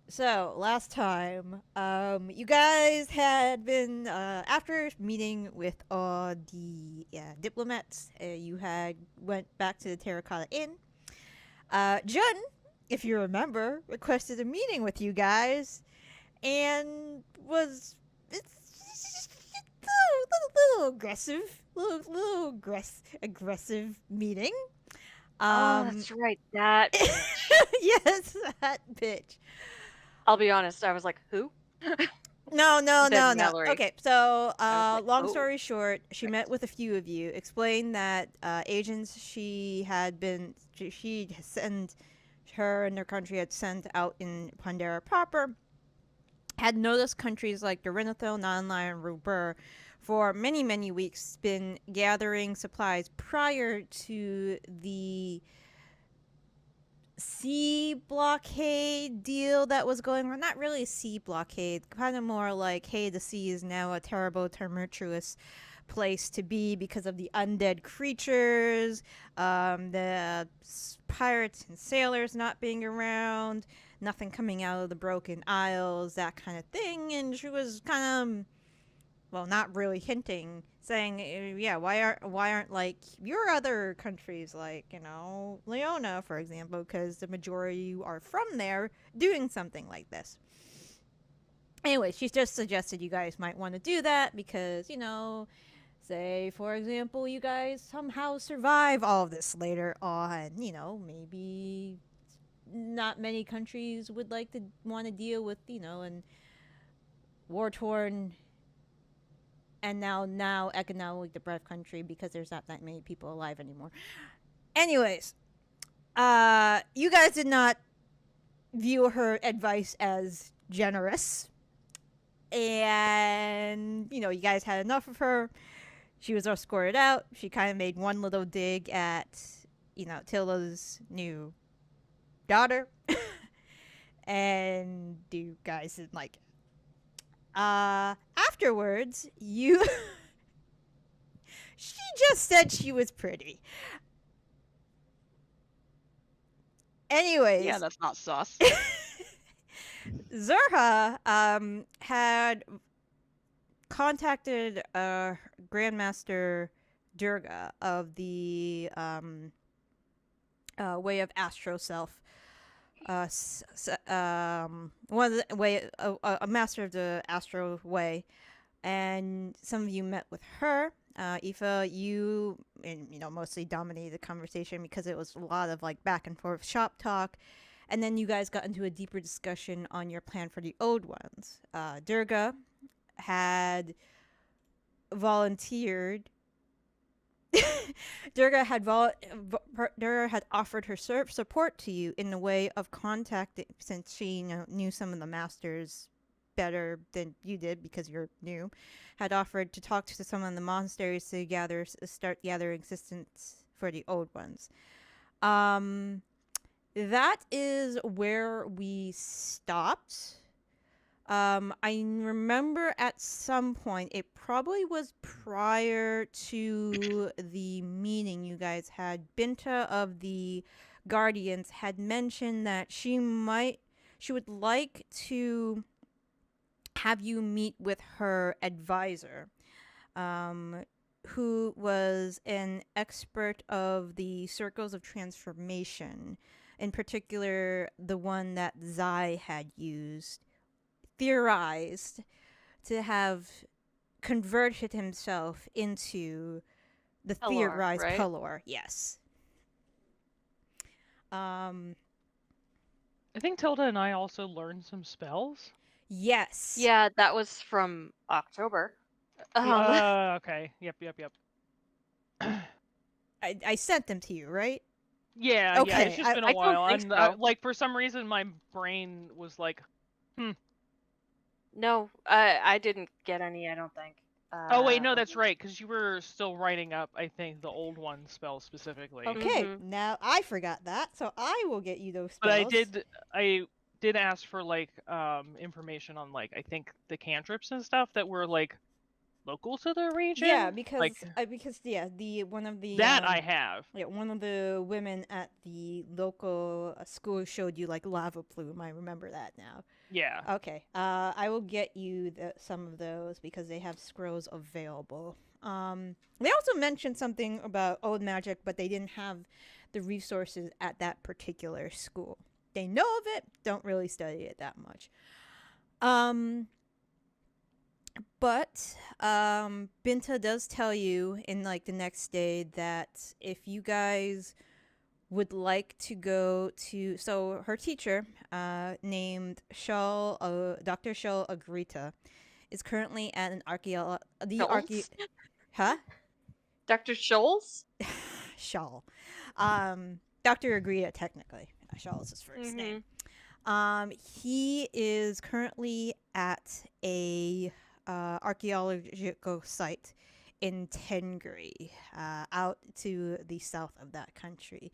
So last time, you guys had been after meeting with the diplomats. You had went back to the Terracotta Inn. Jun, if you remember, requested a meeting with you guys, and was it's little aggressive, aggressive meeting. Oh, Um, that's right, that bitch. yes, that bitch. I'll be honest, I was like, "Who?" No, no, Said no, no. Mallory. Okay, so I was like, long "Oh, story short, she met right." with a few of you, explained that agents she had sent her and their country had sent out in Pandora proper had noticed countries like Dorinthel, Nanlai, and Rubur for many, many weeks been gathering supplies prior to the sea blockade deal that was going on. Not really a sea blockade, kind of more like, hey, the sea is now a terrible, tumultuous place to be because of the undead creatures, the pirates and sailors not being around, nothing coming out of the broken isles, that kind of thing. And she was kind of, well, not really hinting, saying, yeah, why aren't like your other countries, like, Leona, for example, because the majority are from there, doing something like this. Anyway, she's just suggested you guys might want to do that because, say, for example, you guys somehow survive all of this later on, maybe not many countries would like to want to deal with, an war torn and now economically deprived country because there's not that many people alive anymore. Anyways, you guys did not view her advice as generous, and you guys had enough of her. She was escorted out. She kind of made one little dig at Tilda's new daughter, and you guys didn't like it. Afterwards, you she just said she was pretty. Yeah, Anyways, that's not sus. Zerha had contacted Grandmaster Durga of the Way of Astro Self. One of the way, a master of the Astro Way, and some of you met with her. Aoife, you and mostly dominated the conversation because it was a lot of like back and forth shop talk, and then you guys got into a deeper discussion on your plan for the old ones. Durga had volunteered. Durga had offered her support to you in the way of contacting, since she knew some of the masters better than you did because you're new, had offered to talk to some of the monasteries to start gathering assistance for the old ones. Um, that is where we stopped. I remember at some point, it probably was prior to the meeting you guys had, Binta of the Guardians had mentioned that she would like to have you meet with her advisor, um, who was an expert of the circles of transformation, in particular, the one that Zai had used, theorized to have converted himself into the Pelor, theorized right? Pelor. Yes. Um. I think Tilda and I also learned some spells. Yes. Yeah, that was from October. Um, Okay. Yep. I sent them to you, right? Yeah. It's Okay. just been a I don't while. think I'm so. like, for some reason, my brain was like, hmm. No, I didn't get any, I don't think. Oh wait, no, that's right, because you were still writing up, I think, the old one spell specifically. Okay. Mhm. Now I forgot that, so I will get you those But spells. I did ask for like information on like I think the cantrips and stuff that were like local to the region? Yeah, because like the one of the that I have. yeah, one of the women at the local school showed you like lava plume. I remember that now. Yeah. Okay. I will get you some of those because they have scrolls available. They also mentioned something about old magic, but they didn't have the resources at that particular school. They know of it, don't really study it that much. But Binta does tell you in like the next day that if you guys would like to go to, so her teacher, named Dr. Shal Agrita, is currently at an Schultz? huh? Dr. Scholes? Shal, Dr. Agrita technically. Shal is his 1st name. He is currently at a archaeological site in Tengri, out to the south of that country.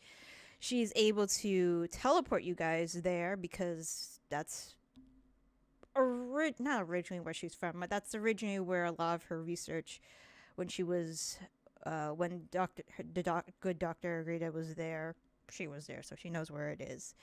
She's able to teleport you guys there because that's not originally where she's from, but that's originally where a lot of her research when she was when good Dr. Agrita was there, she was there, so she knows where it is.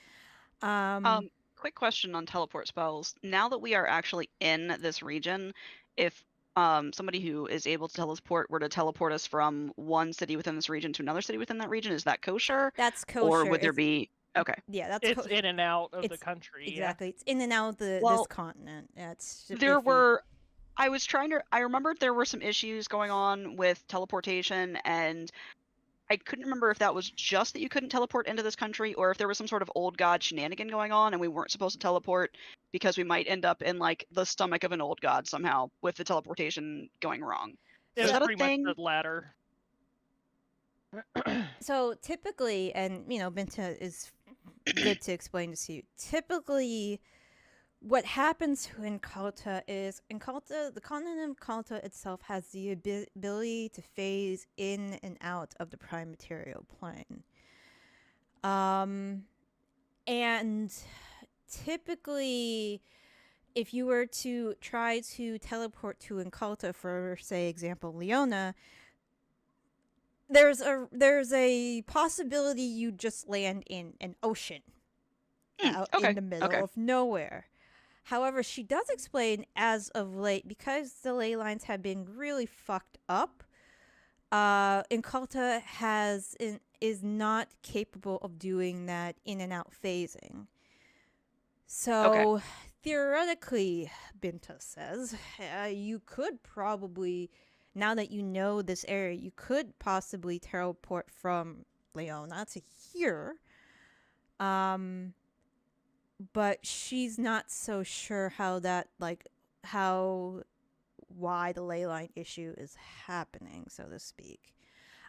Quick question on teleport spells. Now that we are actually in this region, if somebody who is able to teleport were to teleport us from one city within this region to another city within that region, is that kosher? That's kosher. Or would there be... Okay. Yeah, that's It's in and out of the country. Exactly. It's in and out of this continent. It's There iffy. were... I remembered there were some issues going on with teleportation, and I couldn't remember if that was just that you couldn't teleport into this country, or if there was some sort of old god shenanigan going on and we weren't supposed to teleport because we might end up in like the stomach of an old god somehow with the teleportation going wrong. It's Is that a pretty thing? much the latter. So typically, and Binta is good to explain this to you. Typically, what happens to Inculta is the continent of Inculta itself has the ability to phase in and out of the prime material plane. And typically, if you were to try to teleport to Inculta, for say example Leona, there's a possibility you just land in an ocean out in the middle of nowhere. However, she does explain as of late, because the ley lines have been really fucked up, Inculta is not capable of doing that in and out phasing. So theoretically, Binta says, you could probably, now that you know this area, you could possibly teleport from Leona to here. But she's not so sure why the ley line issue is happening, so to speak.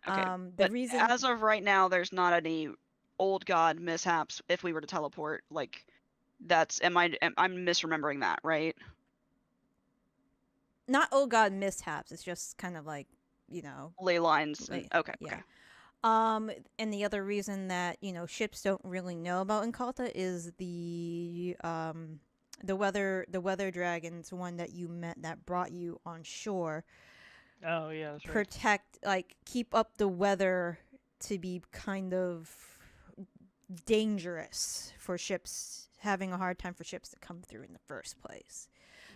Okay. But as of right now, there's not any old god mishaps if we were to teleport. Like, I'm misremembering that, right? Not old god mishaps. It's just kind of like, ley lines. Okay. And the other reason that ships don't really know about Inculta is the weather dragons, one that you met that brought you on shore. Oh yeah, that's right. Protect, like, keep up the weather to be kind of dangerous for ships, having a hard time for ships to come through in the first place.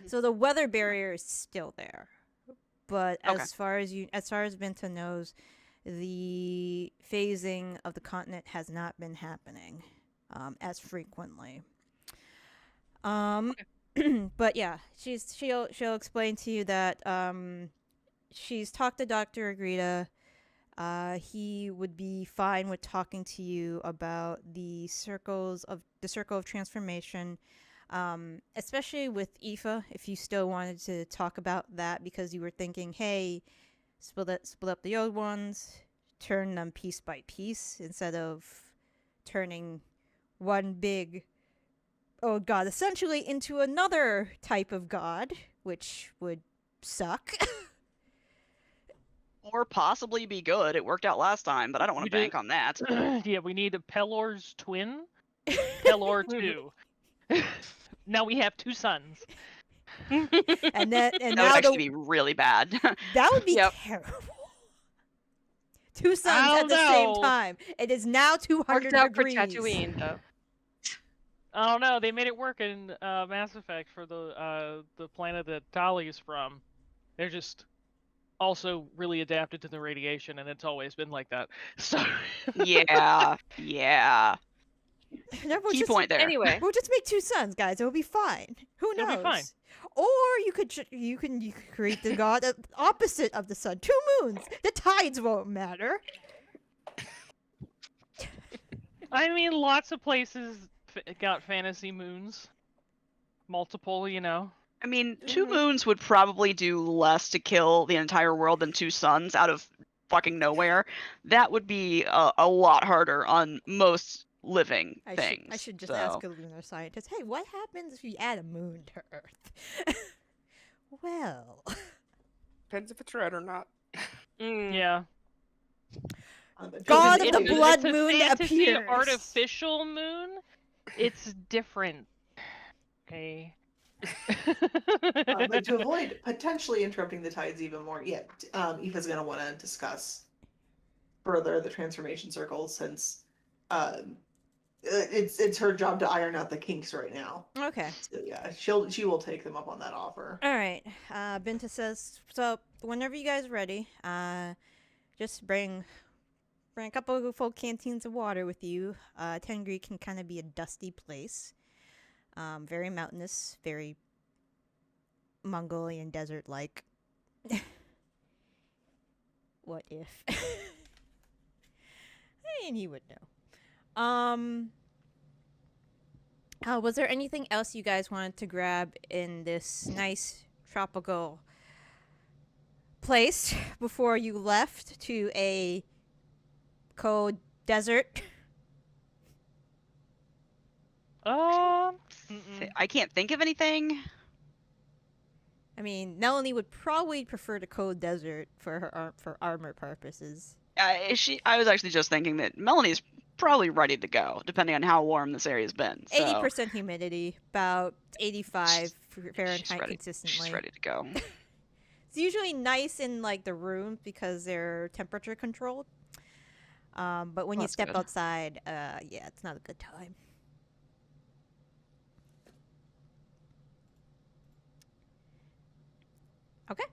So the weather barrier is still there, but as far as Binta knows, the phasing of the continent has not been happening as frequently. But yeah, she'll explain to you that she's talked to Dr. Agrita. He would be fine with talking to you about the circle of transformation, especially with Aoife, if you still wanted to talk about that, because you were thinking, hey, split up the old ones, turn them piece by piece instead of turning one big old god essentially into another type of god, which would suck. Or possibly be good. It worked out last time, but I don't want to bank on that. Yeah, we need a Pelor's twin. Pelor 2. Now we have two sons. And That would now actually be really bad. that would be Yep. terrible. Two I suns at don't the same know. time. It is now 200 Worked out degrees. for Tatooine, though. I don't know. They made it work in Mass Effect for the planet that Tali's from. They're just also really adapted to the radiation, and it's always been like that. So yeah. No, we'll Key just, point there. Anyway, we'll just make two suns, guys. It'll be fine. Who knows? It'll be fine. Or you could create the god opposite of the sun. 2 moons. The tides won't matter. I mean, lots of places got fantasy moons. Multiple, you know. I mean, 2 moons would probably do less to kill the entire world than 2 suns out of fucking nowhere. That would be a lot harder on most living things. I should just so. ask a lunar scientist, hey, what happens if you add a moon to Earth? Well, Depends if it's red or not. Yeah. God of If the it's blood a moon fantasy appears. artificial moon, it's different. Okay. But to avoid potentially interrupting the tides even more, Aoife's going to want to discuss further the transformation circles since it's her job to iron out the kinks right now. Okay. So yeah, she will take them up on that offer. All right. Binta says, so whenever you guys are ready, just bring a couple of full canteens of water with you. Tengri can kind of be a dusty place. Very mountainous, very Mongolian desert-like. What if? And he would know. Was there anything else you guys wanted to grab in this nice tropical place before you left to a cold desert? I can't think of anything. I mean, Melanie would probably prefer the cold desert for her for armor purposes. I was actually just thinking that Melanie's probably ready to go, depending on how warm this area's been. So 80% humidity, about 85 Fahrenheit she's ready. consistently. She's ready to go. It's usually nice in like the rooms because they're temperature controlled. But when you That's step good. outside, yeah, it's not a good time. Okay.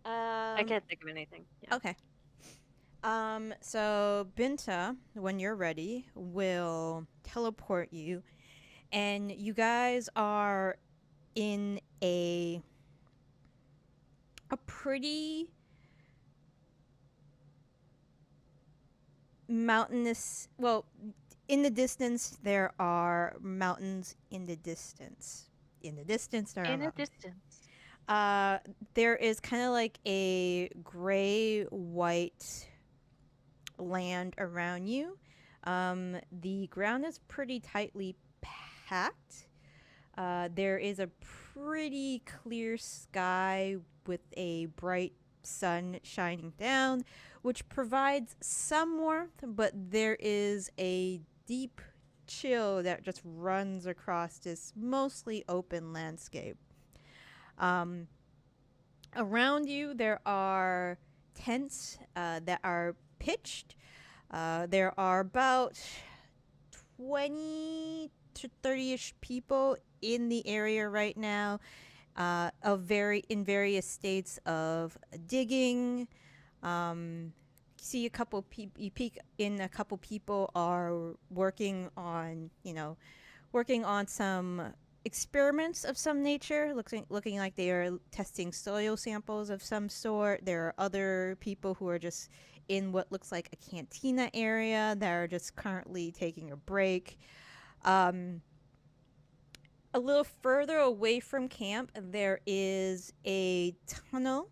I can't think of anything. Yeah. Okay. So Binta, when you're ready, will teleport you, and you guys are in a pretty mountainous. Well, in the distance there are mountains. In the distance, there are In a mountains. distance. There is kind of like a gray-white land around you. The ground is pretty tightly packed. There is a pretty clear sky with a bright sun shining down, which provides some warmth, but there is a deep chill that just runs across this mostly open landscape. Around you, there are tents that are pitched. There are about 20 to 30-ish people in the area right now, in various states of digging. See a couple people. You peek in. A couple people are working on some experiments of some nature, looking like they are testing soil samples of some sort. There are other people who are just in what looks like a cantina area that are just currently taking a break. A little further away from camp, there is a tunnel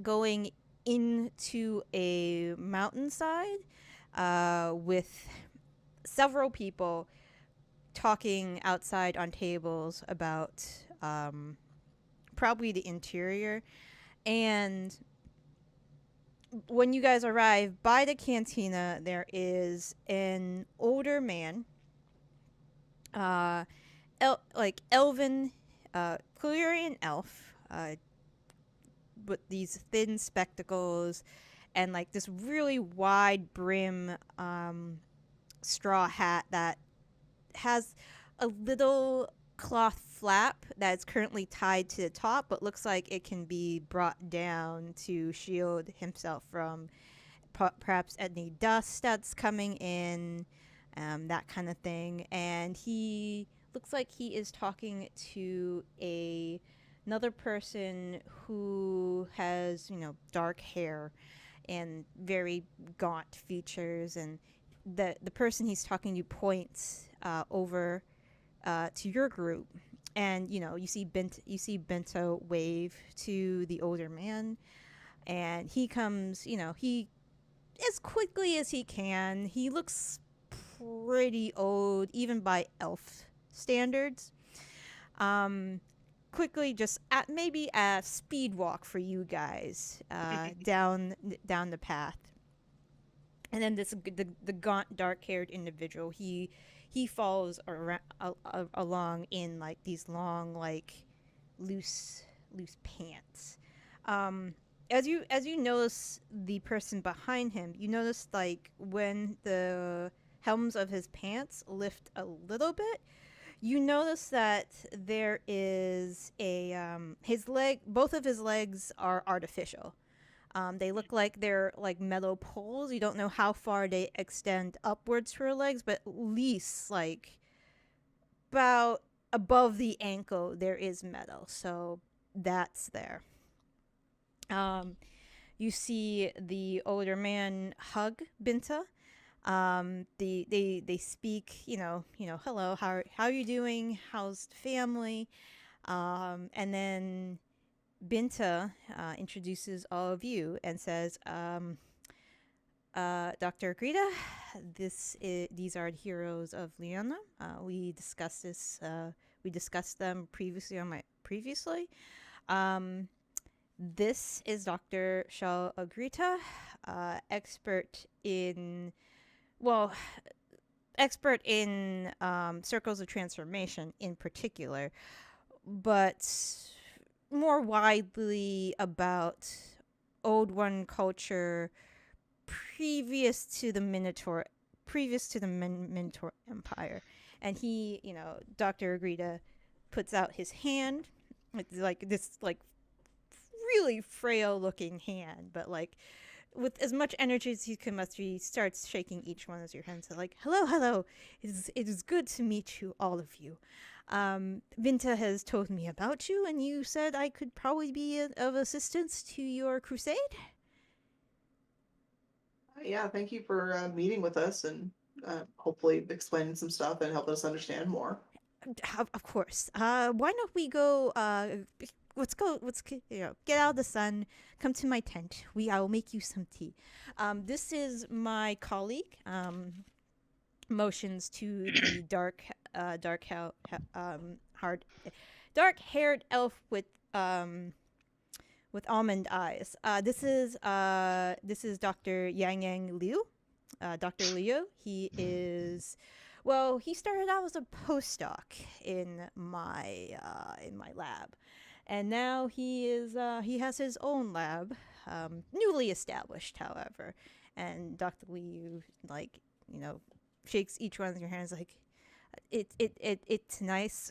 going into a mountainside with several people talking outside on tables about probably the interior. And when you guys arrive by the cantina, there is an older man, elven clearly an elf, with these thin spectacles and like this really wide brim straw hat that has a little cloth flap that's currently tied to the top, but looks like it can be brought down to shield himself from perhaps any dust that's coming in, that kind of thing. And he looks like he is talking to another person who has, dark hair and very gaunt features. And the person he's talking to points over to your group, and you see Bento wave to the older man, and he comes. He as quickly as he can. He looks pretty old, even by elf standards. Quickly, just at maybe a speed walk for you guys down the path. And then the gaunt, dark-haired individual, he follows along in like these long, like loose pants. As you notice the person behind him, you notice like when the helms of his pants lift a little bit, you notice that there is both of his legs are artificial. They look like they're like metal poles. You don't know how far they extend upwards for her legs, but at least like about above the ankle there is metal. So that's there. You see the older man hug Binta. They speak, hello, how are you doing? How's the family? And then Binta introduces all of you and says, Dr. Greta, these are the heroes of Leona. We discussed this. We discussed them previously. This is Dr. Shal Agrita, expert in circles of transformation in particular, but more widely about Old One culture previous to the Minotaur Empire. And he, Dr. Agrita puts out his hand. It's like this like really frail looking hand, but like with as much energy as he can muster, he starts shaking each one of your hands. So like, hello. It is good to meet you, all of you. Vinta has told me about you, and you said I could probably be of assistance to your crusade. Yeah, thank you for meeting with us and hopefully explaining some stuff and helping us understand more. Of course. Why don't we go? Let's go. Get out of the sun. Come to my tent. I will make you some tea. This is my colleague. Motions to the dark-haired elf with almond eyes. This is Dr. Yang Liu. Dr. Liu. He is. Well, he started out as a postdoc in my lab, and now he has his own lab, newly established, however. And Dr. Liu, shakes each one of your hands like, it's nice.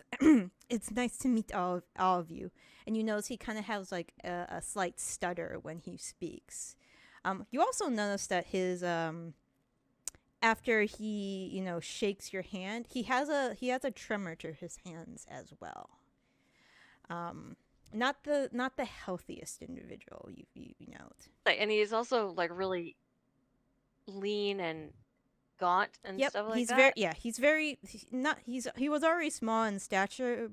It's nice to meet all of you. And you notice he kind of has like a slight stutter when he speaks. You also notice that his after he shakes your hand, he has a tremor to his hands as well. Not the healthiest individual you note. And he's also like really lean and gaunt and stuff like that. He was already small in stature,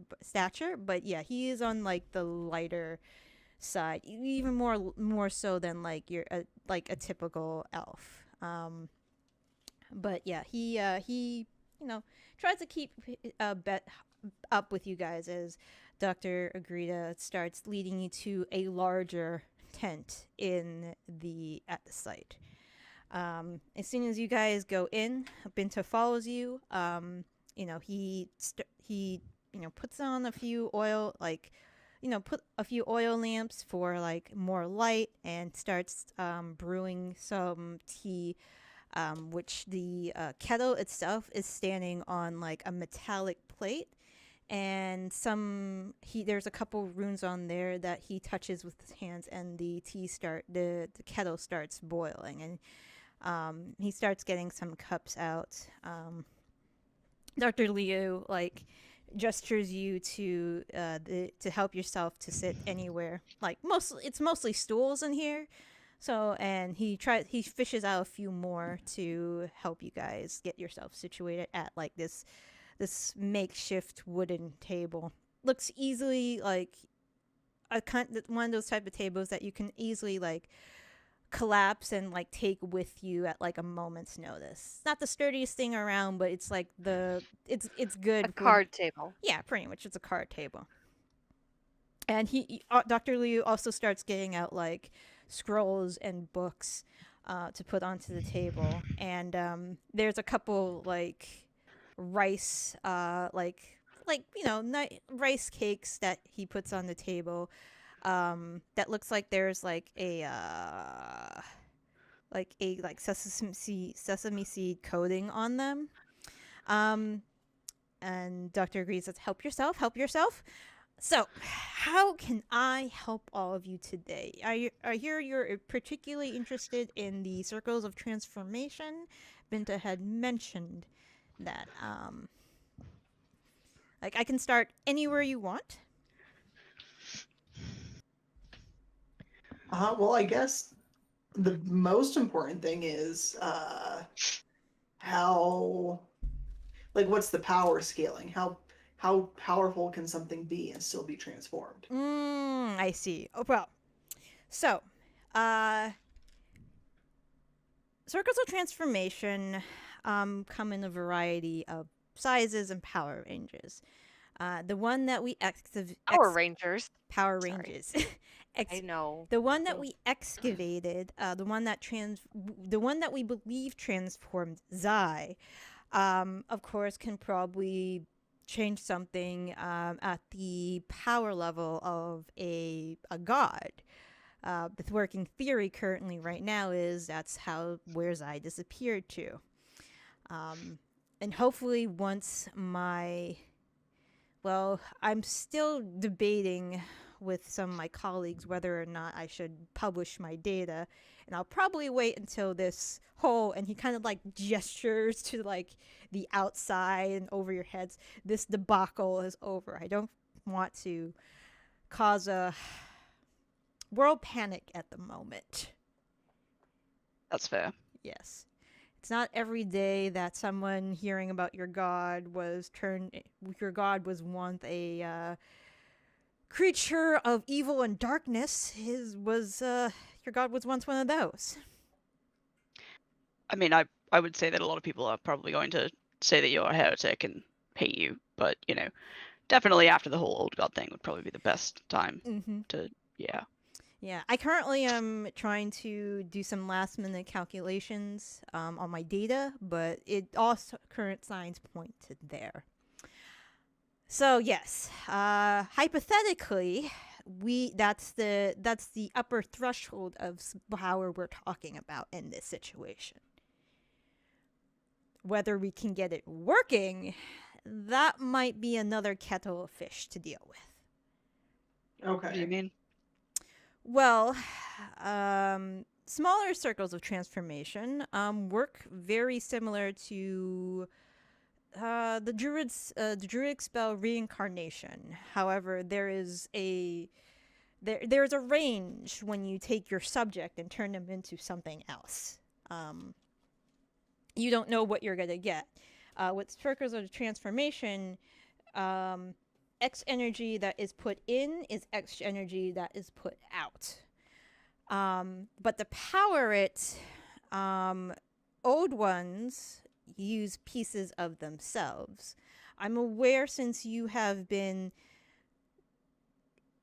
but yeah, he is on like the lighter side, even more so than like a typical elf. But yeah, he tries to keep up with you guys as Dr. Agrita starts leading you to a larger tent at the site. As soon as you guys go in, Binta follows you. He puts on a few oil, put a few oil lamps for like more light, and starts brewing some tea, which the kettle itself is standing on like a metallic plate, and there's a couple runes on there that he touches with his hands, and the kettle starts boiling, and he starts getting some cups out. Dr. Liu like gestures you to help yourself to sit anywhere. Like it's mostly stools in here. So, and he fishes out a few more to help you guys get yourself situated at like this makeshift wooden table. Looks easily like one of those type of tables that you can easily like collapse and like take with you at like a moment's notice. Not the sturdiest thing around, but it's like it's good. A card table. Yeah, pretty much. It's a card table. And Dr. Liu also starts getting out like scrolls and books to put onto the table, and there's a couple like rice rice cakes that he puts on the table, that looks like there's like a sesame seed coating on them, and Dr. agrees, let's help yourself. So, how can I help all of you today? I hear you're particularly interested in the circles of transformation. Binta had mentioned that. I can start anywhere you want. Well, I guess the most important thing is what's the power scaling? How powerful can something be and still be transformed? I see. Oh, well. So, circles of transformation come in a variety of sizes and power ranges. The one that we Power Rangers. Power Sorry. ranges. I know. The one that we excavated, the one that we believe transformed Zai, of course, can probably change something at the power level of a god. The working theory currently right now is that's where Zai disappeared to. And hopefully once I'm still debating with some of my colleagues whether or not I should publish my data, and I'll probably wait until this whole, and he kind of like gestures to like the outside and over your heads, this debacle is over. I don't want to cause a world panic at the moment. That's fair. Yes. It's not every day that someone hearing about your god was once a creature of evil and darkness. Your god was once one of those. I mean, I would say that a lot of people are probably going to say that you're a heretic and hate you, but definitely after the whole old god thing would probably be the best time to, yeah. Yeah, I currently am trying to do some last minute calculations on my data, but all current signs point to there. So yes, hypothetically, that's the upper threshold of power we're talking about in this situation. Whether we can get it working, that might be another kettle of fish to deal with. Okay. What do you mean? Well, smaller circles of transformation work very similar to the druidic spell reincarnation. However, there's a range when you take your subject and turn them into something else. You don't know what you're gonna get. With circles of transformation, X energy that is put in is X energy that is put out. But to power it, old ones use pieces of themselves. I'm aware, since you have been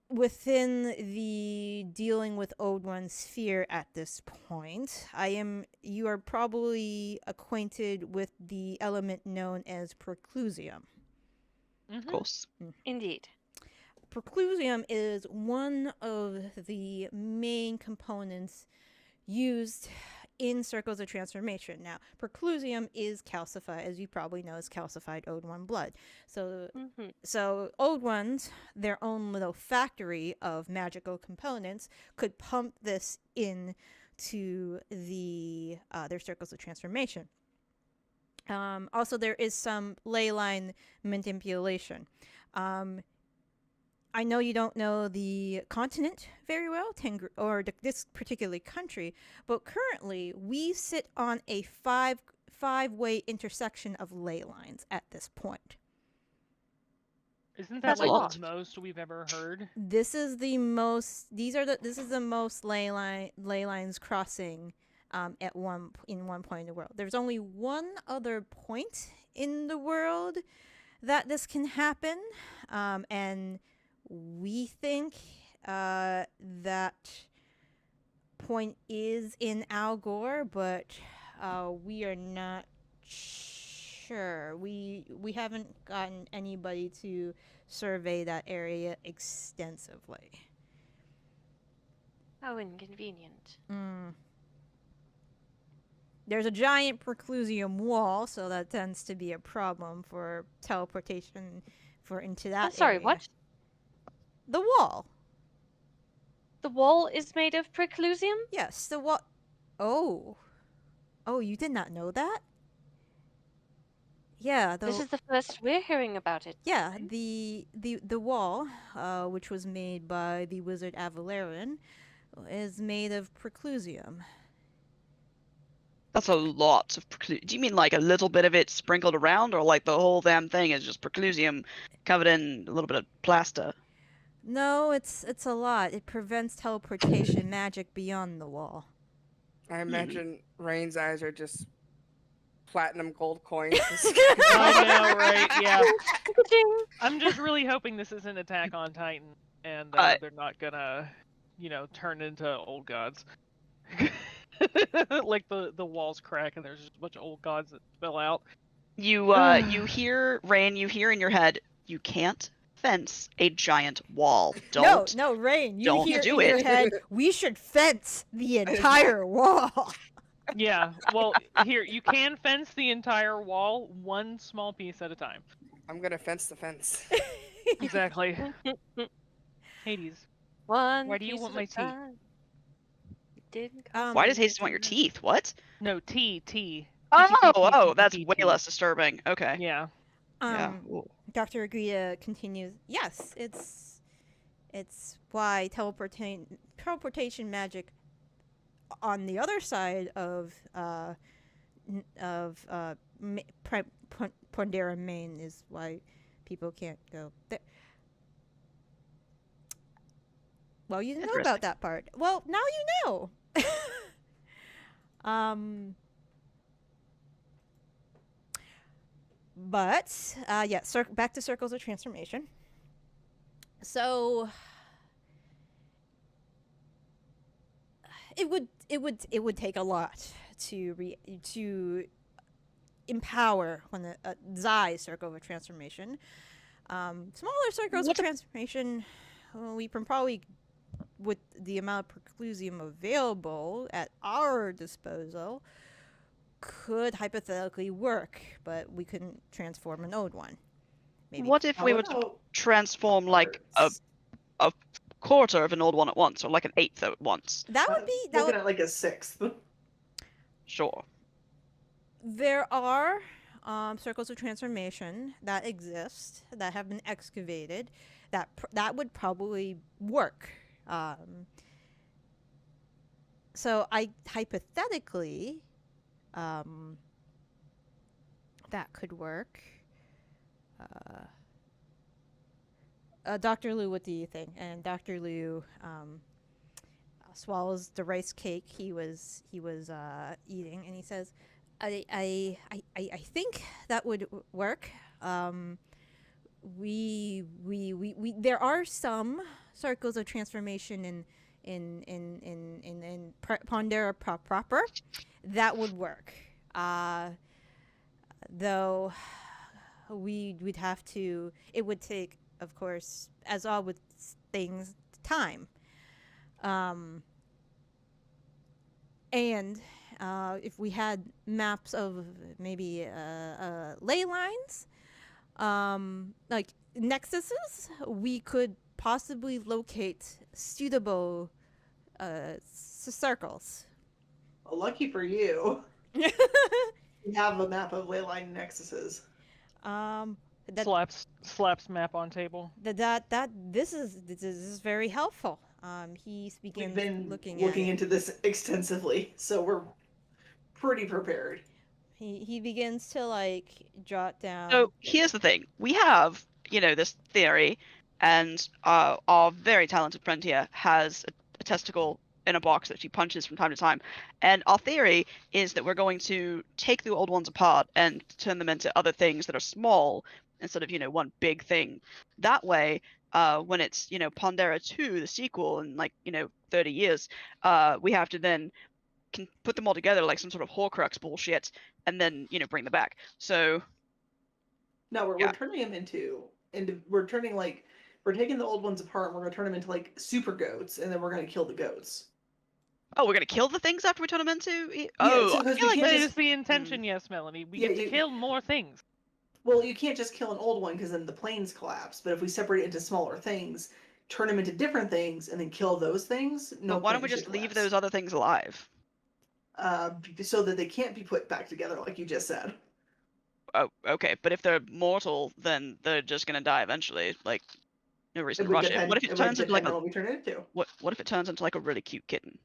within the dealing with old one sphere at this point, you are probably acquainted with the element known as preclusium. Of course. Indeed. Preclusium is one of the main components used in circles of transformation. Now, preclusium is calcified, as you probably know, is calcified Ode 1 blood. So, Mm-hmm. so Ode 1s, their own little factory of magical components, could pump this in to their circles of transformation. Also, there is some ley line manipulation. I know you don't know the continent very well, or this particular country, but currently we sit on a five-way intersection of ley lines at this point. Isn't that That's a like lot. the most we've ever heard? This is the most. This is the most ley lines crossing in one point in the world. There's only one other point in the world that this can happen, and we think that point is in Al Gore, but we are not sure. We haven't gotten anybody to survey that area extensively. How inconvenient. There's a giant preclusium wall, so that tends to be a problem for teleportation into that Sorry, area. what? The wall. The wall is made of preclusium? Yes, the wall. Oh, you did not know that? Yeah, This is the first we're hearing about it. yeah, the wall, which was made by the wizard Avalarian, is made of preclusium. That's a lot of preclusium. Do you mean like a little bit of it sprinkled around, or like the whole damn thing is just preclusium covered in a little bit of plaster? No, it's a lot. It prevents teleportation magic beyond the wall. I imagine Raine's eyes are just platinum gold coins. I know, right? Yeah. Ding. I'm just really hoping this isn't Attack on Titan, and they're not gonna, turn into old gods. Like the walls crack and there's just a bunch of old gods that spill out. You hear, Raine, you hear in your head, you can't fence a giant wall. Don't. No, Raine, you don't hear do in your it. head, we should fence the entire wall. Yeah, well, here, you can fence the entire wall one small piece at a time. I'm gonna fence the fence. Exactly. Hades, One why do you piece want at my a teeth? time. It didn't cost Why does me Hades want your teeth? What? No, T. Oh, that's T. way less disturbing. Okay. Yeah. Yeah. Dr. Agrita continues, yes, it's why teleportation magic on the other side of Pondera Main is why people can't go there. Well, you didn't know about that part. Well, now you know. But yeah, back to circles of transformation. So it would take a lot to empower when a Zai circle of transformation. Smaller circles of transformation, we can probably, with the amount of preclusium available at our disposal, could hypothetically work, but we couldn't transform an old one. Maybe. What if we were to transform like a quarter of an old one at once, or like an eighth at once? That would be looking at like a sixth. Sure. There are circles of transformation that exist that have been excavated that would probably work. So I hypothetically that could work. Dr. Liu, what do you think? And Dr. Liu swallows the rice cake he was eating, and he says, I think that would work. We there are some circles of transformation in Pondera proper that would work. Though we'd have to. It would take, of course, as all with things, time. And if we had maps of maybe ley lines, like nexuses, we could possibly locate suitable circles. Well, lucky for you, we have a map of leyline nexuses. That Slaps map on table. this is very helpful. He We've begins been looking into this extensively, so we're pretty prepared. He begins to like jot down. So here's the thing: we have, this theory, and our very talented friend here has a testicle in a box that she punches from time to time. And our theory is that we're going to take the old ones apart and turn them into other things that are small instead of, one big thing. That way, when it's, Pondera 2, the sequel, in 30 years, we have to then can put them all together like some sort of Horcrux bullshit and then, bring them back. So No, we're turning them into we're turning we're taking the old ones apart and we're gonna turn them into super goats, and then we're gonna kill the goats. Oh, we're gonna kill the things after we turn them into? so I because feel we like can't That just- is the intention, yes, Melanie. We Yeah, get to kill more things. Well, you can't just kill an old one because then the planes collapse. But if we separate it into smaller things, turn them into different things, and then kill those things, no. But why don't we plane just should leave collapse. those other things alive? So that they can't be put back together, like you just said. Oh, okay. But if they're mortal, then they're just gonna die eventually. No reason It to would rush depend. it. What if it would turns into depend on what we turn it into. what if it turns into a really cute kitten?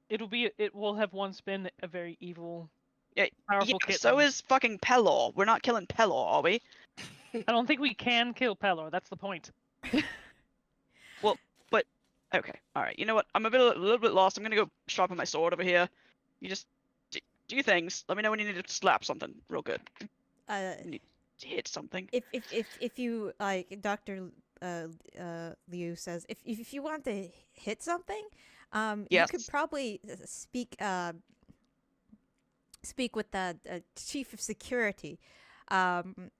It will have one spin, a very evil, Yeah, powerful kitten. so is fucking Pelor. We're not killing Pelor, are we? I don't think we can kill Pelor. That's the point. Okay, all right. You know what? I'm a little bit lost. I'm gonna go sharpen my sword over here. You just do things. Let me know when you need to slap something real good. Hit something. If you like, Dr. Liu says, if you want to hit something, you Yes. could probably speak with the chief of security.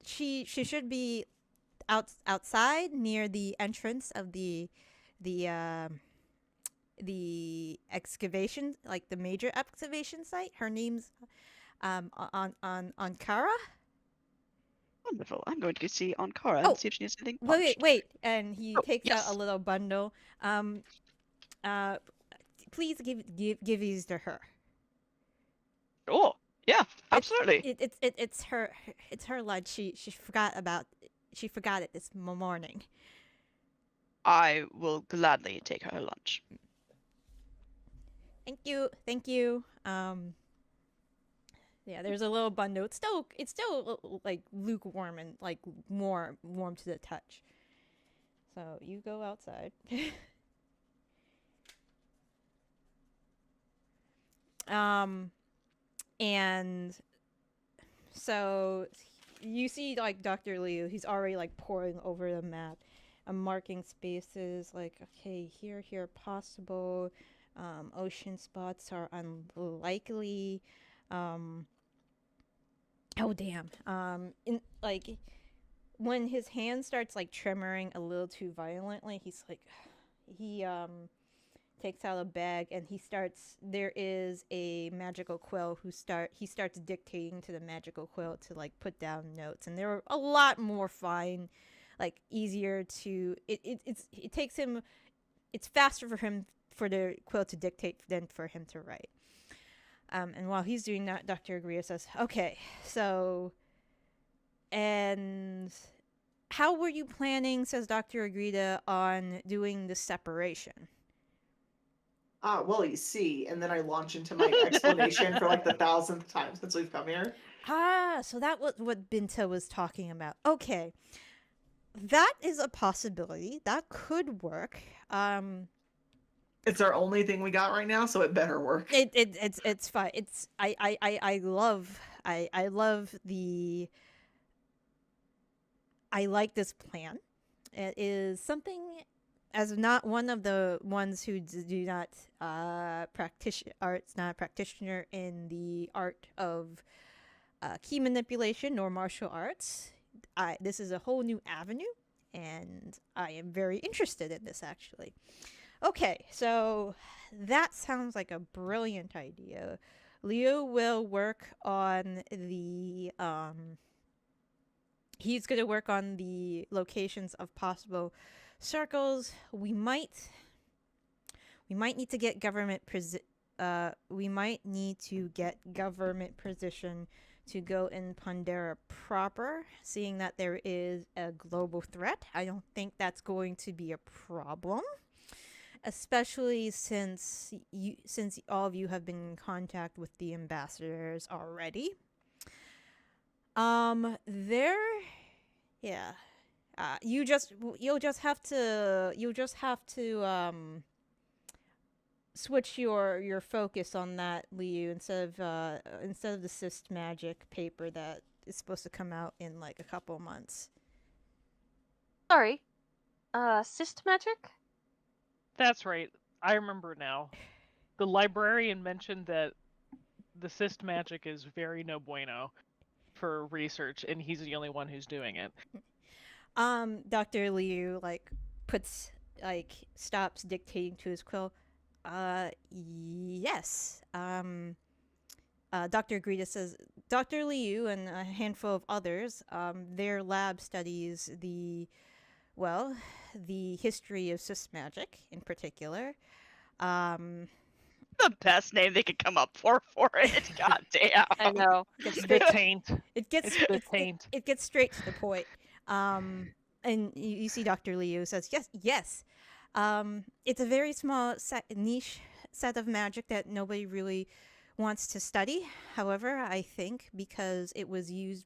She should be outside near the entrance of the excavation, like the major excavation site. Her name's on Kara. Wonderful. I'm going to go see Ankara Oh, and see if she needs anything Wait, punched. and he Oh, takes out yes. a little bundle. Please give these to her. Oh, yeah, absolutely. It's her lunch. She forgot it this morning. I will gladly take her lunch. Thank you. Yeah, there's a little bundle. It's still like lukewarm and like warm to the touch. So you go outside. And so you see like Dr. Liu, he's already like poring over the map. I'm marking spaces like, okay, here possible. Ocean spots are unlikely. Oh damn. In like when his hand starts like tremoring a little too violently, he's like he takes out a bag and there is a magical quill he starts dictating to the magical quill to like put down notes, and they're a lot more fine, like easier to it takes him, it's faster for the quill to dictate than for him to write. And while he's doing that, Dr. Agria says, okay, so, and how were you planning, says Dr. Agrida, on doing the separation? Well, you see, and then I launch into my explanation for like the 1,000th time since we've come here. So that was what Binta was talking about. Okay. That is a possibility. That could work. It's our only thing we got right now, so it better work. It's fine. I like this plan. It is something, as not one of the ones who do not practice arts, not a practitioner in the art of key manipulation nor martial arts. This is a whole new avenue, and I am very interested in this actually. Okay, so that sounds like a brilliant idea. Leo will work on the he's going to work on the locations of possible circles. We might need to get we might need to get government position to go in Pondera proper, seeing that there is a global threat. I don't think that's going to be a problem, especially since all of you have been in contact with the ambassadors already. Yeah. You'll just have to switch your focus on that, Liu, instead of the cyst magic paper that is supposed to come out in like a couple months. Sorry. Cyst magic? That's right. I remember now. The librarian mentioned that the cyst magic is very no bueno for research, and he's the only one who's doing it. Dr. Liu stops dictating to his quill. Yes. Dr. Greta says Dr. Liu and a handful of others, their lab studies the history of cyst magic in particular. The best name they could come up for it. God damn. I know. The taint. It gets straight to the point. And you see Dr. Liu says, yes. It's a very small niche set of magic that nobody really wants to study. However, I think because it was used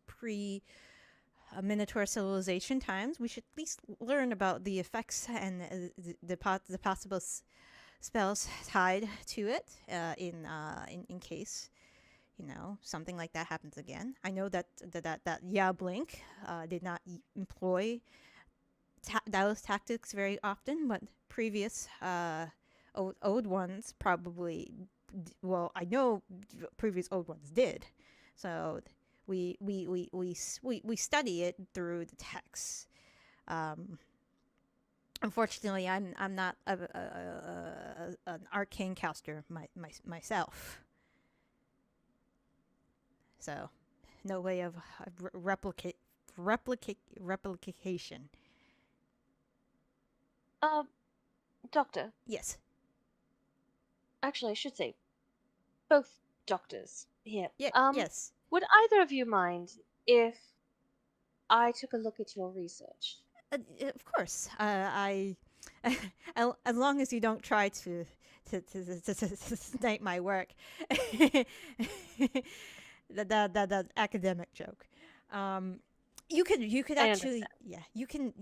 Minotaur civilization times, we should at least learn about the effects and the possible spells tied to it in case something like that happens again. I know that Blink did not employ those tactics very often, but previous old ones probably. Well, I know previous old ones did, so we study it through the texts. Unfortunately, I'm not an arcane caster myself, so no way of replication. Doctor. Yes. Actually, I should say, both doctors here. Yeah. Yes. Would either of you mind if I took a look at your research? Of course. As long as you don't try to snipe my work. that academic joke. You could actually, yeah, you can,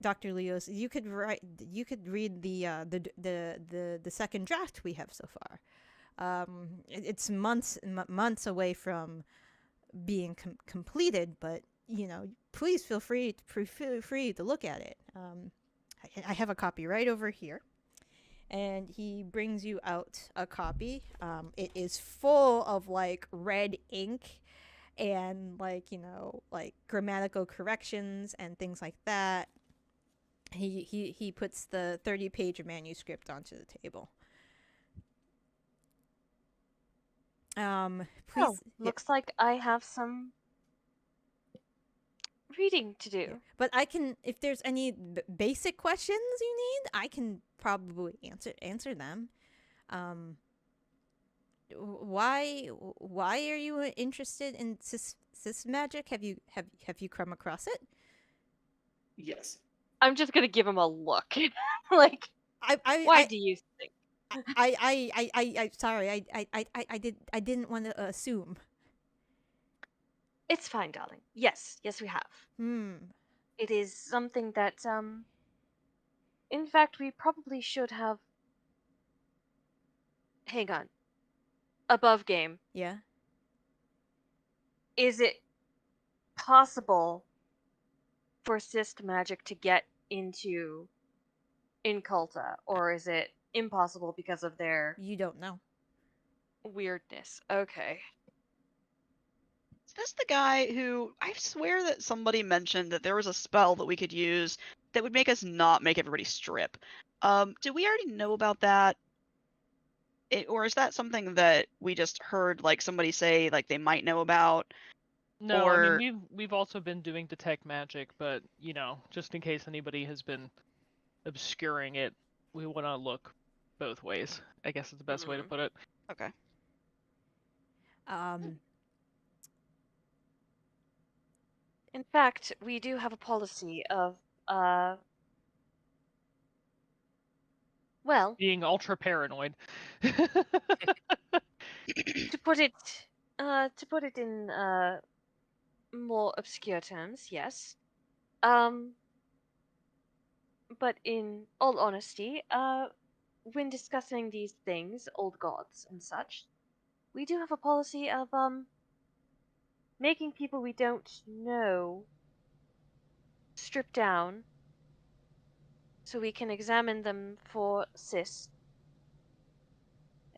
Dr. Leos, you could read the second draft we have so far. It's months away from being completed, but please feel free to look at it. I have a copy right over here, and he brings you out a copy. It is full of like red ink and like grammatical corrections and things like that. He puts the 30-page manuscript onto the table. Please, looks like I have some reading to do. Yeah. But I can, if there's any basic questions you need, I can probably answer them. Why are you interested in cis magic? Have you come across it? Yes. I'm just gonna give him a look. Like, why do you think? I sorry, I didn't want to assume. It's fine, darling. Yes, we have. It is something that, in fact, we probably should have. Hang on. Above game. Yeah. Is it possible for cyst magic to get into Inculta, or is it impossible because of their You don't know. weirdness? Okay. this the guy who I swear that somebody mentioned that there was a spell that we could use that would make us not make everybody strip? Did we already know about that? Or is that something that we just heard like somebody say like they might know about? No, I Or mean we've also been doing detect magic, but you know, just in case anybody has been obscuring it, we want to look both ways. I guess is the best way to put it. okay. In fact, we do have a policy of, well, Being ultra paranoid. to put it in more obscure terms, yes. But in all honesty, when discussing these things, old gods and such, we do have a policy of making people we don't know strip down so we can examine them for cysts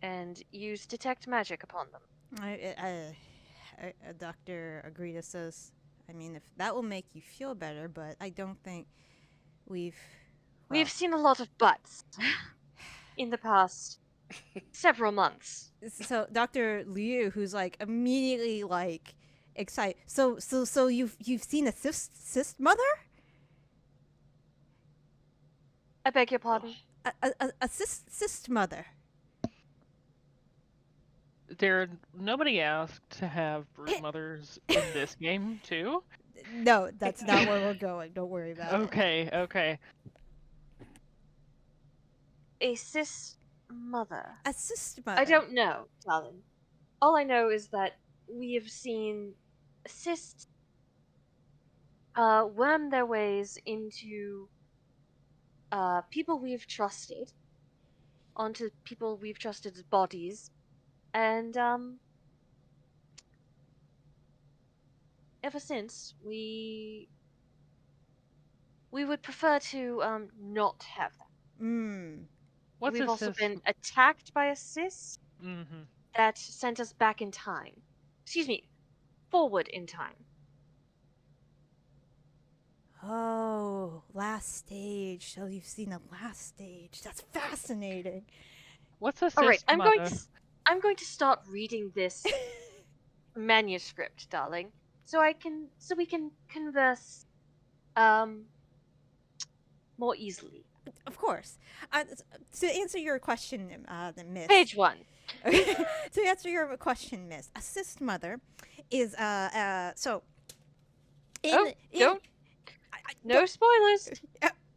and use detect magic upon them. Dr. Agrita says, I mean, if that will make you feel better, but I don't think we've seen a lot of butts in the past several months. So Dr. Liu, who's like immediately like excited. So you've seen a cyst mother? I beg your pardon? A cyst mother. Nobody asked to have brood mothers in this game too. No, that's not where we're going. Don't worry about it. Okay. A cyst mother. A cyst mother. I don't know, darling. All I know is that we have seen cysts worm their ways into people we've trusted, onto people we've trusted's bodies, and ever since we would prefer to not have that. What's We've a also cyst? been attacked by a cyst Mm-hmm. that sent us back in time. Excuse me, forward in time. Oh, last stage. So you've seen the last stage. That's fascinating. What's a cyst All right, mother? I'm going to start reading this manuscript, darling, so we can converse more easily. Of course. To answer your question, Miss. Page 1. To answer your question, Miss, a cyst mother is so. No spoilers.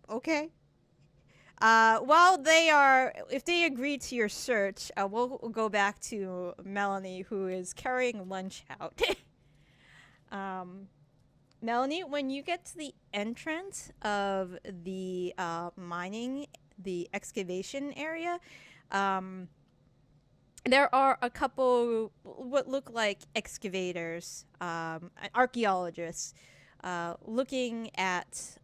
Okay. While if they agree to your search, we'll go back to Melanie, who is carrying lunch out. Melanie, when you get to the entrance of the the excavation area, there are a couple what look like excavators, archaeologists, looking at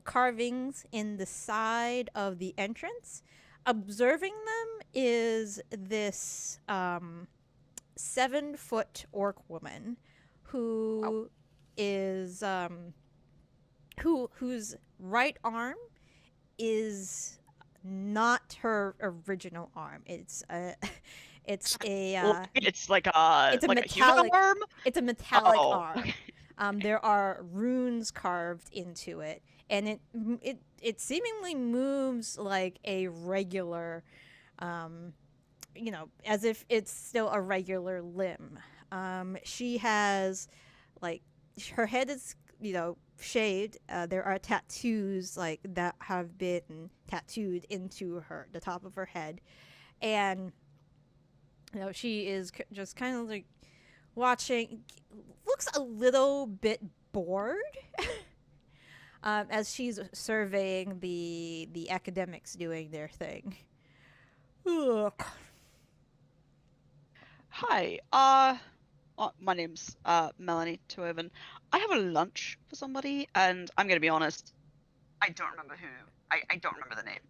carvings in the side of the entrance. Observing them is this 7-foot orc woman who is whose right arm is not her original arm. It's a it's like a human metallic arm. It's a metallic Oh. arm. There are runes carved into it, and it seemingly moves like a regular, as if it's still a regular limb. She has, like, her head is, shaved. There are tattoos like that have been tattooed into the top of her head, and she is just kind of like watching. Looks a little bit bored as she's surveying the academics doing their thing. Ugh. Hi. My name's Melanie Tuoven. I have a lunch for somebody, and I'm gonna be honest, I don't remember who. I don't remember the name.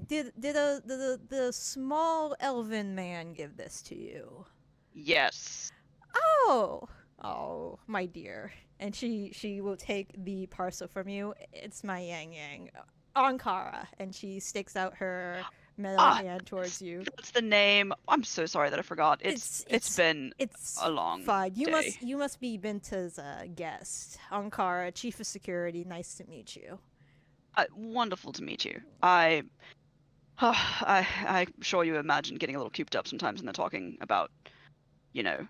Did the small elven man give this to you? Yes. Oh, my dear. And she will take the parcel from you. It's my Yang Yang, Ankara, and she sticks out her metal Ah, hand towards you. that's the name. I'm so sorry that I forgot. It's been It's a long fine. day. You must be Binta's guest, Ankara, Chief of Security. Nice to meet you. Wonderful to meet you. I'm sure you imagine getting a little cooped up sometimes when they're talking about, you know,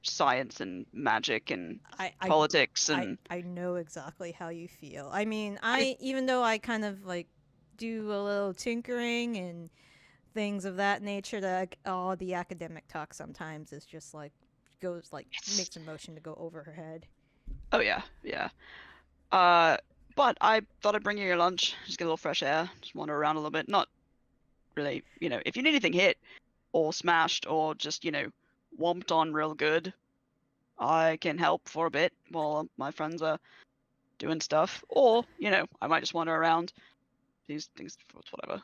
science and magic and I politics and I know exactly how you feel. I mean, even though I kind of like do a little tinkering and things of that nature, that like, all the academic talk sometimes is just like goes like It's- makes a motion to go over her head. oh yeah, yeah. But I thought I'd bring you your lunch, just get a little fresh air, just wander around a little bit. Not really, if you need anything hit or smashed or just, womped on real good, I can help for a bit while my friends are doing stuff. Or, I might just wander around, these things, whatever.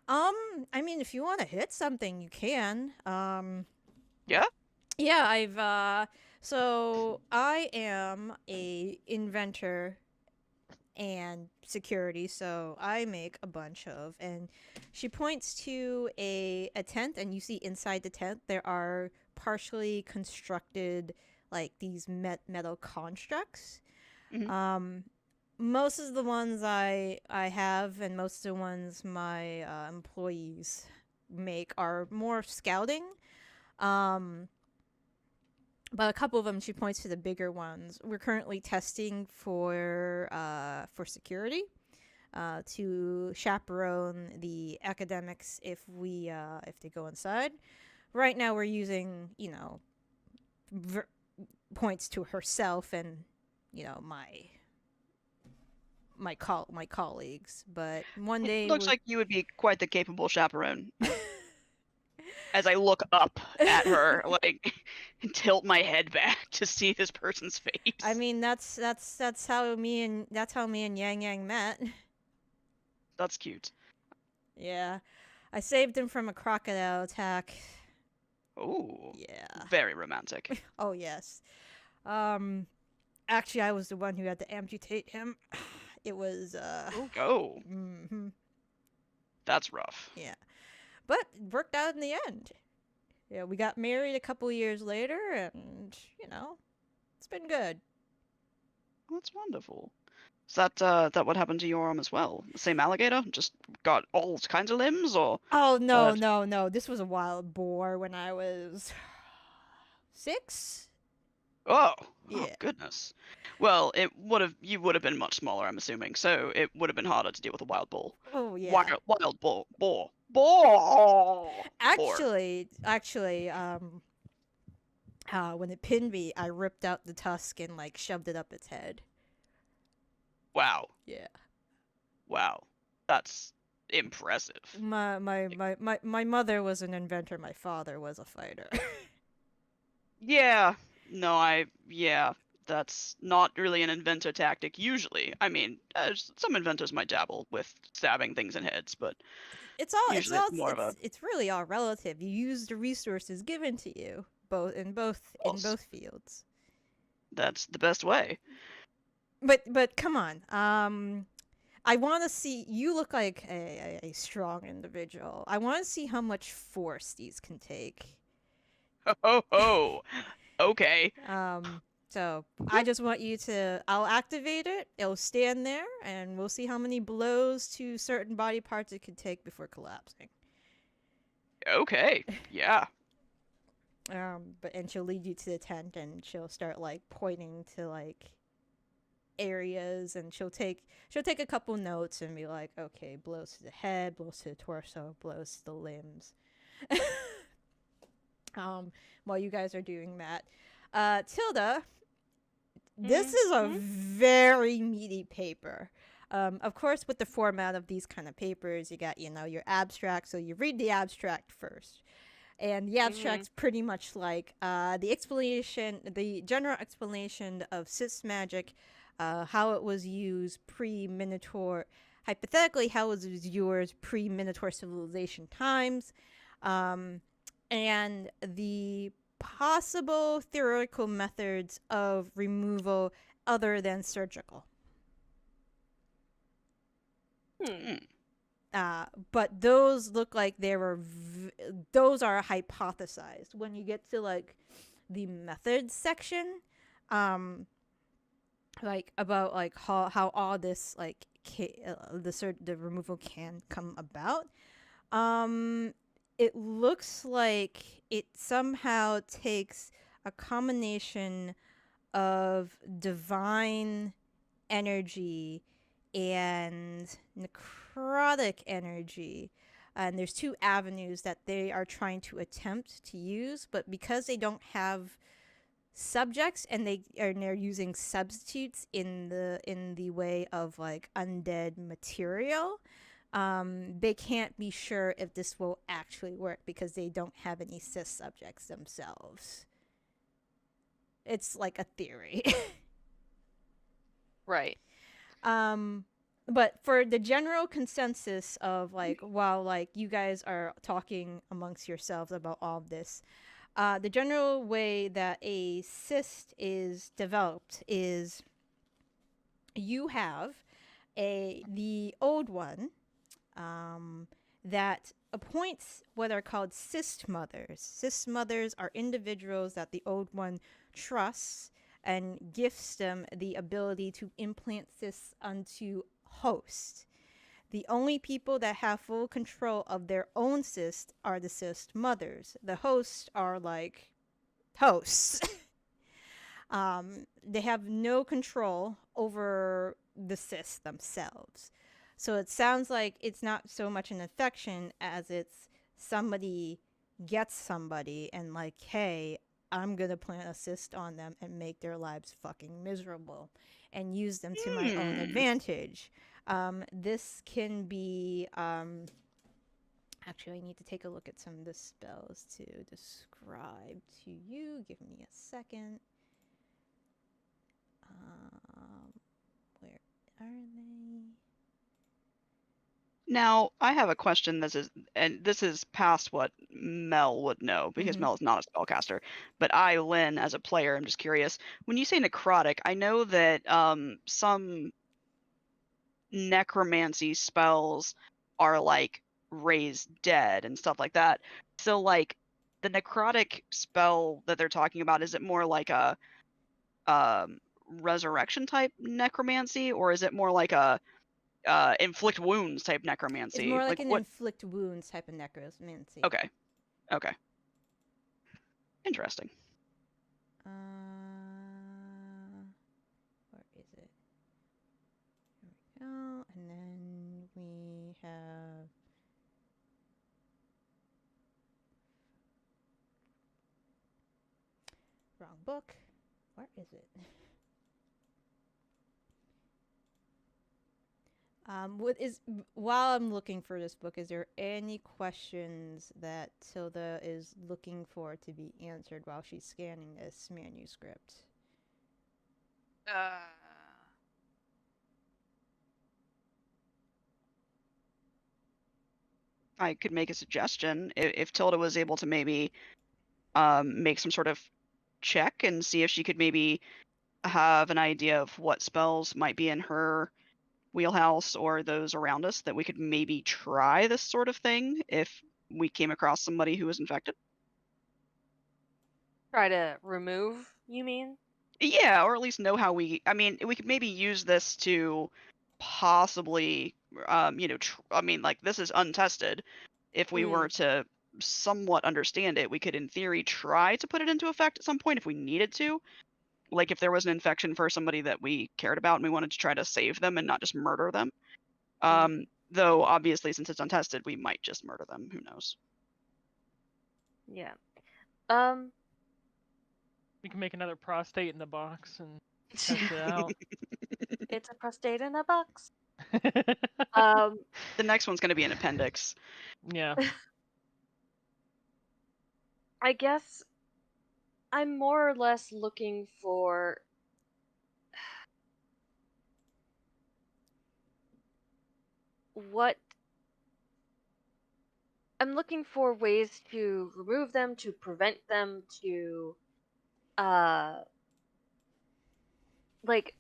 I mean, if you want to hit something, you can. Yeah? Yeah, so I am a inventor and security, so I make a bunch of, and she points to a tent, and you see inside the tent there are partially constructed like these metal constructs. Mhm. Most of the ones I have, and most of the ones my employees make, are more scouting. Um, but a couple of them, she points to the bigger ones. We're currently testing for security, to chaperone the academics if they go inside. Right now, we're using points to herself and my colleagues. But one It day looks we're like you would be quite the capable chaperone. As I look up at her, like, tilt my head back to see this person's face. I mean, that's how me and Yang Yang met. That's cute. Yeah. I saved him from a crocodile attack. Ooh. Yeah. Very romantic. Oh, yes. Actually, I was the one who had to amputate him. It was Go. mhm. That's rough. Yeah. But it worked out in the end. Yeah, we got married a couple years later, and it's been good. That's wonderful. Is that what happened to your arm as well? The same alligator? Just got all kinds of limbs, or? Oh, no, What? no. This was a wild boar when I was 6. Oh Yeah. goodness. Well, you would have been much smaller, I'm assuming, so it would have been harder to deal with a wild bull. Oh, yeah. Wild bull. Boar. Actually, when it pinned me, I ripped out the tusk and like shoved it up its head. Wow. Yeah. Wow. That's impressive. My mother was an inventor. My father was a fighter. Yeah. No, yeah. That's not really an inventor tactic usually. I mean, some inventors might dabble with stabbing things in heads, but usually it's more of a. It's really all relative. You use the resources given to you, in both fields. That's the best way. But come on. I want to see, you look like a strong individual. I want to see how much force these can take. Oh. Okay. So I just want you to, I'll activate it. It'll stand there, and we'll see how many blows to certain body parts it can take before collapsing. Okay. Yeah. And she'll lead you to the tent, and she'll start like pointing to like areas, and she'll take a couple notes and be like, okay, blows to the head, blows to the torso, blows to the limbs. While you guys are doing that, Tilda, this is a very meaty paper. Of course, with the format of these kind of papers, you got your abstract, so you read the abstract first. And the abstract's pretty much like the general explanation of Cis magic, how it was used pre-Minotaur, hypothetically how it was used pre-Minotaur civilization times, and the possible theoretical methods of removal other than surgical. But those look like they were those are hypothesized. When you get to like the methods section, like about like how all this like the removal can come about, it looks like it somehow takes a combination of divine energy and necrotic energy. And there's two avenues that they are trying to attempt to use, but because they don't have subjects and they're using substitutes in the way of like undead material, they can't be sure if this will actually work because they don't have any cis subjects themselves. It's like a theory. Right. But for the general consensus of like, while like you guys are talking amongst yourselves about all of this, the general way that a cyst is developed is you have the old one that appoints what are called cyst mothers. Cyst mothers are individuals that the old one trusts and gifts them the ability to implant cysts onto host. The only people that have full control of their own cyst are the cyst mothers. The hosts are like hosts. They have no control over the cysts themselves. So it sounds like it's not so much an infection as it's somebody gets somebody and like, hey, I'm going to plant a cyst on them and make their lives fucking miserable and use them to my own advantage. This can be... actually, I need to take a look at some of the spells to describe to you. Give me a second. Where are they? Now, I have a question. This is past what Mel would know because Mel is not a spellcaster. But I, Lynn, as a player, I'm just curious. When you say necrotic, I know that some necromancy spells are like raise dead and stuff like that. So, like, the necrotic spell that they're talking about, is it more like a resurrection type necromancy, or is it more like a inflict wounds type necromancy? It's more like an what? inflict wounds type of necromancy. Okay. Interesting. Where is it? Here we go. And then we have... Wrong book. Where is it? While I'm looking for this book, is there any questions that Tilda is looking for to be answered while she's scanning this manuscript? I could make a suggestion. If Tilda was able to maybe make some sort of check and see if she could maybe have an idea of what spells might be in her wheelhouse or those around us, that we could maybe try this sort of thing if we came across somebody who was infected. Try to remove, you mean? Yeah, or at least know how we could maybe use this to possibly, like, this is untested. If we were to somewhat understand it, we could, in theory, try to put it into effect at some point if we needed to. Like, if there was an infection for somebody that we cared about and we wanted to try to save them and not just murder them. Though, obviously, since it's untested, we might just murder them. Who knows? Yeah. We can make another prostate in the box and test it out. It's a prostate in a box. The next one's going to be an appendix. Yeah. I guess I'm more or less looking for what I'm looking for ways to remove them, to prevent them, to like,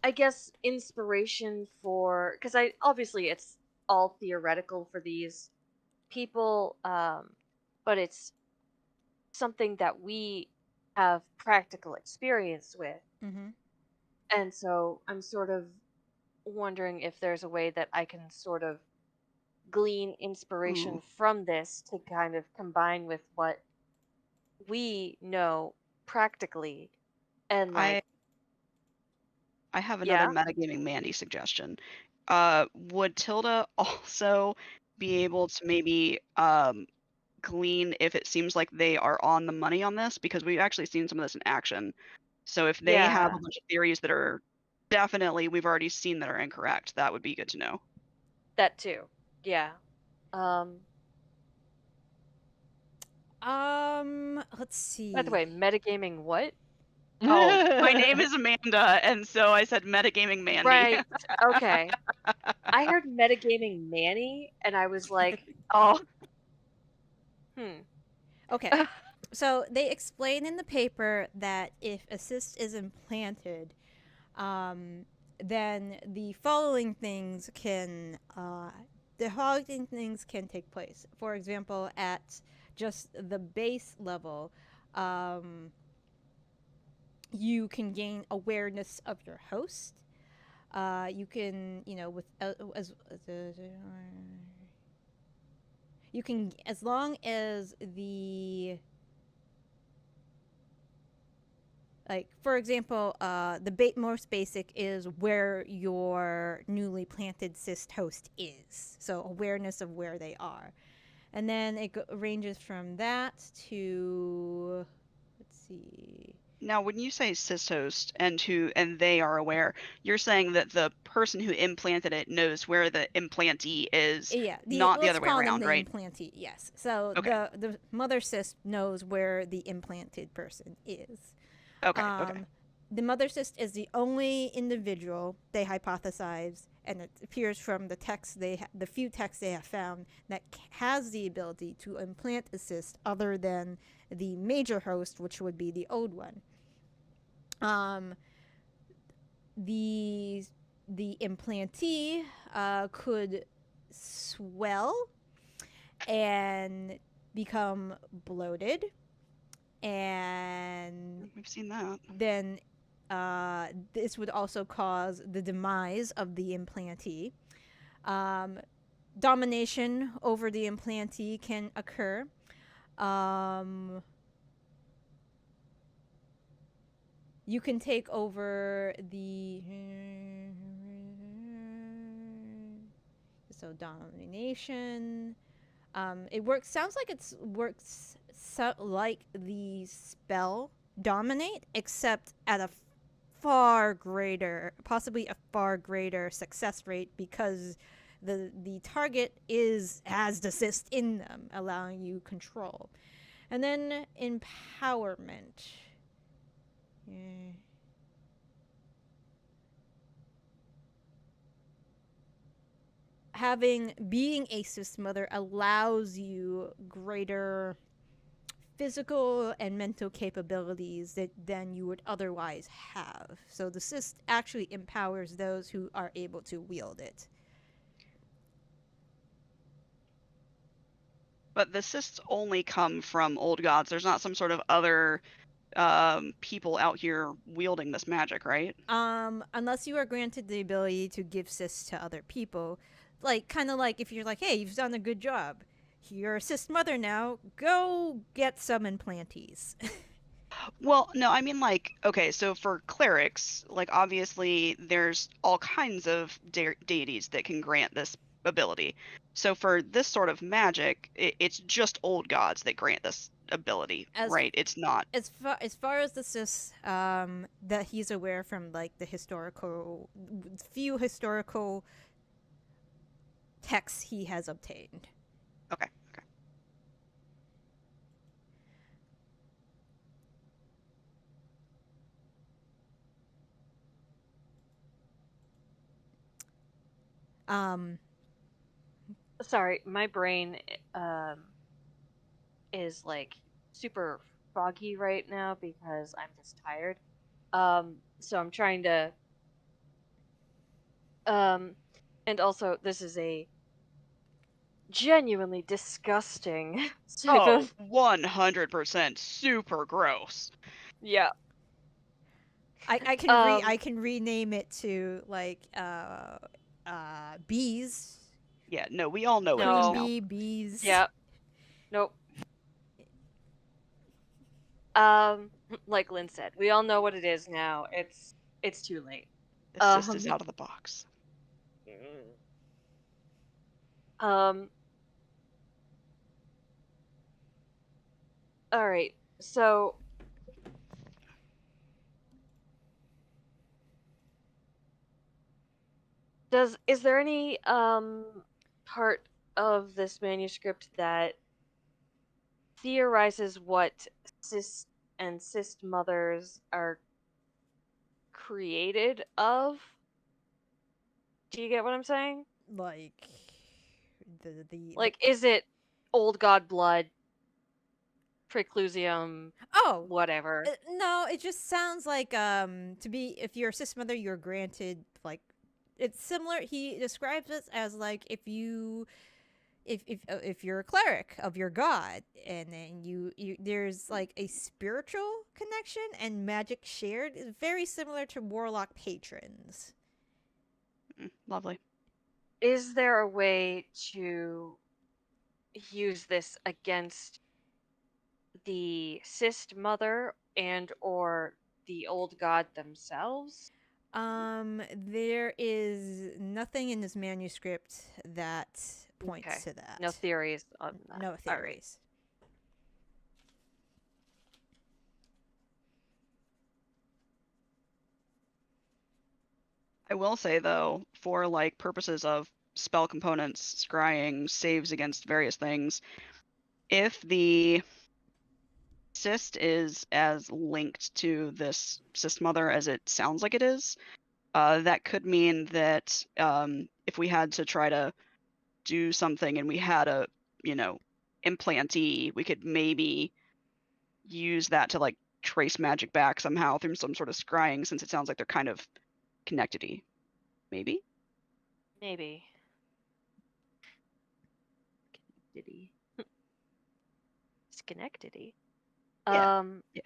I guess inspiration for, because I obviously it's all theoretical for these people, but it's something that we have practical experience with. Mm-hmm. And so I'm sort of wondering if there's a way that I can sort of glean inspiration Ooh. from this to kind of combine with what we know practically and like, I have another yeah, metagaming Mandy suggestion. Would Tilda also be able to maybe glean if it seems like they are on the money on this? Because we've actually seen some of this in action. So if they have yeah, a bunch of theories that are definitely we've already seen that are incorrect, that would be good to know. that too. Yeah. Um, Let's by the see. way, metagaming what? Oh, my name is Amanda, and so I said metagaming Mandy. Right. Okay. I heard metagaming Manny and I was like, Oh, hmm. Okay. So they explain in the paper that if a cyst is implanted, then the following things can take place. For example, at just the base level, you can gain awareness of your host. You can, with you can, as long as the, like, for example, the most basic is where your newly planted cyst host is, so awareness of where they are, and then it ranges from that to, let's see. now when you say cysthost and they are aware, you're saying that the person who implanted it knows where the implantee is, Yeah, not the let's other way call them around, the right? implantee. Yes, so Okay. the mother cyst knows where the implanted person is. Okay. Okay. The mother cyst is the only individual they hypothesize, and it appears from the text the few texts they have found, that has the ability to implant a cyst other than the major host, which would be the old one. The implantee could swell and become bloated, and We've seen that. then this would also cause the demise of the implantee. Domination over the implantee can occur. You can take over the. So domination. It works. Sounds like it works like the spell dominate, except at a possibly a far greater success rate, because the target has the cyst in them, allowing you control. And then empowerment. Yeah. Being a cyst mother allows you greater physical and mental capabilities than you would otherwise have. So the cyst actually empowers those who are able to wield it. But the cysts only come from old gods. There's not some sort of other people out here wielding this magic, right? Unless you are granted the ability to give cysts to other people, like, kind of like if you're like, hey, you've done a good job, you're a cyst mother now, go get some implantees. Well, no, I mean, like, okay, so for clerics, like, obviously there's all kinds of deities that can grant this ability. So for this sort of magic, it's just old gods that grant this ability, right? It's not. As far as the cysts that he's aware from, like, the few historical texts he has obtained. Okay, okay. Sorry, my brain is like super foggy right now because I'm just tired. So I'm trying to and also this is a genuinely disgusting type Oh, of 100% super gross. yeah. I can rename it to like bees. Yeah, no, we all know what it is No. now. Queen bee, bees. Yeah. Nope. Like Lynn said, we all know what it is now. It's too late. The cyst is out of the box. All right. So is there any part of this manuscript that theorizes what cyst and cyst mothers are created of? Do you get what I'm saying? Like the Like, is it old god blood, preclusium, oh whatever? no, it just sounds like to be if you're a cis mother, you're granted like it's similar. He describes it as like if you're a cleric of your god, and then you there's like a spiritual connection and magic shared. Is very similar to warlock patrons. Lovely. Is there a way to use this against the cyst mother and or the old god themselves? There is nothing in this manuscript that points Okay. to that. No theories on that. No All right. theories. I will say though, for like purposes of spell components, scrying, saves against various things, if the cyst is as linked to this cyst mother as it sounds like it is, that could mean that if we had to try to do something and we had a, implantee, we could maybe use that to like trace magic back somehow through some sort of scrying, since it sounds like they're kind of connected-y. Maybe? Maybe. Schenectady. Schenectady. Yeah. Yeah.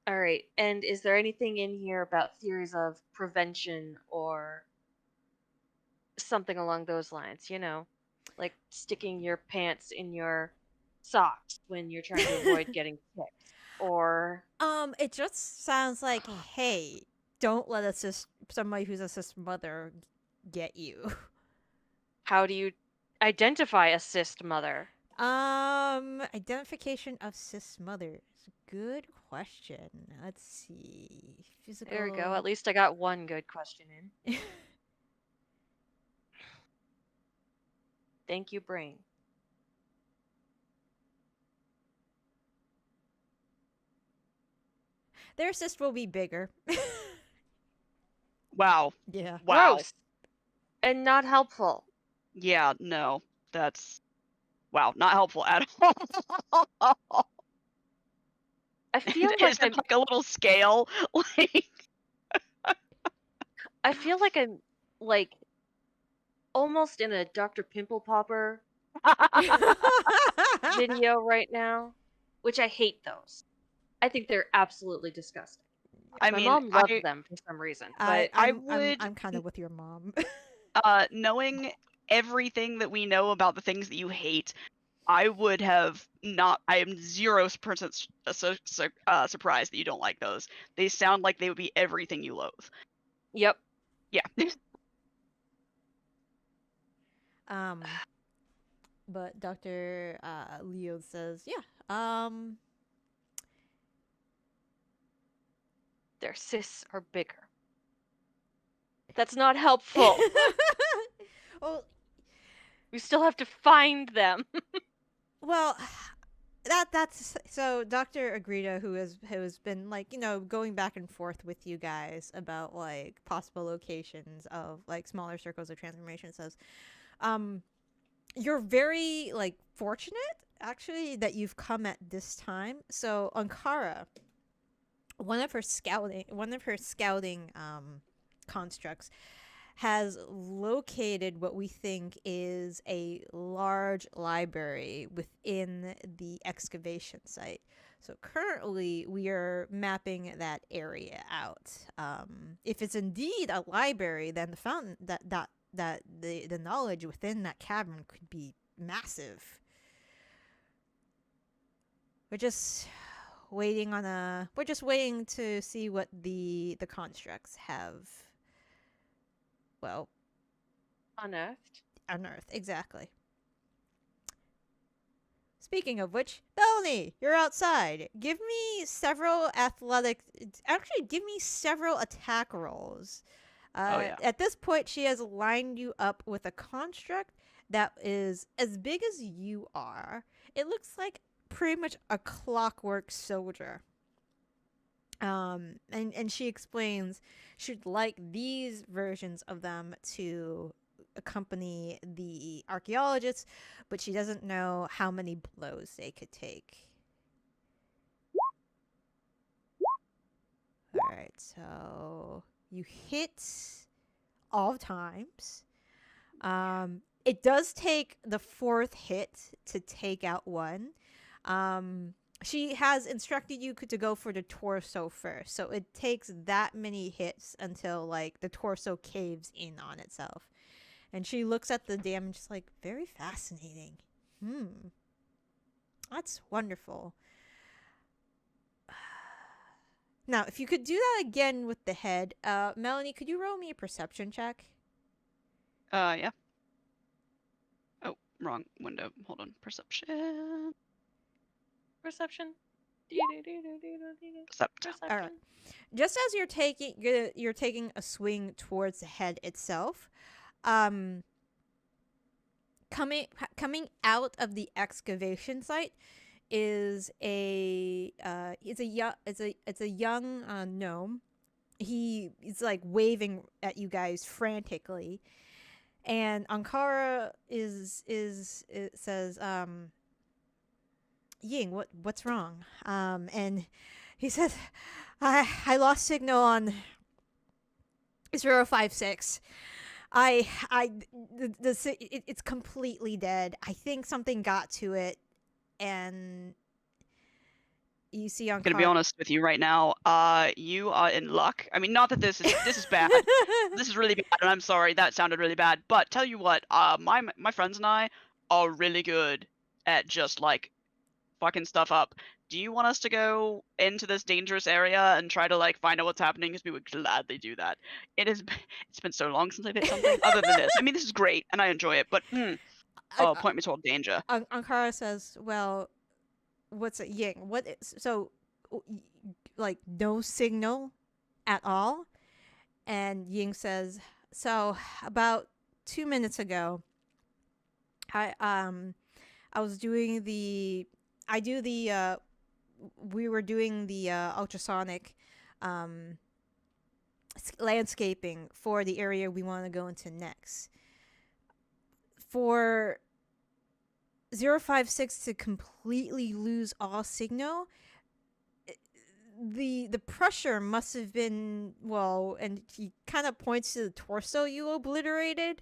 All right. And is there anything in here about theories of prevention or something along those lines? Like sticking your pants in your socks when you're trying to avoid getting kicked, or It just sounds like, hey, don't let somebody who's a cis mother get you. how do you identify a cyst mother? Identification of cis mothers. Good question. Let's see. Physical. There we go. At least I got one good question in. Thank you, brain. Their cyst will be bigger. Wow. Yeah. Wow. Gross. And not helpful. Yeah, no. That's wow, not helpful at all. I feel Is like it I'm like a little scale? Like I feel like I'm like almost in a Dr. Pimple Popper video right now, which I hate those. I think they're absolutely disgusting. I My mean, mom loved them for some reason, but I'm kind of with your mom. knowing everything that we know about the things that you hate, I would have not. I am 0% surprised that you don't like those. They sound like they would be everything you loathe. yep. Yeah. But Dr. Leo says, yeah. Their cysts are bigger. That's not helpful. Well, We still have to find them. well, that's so Dr. Agrita, who has been like, going back and forth with you guys about like possible locations of like smaller circles of transformation, says, you're very like fortunate actually that you've come at this time. So Ankara, one of her scouting constructs has located what we think is a large library within the excavation site. So currently, we are mapping that area out. If it's indeed a library, then the fountain that the knowledge within that cavern could be massive. We're just waiting to see what the constructs have. Well, Unearthed. unearthed, exactly. Speaking of which, Melanie, you're outside. Give me several attack rolls. Oh, yeah. At this point, she has lined you up with a construct that is as big as you are. It looks like pretty much a clockwork soldier. And she explains she'd like these versions of them to accompany the archaeologists, but she doesn't know how many blows they could take. Alright, so you hit all times. It does take the fourth hit to take out one. She has instructed you to go for the torso first, so it takes that many hits until like the torso caves in on itself. And she looks at the damage, like, very fascinating. That's wonderful. Now, if you could do that again with the head, Melanie, could you roll me a perception check? Yeah. Oh, wrong window. Hold on. Perception. Perception. Percept. Perception. All right. Just as you're taking a swing towards the head itself, coming out of the excavation site is a young gnome. He's like waving at you guys frantically, and Ankara says, Ying, what's wrong? And he says, I lost signal on 056. It's completely dead. I think something got to it, and you see Ankara. I'm gonna be honest with you right now. You are in luck. I mean, not that this is bad. This is really bad, and I'm sorry. That sounded really bad. But tell you what, my friends and I are really good at just like fucking stuff up. Do you want us to go into this dangerous area and try to like find out what's happening? Because we would gladly do that. It's been so long since I've hit something other than this. I mean, this is great and I enjoy it, but point me toward danger. Ankara says, "Well, what's it, Ying? What is so like no signal at all?" And Ying says, "So about 2 minutes ago, we were doing the ultrasonic landscaping for the area we want to go into next. For 056 to completely lose all signal, the pressure must have been, well, and he kind of points to the torso you obliterated.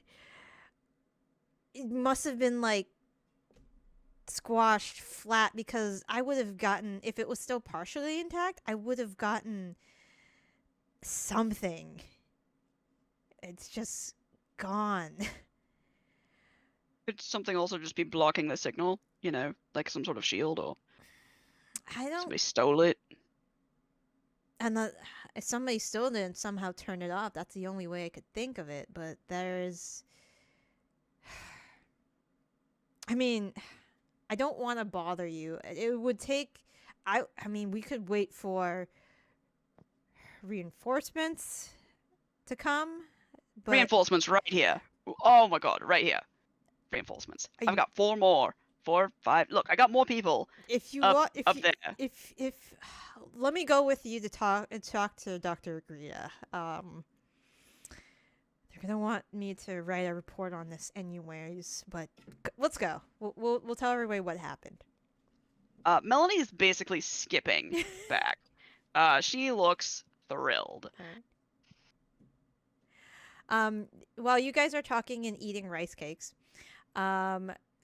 It must have been like squashed flat, because I would have gotten, if it was still partially intact, I would have gotten something. It's just gone." Could something also just be blocking the signal? You know, like some sort of shield, or somebody stole it. And if somebody stole it and somehow turned it off, that's the only way I could think of it. But there's, I mean, I don't want to bother you. It would take, I mean, we could wait for reinforcements to come. But Reinforcements right here. Oh my god, right here. Reinforcements. I've got 4 more 4, 5. Look, I got more people. If you Up- want, up there. if let me go with you to talk to Dr. Agrita. They're gonna want me to write a report on this anyways, but let's go. We'll tell everybody what happened. Melanie is basically skipping back. She looks thrilled. While you guys are talking and eating rice cakes,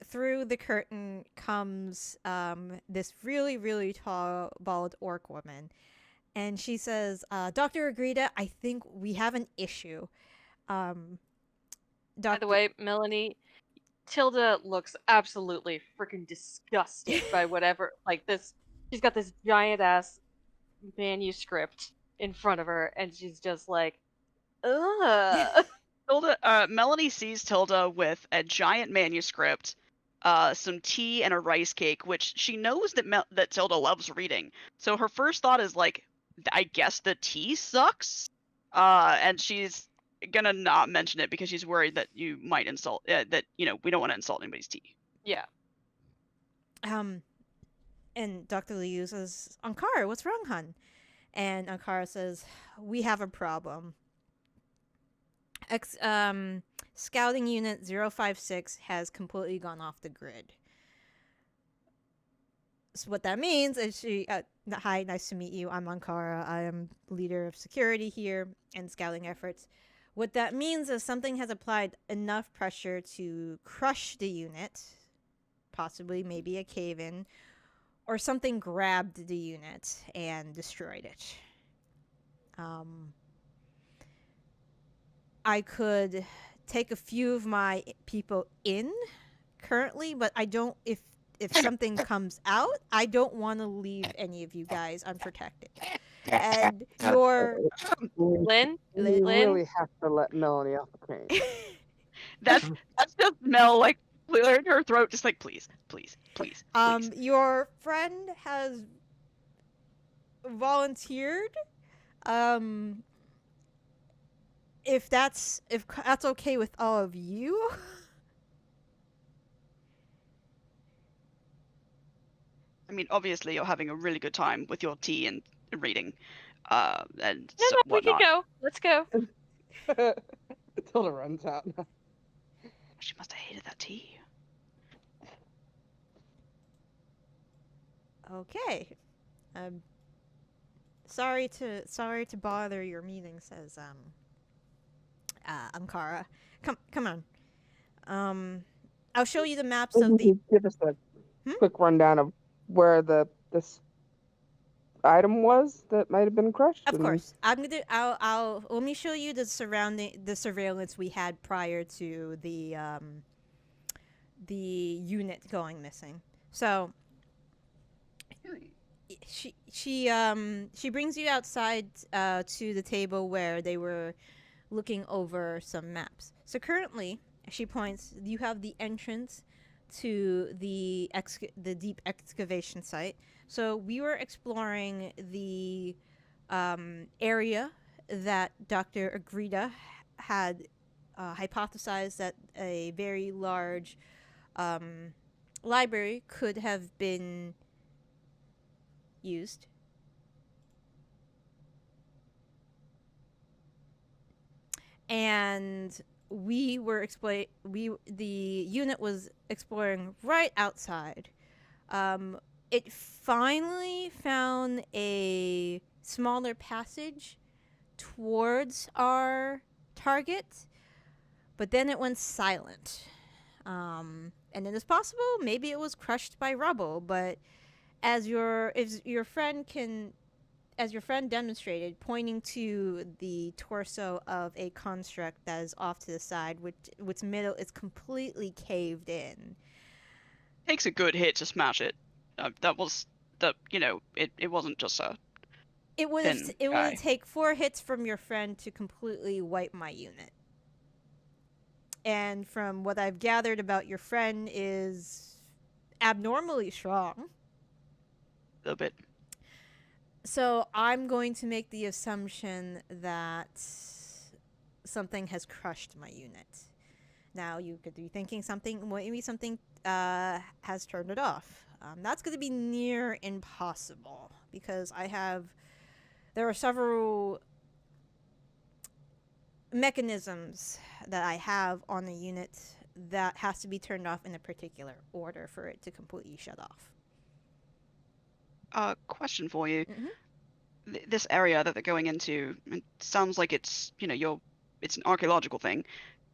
through the curtain comes this really, really tall, bald orc woman. And she says, Dr. Agrita, I think we have an issue. By the way, Melanie, Tilda looks absolutely freaking disgusted by whatever, like this. She's got this giant ass manuscript in front of her, and she's just like, ugh. Melanie sees Tilda with a giant manuscript, some tea, and a rice cake, which she knows that Tilda loves reading. So her first thought is like, I guess the tea sucks. And she's gonna not mention it because she's worried that you might insult that we don't want to insult anybody's tea. Yeah. And Dr. Liu says, Ankara, what's wrong, hun? And Ankara says, we have a problem. Scouting unit 056 has completely gone off the grid. So what that means is hi, nice to meet you. I'm Ankara. I am leader of security here and scouting efforts. What that means is something has applied enough pressure to crush the unit, possibly maybe a cave-in, or something grabbed the unit and destroyed it. I could take a few of my people in currently, but I don't. If something comes out, I don't want to leave any of you guys unprotected. And your Lynn, We really have to let Melanie off the train. That's just Mel like clearing her throat, just like please. Your friend has volunteered. If that's okay with all of you. I mean, obviously you're having a really good time with your tea and reading, and no, so we can whatnot. go. Let's go. Tilda runs out. She must have hated that tea. Okay. Sorry to bother your meeting, says Ankara. Come on. I'll show you the maps of the. Give us a quick rundown of where this item was that might have been crushed. Of course, I'll let me show you the surveillance we had prior to the unit going missing. So she brings you outside to the table where they were looking over some maps. So currently, she points, you have the entrance to the deep excavation site. So we were exploring the area that Dr. Agrita had hypothesized that a very large library could have been used. And the unit was exploring right outside. It finally found a smaller passage towards our target, but then it went silent. And it is possible maybe it was crushed by rubble, but as your friend demonstrated, pointing to the torso of a construct that is off to the side, which middle is completely caved in. Takes a good hit to smash it. It wasn't just a. It would take 4 hits from your friend to completely wipe my unit. And from what I've gathered about your friend is abnormally strong. A little bit. So I'm going to make the assumption that something has crushed my unit. Now you could be thinking maybe something has turned it off. That's going to be near impossible because there are several mechanisms that I have on the unit that has to be turned off in a particular order for it to completely shut off. Question for you. Mhm. This area that they're going into, it sounds like it's, it's an archaeological thing.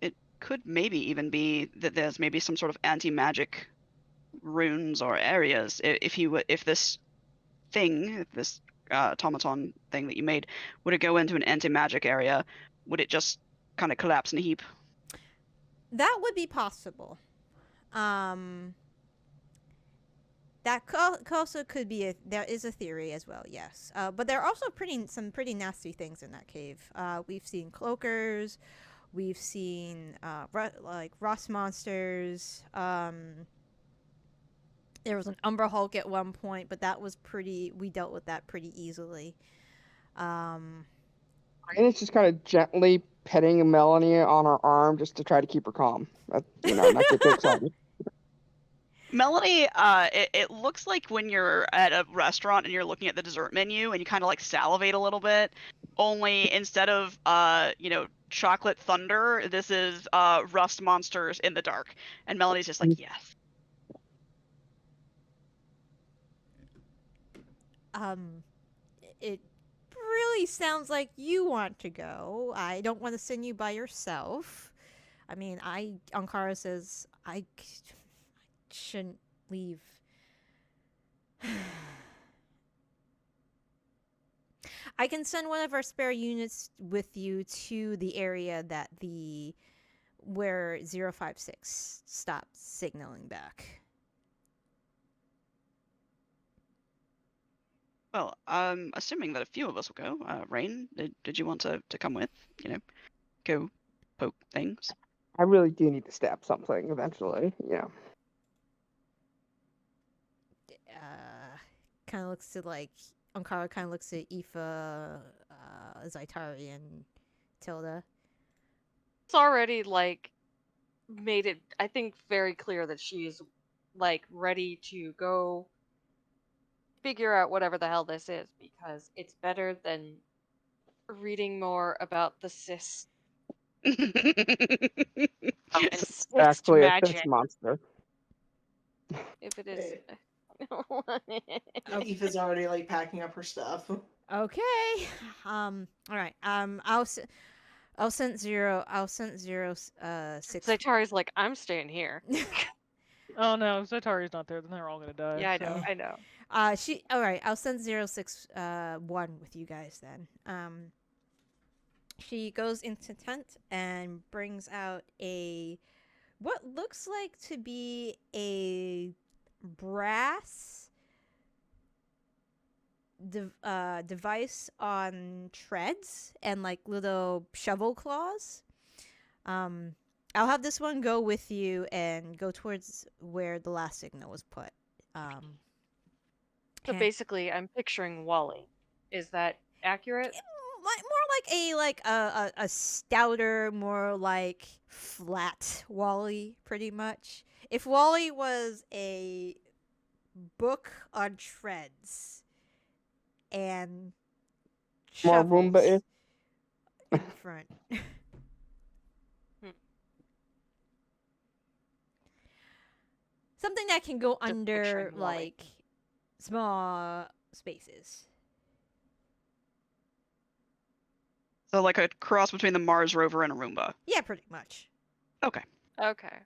It could maybe even be that there's maybe some sort of anti-magic runes or areas. If this automaton thing that you made, would it go into an anti-magic area? Would it just kind of collapse in a heap? That would be possible. That also could be there is a theory as well, yes. But there are also some pretty nasty things in that cave. We've seen cloakers, we've seen like rust monsters. There was an Umber Hulk at one point, but we dealt with that pretty easily. And it's just kind of gently petting Melanie on her arm just to try to keep her calm. Not get too excited. Melanie, it looks like when you're at a restaurant and you're looking at the dessert menu and you kind of like salivate a little bit, only instead of chocolate thunder, this is rust monsters in the dark. And Melanie's just like, yes. It really sounds like you want to go. I don't want to send you by yourself. I mean, Ankara says I shouldn't leave. I can send one of our spare units with you to the area where 056 stopped signaling back. Well, I'm assuming that a few of us will go. Raine, did you want to come with? Go poke things? I really do need to stab something eventually. Yeah. Kind of looks to Ankara kind of looks at Aoife, Zaitari, and Tilda. It's already made it, I think, very clear that she's ready to go figure out whatever the hell this is, because it's better than reading more about the cis and cis Actually, magic. a cis monster. If it is. Aoife's already packing up her stuff. Okay. All right. I'll send zero. I'll send 06. Zaitari's like, I'm staying here. Oh no, Zaitari's not there. Then they're all gonna die. Yeah, so. I know. All right. I'll send 061 with you guys then. She goes into tent and brings out what looks like to be a brass device on treads and little shovel claws. I'll have this one go with you and go towards where the last signal was put. So basically, I'm picturing Wally. Is that accurate? More like a stouter, more like flat Wally, pretty much. If Wally was a book on treads and More shovels Roomba-ish. in front. Something that can go under small spaces. So like a cross between the Mars rover and a Roomba. Yeah, pretty much. Okay. Okay.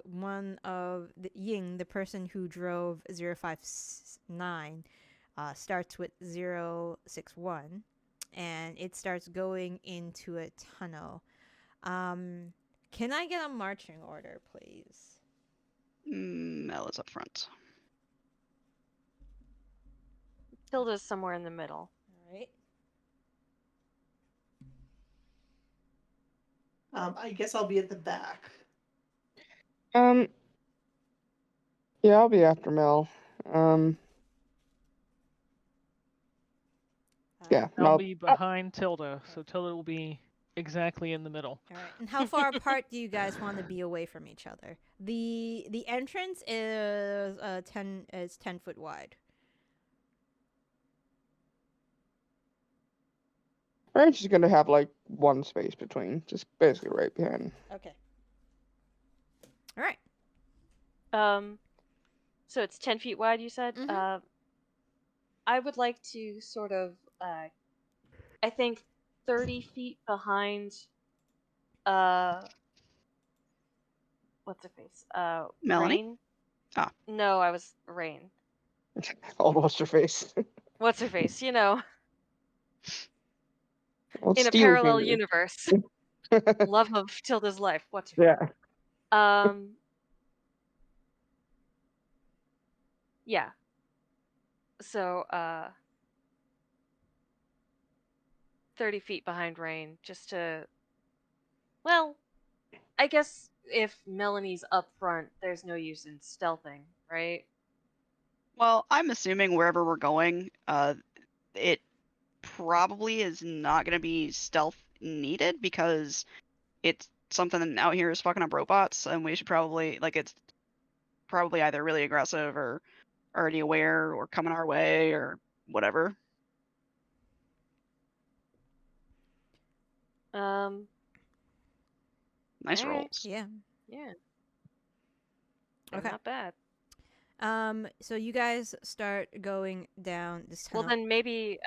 One of Ying, the person who drove 059, starts with 061, and it starts going into a tunnel. Can I get a marching order, please? Mel is up front. Tilda's somewhere in the middle. All right. I guess I'll be at the back. Yeah, I'll be after Mel. Yeah, I'll no. be behind Tilda, so Tilda will be exactly in the middle. All right. And how far apart do you guys want to be away from each other? The entrance is 10 foot wide. Range is gonna have like one space between, just basically right behind. Okay. All right. So it's 10 feet wide, you said? Mhm. I would like to sort of, I think 30 feet behind, what's her face? Melanie? Raine? Ah. No, I was Raine. Almost your face. What's her face? You know, Well, in a Steel parallel King. universe. Love of Tilda's life. What's her Yeah. face? Yeah. So, 30 feet behind Raine, just to, well, I guess if Melanie's up front, there's no use in stealthing, right? Well, I'm assuming wherever we're going, it probably is not going to be stealth needed because it's something out here is fucking up robots, and we should probably it's probably either really aggressive or already aware or coming our way or whatever. Nice All right. rolls. Yeah. Yeah. They're Okay. not bad. So you guys start going down this tunnel. Well, then maybe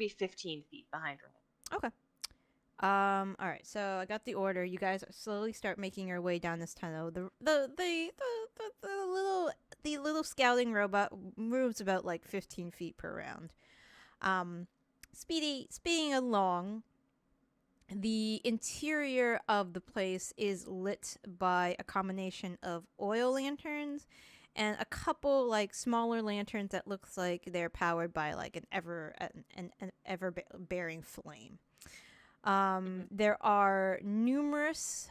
15 feet behind Raine. Okay. All right. So I got the order. You guys slowly start making your way down this tunnel. The little scouting robot moves about like 15 feet per round. Speeding along. The interior of the place is lit by a combination of oil lanterns and a couple like smaller lanterns that looks like they're powered by like an ever bearing flame. There are numerous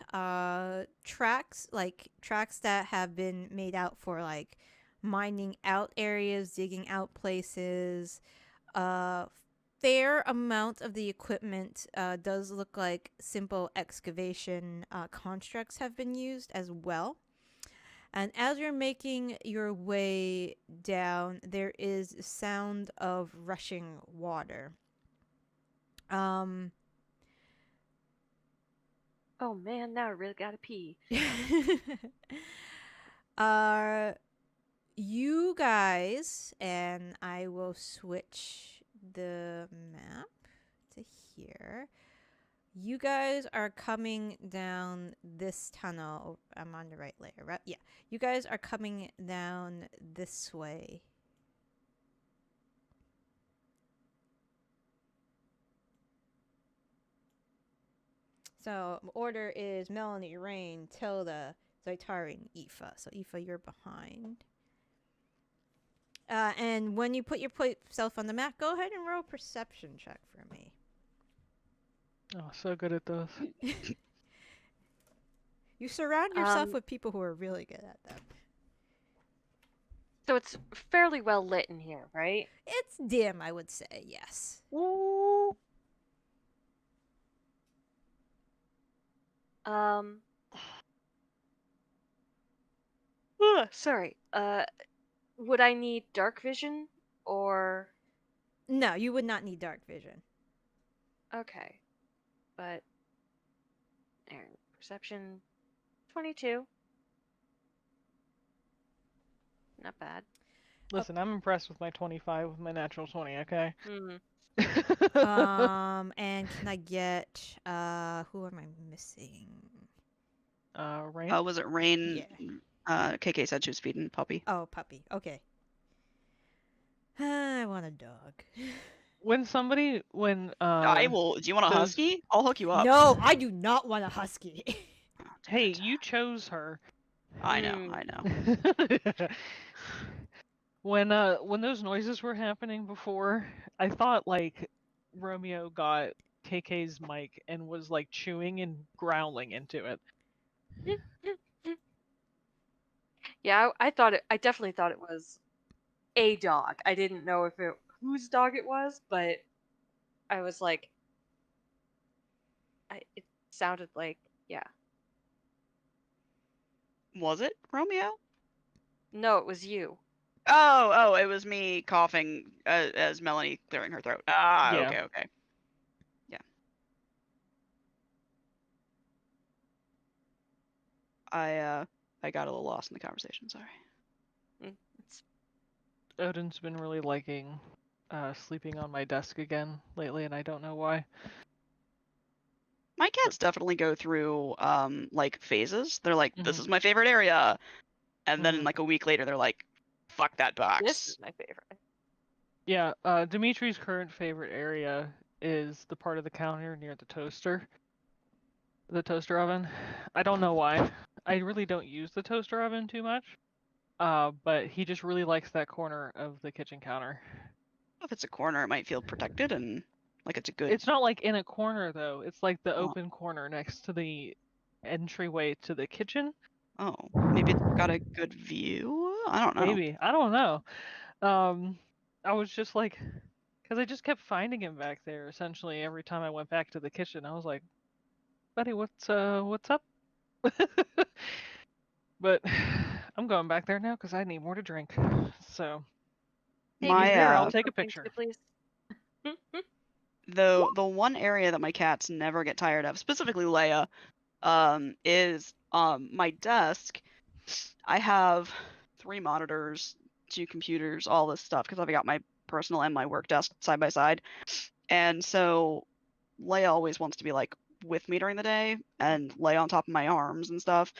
tracks that have been made out for like mining out areas, digging out places. Fair amount of the equipment does look like simple excavation constructs have been used as well. And as you're making your way down, there is a sound of rushing water. Oh man, now I really gotta pee. You guys, and I will switch the map to here. You guys are coming down this tunnel. I'm on the right layer, right? Yeah. You guys are coming down this way. So order is Melanie, Raine, Tilda, Zaitari, and Aoife. So Aoife, you're behind. And when you put yourself on the map, go ahead and roll a perception check for me. Oh, so good at those. You surround yourself with people who are really good at them. So it's fairly well lit in here, right? It's dim, I would say, yes. Ooh. Sorry. Would I need dark vision or? No, you would not need dark vision. Okay, but perception 22. Not bad. Listen, I'm impressed with my 25 with my natural 20, okay? And can I get who am I missing? Raine? Was it Raine? Yeah. KK said she was feeding Puppy. Oh, puppy. Okay. I want a dog. When I will. Do you want a husky? I'll hook you up. No, I do not want a husky. Hey, you chose her. I know. When those noises were happening before, I thought like Romeo got KK's mic and was like chewing and growling into it. Yeah, I definitely thought it was a dog. I didn't know whose dog it was, but I was like, it sounded like, yeah. Was it Romeo? No, it was you. Oh, it was me coughing as Melanie clearing her throat. Ah, Yeah. okay. Yeah. I got a little lost in the conversation, sorry. It's Odin's been really liking sleeping on my desk again lately, and I don't know why. My cats definitely go through like phases. They're like, this Mhm. is my favorite area. And then Mhm. like a week later they're like, fuck that box. This is my favorite. Yeah, Dimitri's current favorite area is the part of the counter near the toaster oven. I don't know why. I really don't use the toaster oven too much. But he just really likes that corner of the kitchen counter. If it's a corner, it might feel protected and like it's a good. It's not like in a corner though. It's like the Oh. open corner next to the entryway to the kitchen. Oh, maybe it's got a good view. I don't know. Maybe. I don't know. I was just like, because I just kept finding him back there. Essentially, every time I went back to the kitchen, I was like, "Buddy, what's up?" But I'm going back there now because I need more to drink. So Hey, My he's there. I'll uh, take a something picture. too, please. the one area that my cats never get tired of, specifically Leia, is my desk. I have 3 monitors, 2 computers, all this stuff because I've got my personal and my work desk side by side. And so Leia always wants to be like with me during the day and lay on top of my arms and stuff.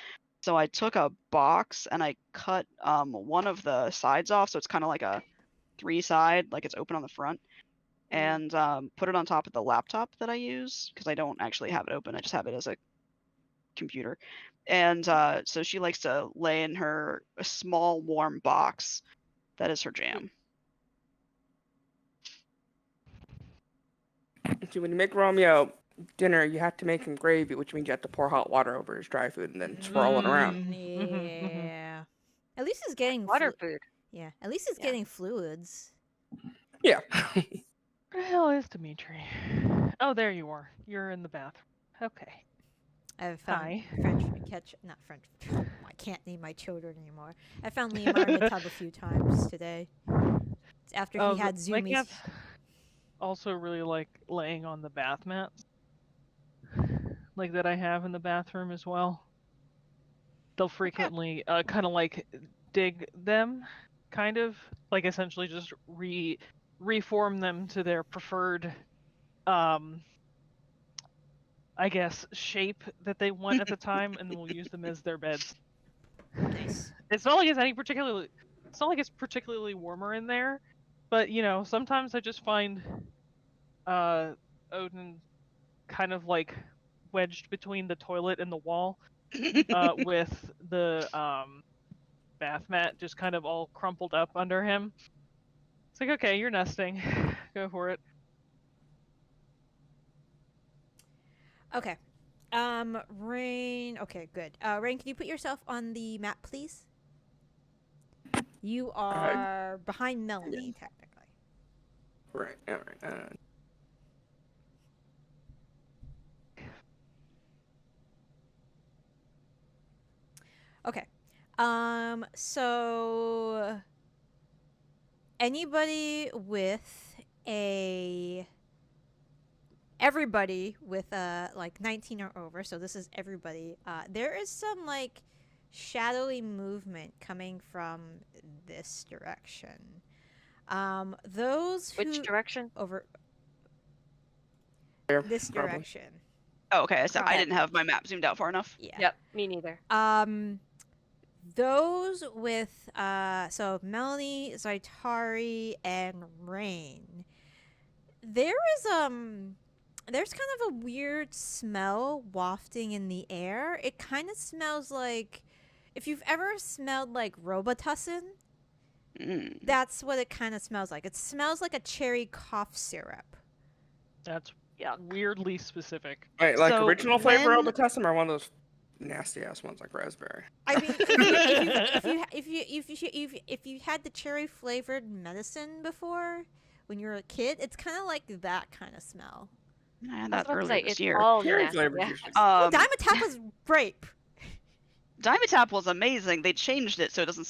So I took a box and I cut one of the sides off, so it's kind of like a 3-side, like it's open on the front, and put it on top of the laptop that I use because I don't actually have it open. I just have it as a computer. And so she likes to lay in her small warm box. That is her jam. See, when you make Romeo dinner, you have to make him gravy, which means you have to pour hot water over his dry food and then swirl it around. Yeah. At least he's getting Water food. Yeah. At least he's Yeah. getting fluids. Yeah. Where the hell is Dimitri? Oh, there you are. You're in the bathroom. Okay. I've found Hi. not French. I can't name my children anymore. I found Liamar in the tub a few times today. It's after he had My zoomies. cats also really like laying on the bath mats, like that I have in the bathroom as well. They'll frequently kind of like dig them, kind of like essentially just reform them to their preferred, I guess, shape that they want at the time, and then we'll use them as their beds. Nice. It's not like it's particularly warmer in there, but you know, sometimes I just find Odin kind of like wedged between the toilet and the wall, with the bath mat just kind of all crumpled up under him. It's like, okay, you're nesting. Go for it. Okay. Raine. Okay, good. Raine, can you put yourself on the map, please? You are behind Melanie, technically. Right. All right. Okay. So anybody with everybody with like 19 or over, so this is everybody. There is some like shadowy movement coming from this direction. Those who Which direction? over There, this probably. direction. Oh, okay, so I Right. didn't have my map zoomed out far enough. Yeah. Yep, me neither. Those with so Melanie, Zaitari, and Raine. There's kind of a weird smell wafting in the air. It kind of smells like if you've ever smelled like Robitussin, that's what it kind of smells like. It smells like a cherry cough syrup. That's Yuck. weirdly specific. Wait, like So original flavor when- Robitussin or one of those nasty ass ones like raspberry? I mean, if you had the cherry flavored medicine before, when you're a kid. It's kind of like that kind of smell. I had I was that about to earlier say, this it's year. all Cherry nasty. flavors Yeah. usually. Dimetap was grape. Dimetap was amazing. They changed it so it doesn't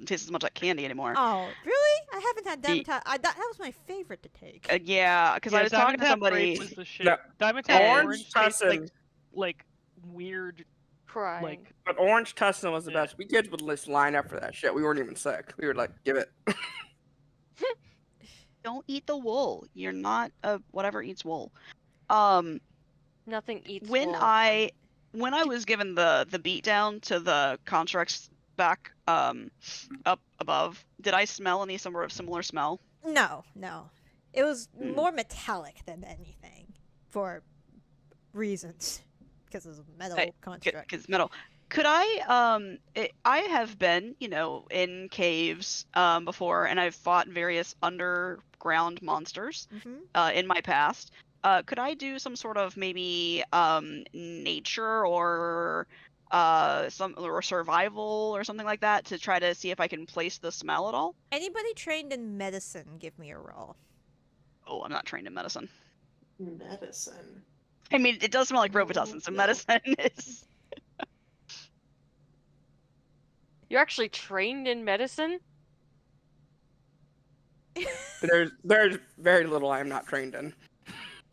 taste as much like candy anymore. Oh, really? I haven't had The- Dimetap. That was my favorite to take. Yeah, because I was talking to Dimetap somebody. grape was the shit. No, Dimetap orange orange tastes tussin. like weird, Crying. like But orange tussin was the Yeah. best. We kids would just line up for that shit. We weren't even sick. We would like give it. Don't eat the wool. You're not a whatever eats wool. Nothing eats When wool. I was given the beat down to the constructs back up above, did I smell any sort of similar smell? No. It was Hmm. more metallic than anything, for reasons, because it's a metal Hey, construct. Because metal. Could I I have been, in caves before, and I've fought various underground monsters Mm-hmm. in my past. Could I do some sort of maybe nature or survival or something like that to try to see if I can place the smell at all? Anybody trained in medicine, give me a roll. Oh, I'm not trained in medicine. Medicine. I mean, it does smell like Robitussin, so No. medicine is. You're actually trained in medicine? There's very little I am not trained in.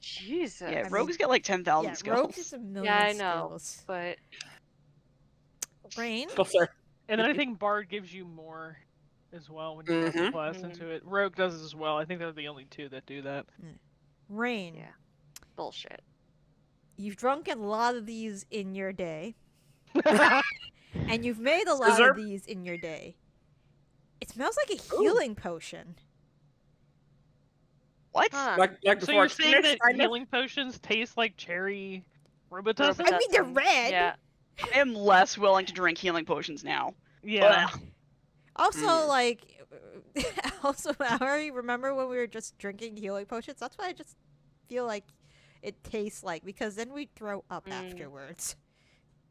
Jesus. Yeah, I mean, rogues get like 10,000 Yeah, skills. rogues is a million Yeah, I know, skills. but Raine? Oh, sorry. And then I think Bard gives you more as well when you have the Mhm. class into it. Rogue does as well. I think they're the only two that do that. Raine. yeah. Bullshit. You've drunk a lot of these in your day, and you've made a lot Scissor? of these in your day. It smells like a healing potion. What? Huh. Like So before you're it's saying finished, that kind of. healing potions taste like cherry Robitussin? I mean, they're Robitussin. red. Yeah. I am less willing to drink healing potions now. Yeah. Also, like, also, Mallory, remember when we were just drinking healing potions? That's why I just feel like it tastes like, because then we throw up afterwards.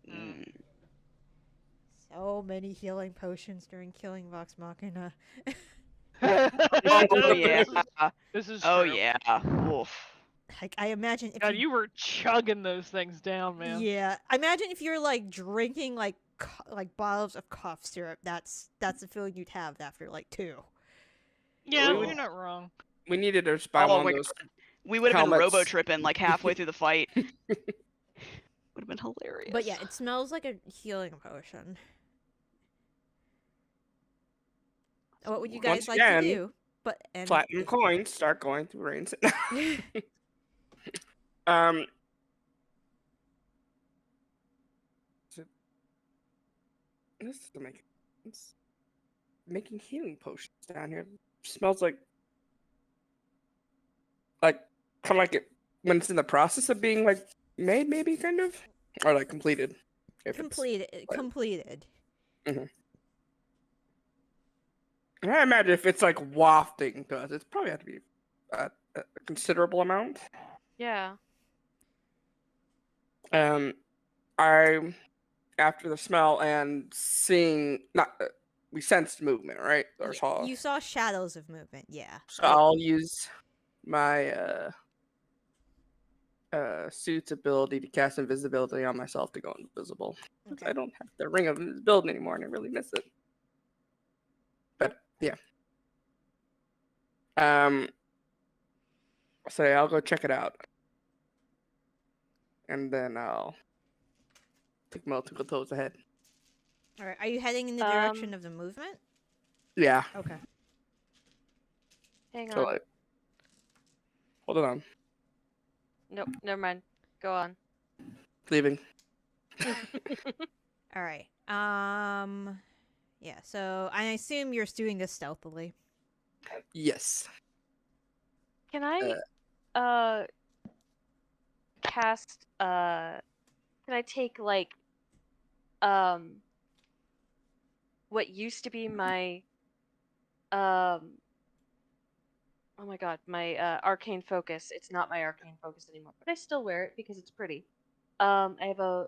Mm. So many healing potions during Killing Vox Machina. Oh yeah. This is Oh true. yeah. Oof. Like, I imagine if God, you were chugging those things down, man. Yeah, I imagine if you're like drinking like bottles of cough syrup. That's the feeling you'd have after like 2. Yeah, Ooh. you're not wrong. We needed to buy Oh one my of those. god. We would have been helmets. robo tripping like halfway through the fight. Would have been hilarious. But yeah, it smells like a healing potion. What would you guys Once like to again, do? Platinum coins start going through Raine's. This doesn't make sense. Making healing potions down here smells like kind of like it when it's in the process of being like made, maybe kind of, or like completed. If completed. Completed. And I imagine if it's like wafting to us, it's probably have to be a considerable amount. Yeah. I after the smell and seeing we sensed movement, right? Or saw. You saw shadows of movement, yeah. So I'll use my suit's ability to cast invisibility on myself to go invisible. Okay. I don't have the ring of invisibility anymore, and I really miss it. But yeah. So I'll go check it out, and then I'll take multiple toes ahead. All right. Are you heading in the direction of the movement? Yeah. Okay. Hang So on. like, hold on. Nope, never mind. Go on. Leaving. All right. Yeah. So I assume you're doing this stealthily. Yes. Can I cast can I take like what used to be my oh my god, my arcane focus. It's not my arcane focus anymore, but I still wear it because it's pretty. I have a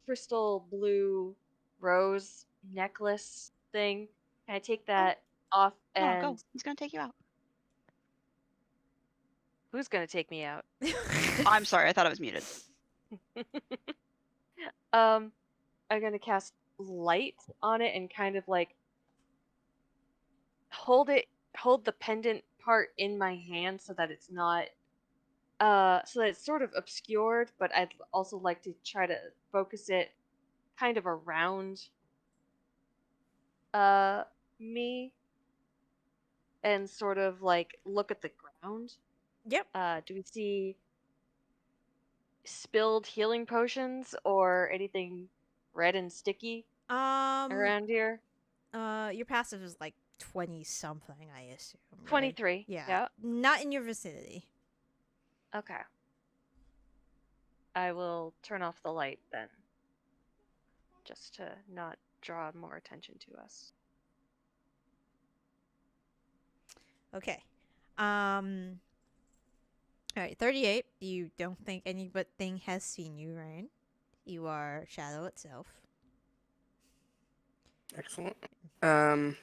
crystal blue rose necklace thing. Can I take that off No, and go. He's gonna take you out. Who's gonna take me out? I'm sorry, I thought I was muted. I'm gonna cast light on it and kind of like hold the pendant part in my hand so that it's not so that it's sort of obscured, but I'd also like to try to focus it kind of around me and sort of like look at the ground. Yep. Do we see spilled healing potions or anything red and sticky around here? Your passive is like 20 something, I assume. Right? 23. Yeah. Yeah. Not in your vicinity. Okay. I will turn off the light then. Just to not draw more attention to us. Okay. Alright, 38. You don't think anything has seen you, Raine. You are shadow itself. Excellent. So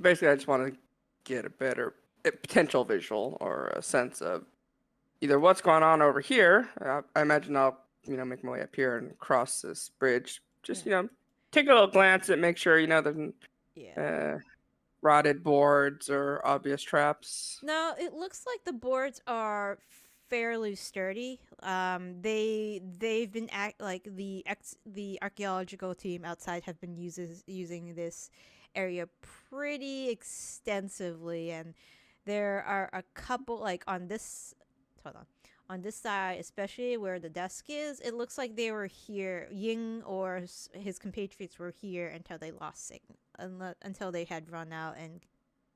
basically, I just want to get a better potential visual or a sense of either what's going on over here. I imagine I'll make my way up here and cross this bridge. Just take a little glance at make sure there's Yeah. rotted boards or obvious traps. No, it looks like the boards are fairly sturdy. They've been the archaeological team outside have been using this area pretty extensively, and there are a couple like on this. Hold on this side, especially where the desk is. It looks like they were here. Ying or his compatriots were here until they lost signal, until they had run out and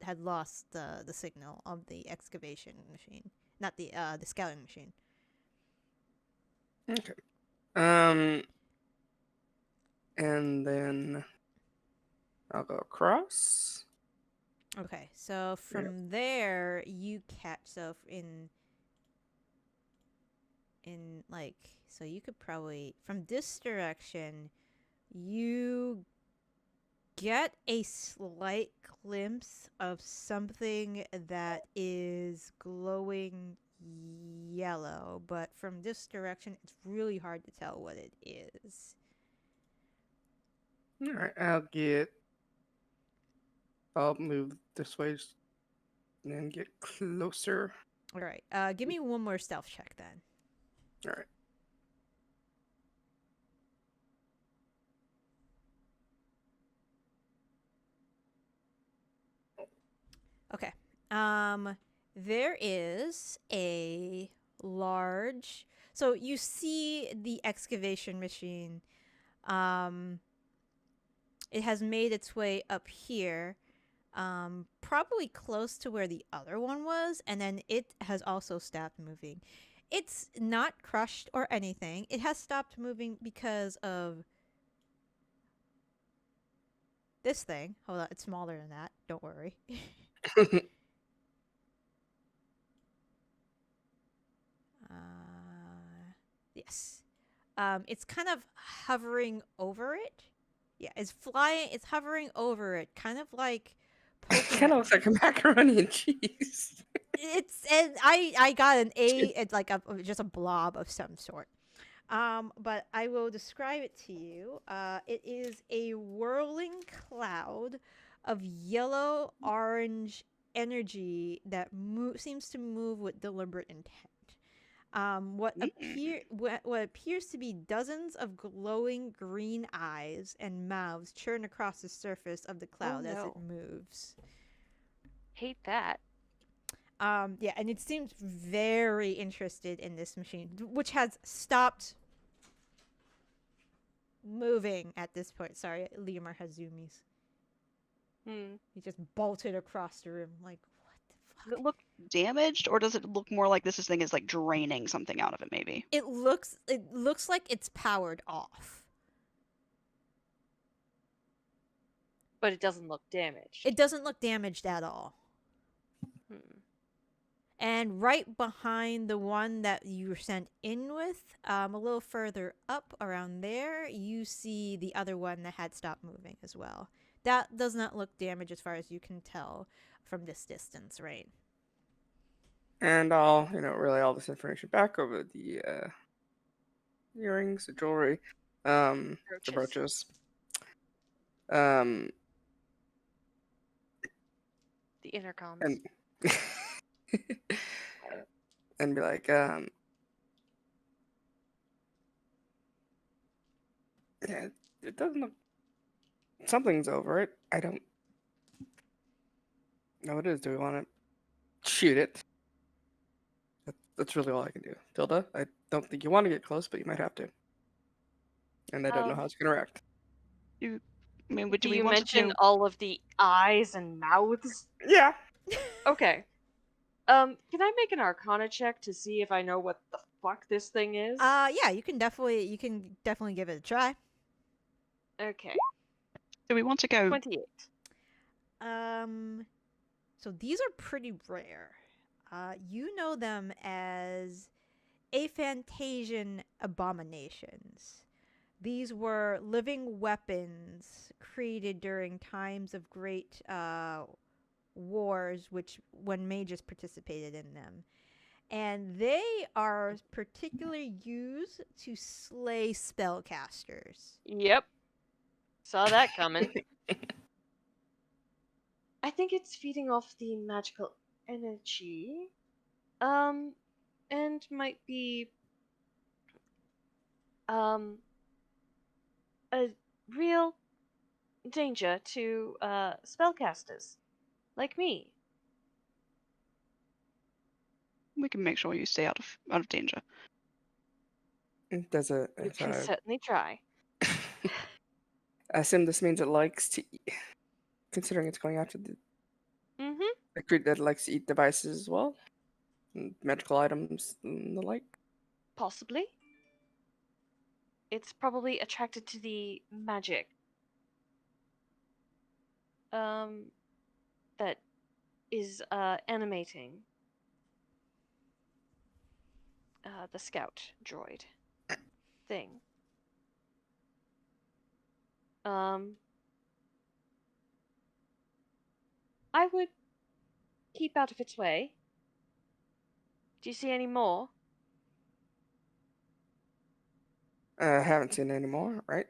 had lost the signal of the excavation machine, not the scouting machine. Okay. And then I'll go across. Okay, so from there you catch so you could probably from this direction you get a slight glimpse of something that is glowing yellow, but from this direction it's really hard to tell what it is. All right, I'll move this way and get closer. All right, give me one more stealth check then. All right. Okay. There is a large. So you see the excavation machine. It has made its way up here. Probably close to where the other one was, and then it has also stopped moving. It's not crushed or anything. It has stopped moving because of this thing. Hold on, it's smaller than that. Don't worry. Yes. It's kind of hovering over it. Yeah, it's flying. It's hovering over it, kind of like. Kind of looks like a macaroni and cheese. And I got an A. It's like just a blob of some sort. But I will describe it to you. It is a whirling cloud of yellow orange energy that seems to move with deliberate intent. What appears to be dozens of glowing green eyes and mouths churn across the surface of the cloud as it moves. Hate that. Yeah, and it seems very interested in this machine, which has stopped moving at this point. Sorry, Liamar has zoomies. He just bolted across the room like, what the fuck? Does it look damaged, or does it look more like this thing is like draining something out of it? Maybe it looks like it's powered off, but it doesn't look damaged. It doesn't look damaged at all. And right behind the one that you were sent in with, a little further up around there, you see the other one that had stopped moving as well. That does not look damaged as far as you can tell from this distance, right? And I'll, relay all this information back over the earrings, the jewelry, the brooches. The intercoms. And and be like, yeah, it doesn't look. Something's over it. I don't know what it is. Do we want to shoot it? That's really all I can do. Tilda, I don't think you want to get close, but you might have to. And I don't know how it's going to react. I mean, do Do we you want mention to? all of the eyes and mouths? Yeah. Okay. Can I make an Arcana check to see if I know what the fuck this thing is? Yeah, you can definitely give it a try. Okay. Do we want to go? 28. So these are pretty rare. You know them as aphantasian abominations. These were living weapons created during times of great wars, when mages participated in them. And they are particularly used to slay spellcasters. Yep. Saw that coming. I think it's feeding off the magical energy. And might be a real danger to spellcasters like me. We can make sure you stay out of danger. Does it? You can certainly try. I assume this means it likes to eat, considering it's going after the creature that likes to eat devices as well, and magical items and the like. Possibly. It's probably attracted to the magic. That is animating the scout droid thing. I would keep out of its way. Do you see any more? Haven't seen any more, right?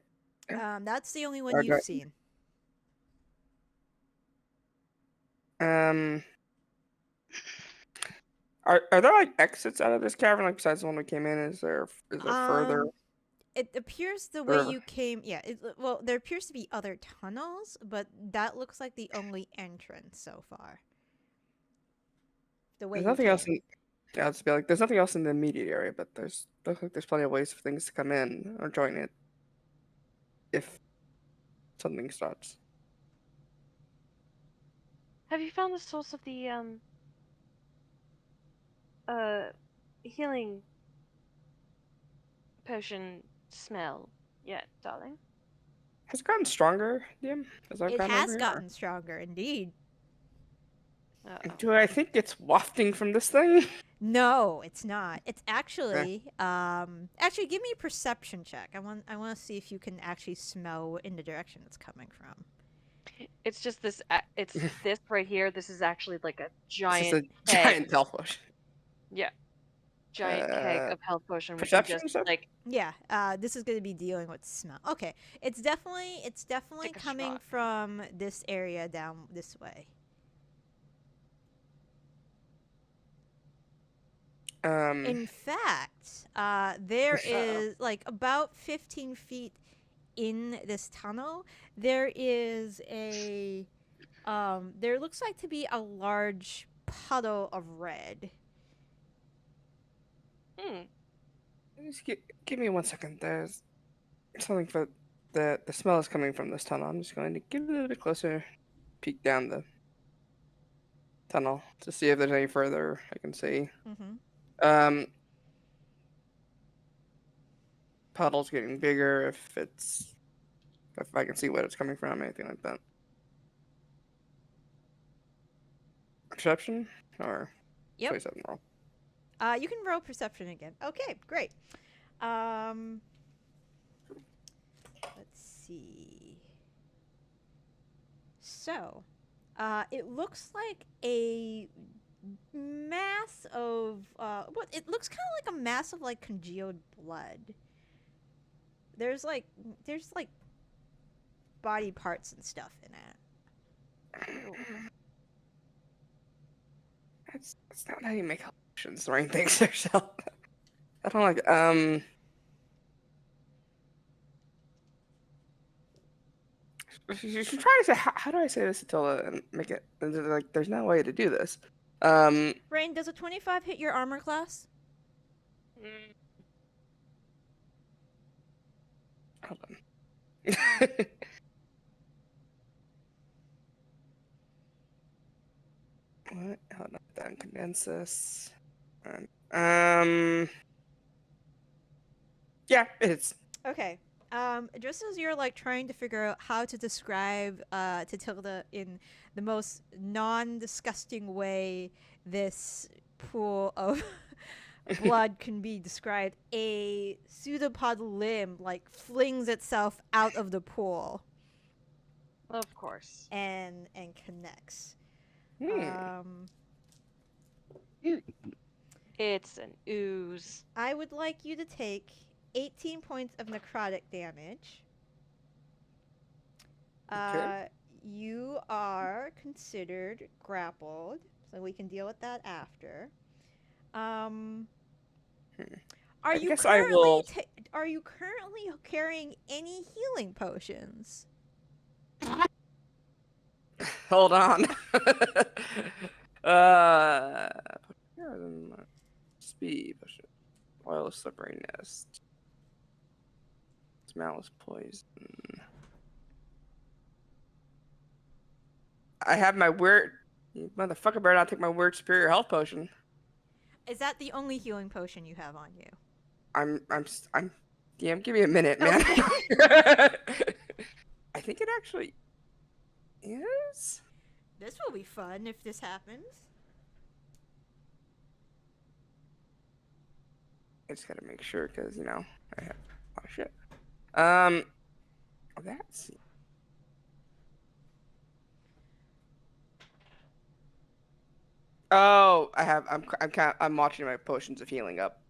That's the only one Okay. you've seen. Are there like exits out of this cavern, like besides the one we came in? Is there further? It appears the way Or- you came. Yeah. Well, there appears to be other tunnels, but that looks like the only entrance so far. The way There's you nothing else came. Yeah, it's be like there's nothing else in the immediate area, but looks like there's plenty of ways for things to come in or join it if something starts. Have you found the source of the healing potion smell yet, darling? Has it gotten stronger, DM? It has gotten stronger, indeed. Uh-oh. Do I think it's wafting from this thing? No, it's not. It's actually actually give me a perception check. I want to see if you can actually smell in the direction it's coming from. It's just this. It's this right here. This is actually like a giant. It's just a giant health potion. Yeah. Giant keg of health potion. Which perception just check? like. Yeah, this is going to be dealing with smell. Okay, it's definitely Take a coming shot. from this area down this way. In fact, there is like about 15 feet in this tunnel. There is a there looks like to be a large puddle of red. Just give me 1 second. There's something for the smell is coming from this tunnel. I'm just going to get a little bit closer, peek down the tunnel to see if there's any further I can see. Puddle's getting bigger. If I can see what it's coming from, anything like that. Perception or Yep. 27 roll. You can roll perception again. Okay, great. Let's see. So, it looks like a mass of what it looks kind of like a mass of like congealed blood. There's like body parts and stuff in it. That's not how you make potions. Raine thinks herself. I don't like. She's trying to say, how do I say this to Tilda and make it like? There's no way to do this. Raine, does a 25 hit your armor class? Hold on. What? Hold on. Then condense this. Yeah, it's. Okay. Just as you're like trying to figure out how to describe to Tilda in the most non-disgusting way this pool of blood can be described, a pseudopod limb like flings itself out of the pool Of course. and connects. It's an ooze. I would like you to take 18 points of necrotic damage. Okay. You are considered grappled, so we can deal with that after. Are I you guess I currently will- are you currently carrying any healing potions? Hold on. Speed. Oil of slippery nest. Malice poison. I have my weird. You motherfucker better not take my weird superior health potion. Is that the only healing potion you have on you? I'm. DM, give me a minute, man. Okay. I think it actually is. This will be fun if this happens. I just gotta make sure because I have a lot of shit. That's. Oh, I'm watching my potions of healing up.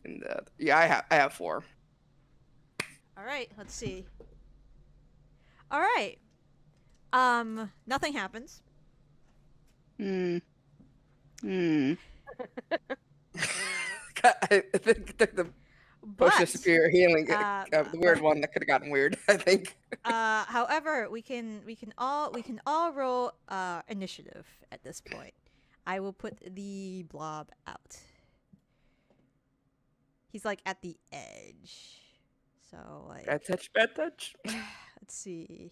I have 4. All right, let's see. All right. Nothing happens. Hmm. I think the But potion of superior healing, the weird but- one that could have gotten weird. I think. however, we can all roll initiative at this point. I will put the blob out. He's like at the edge. So like Bad touch. let's see.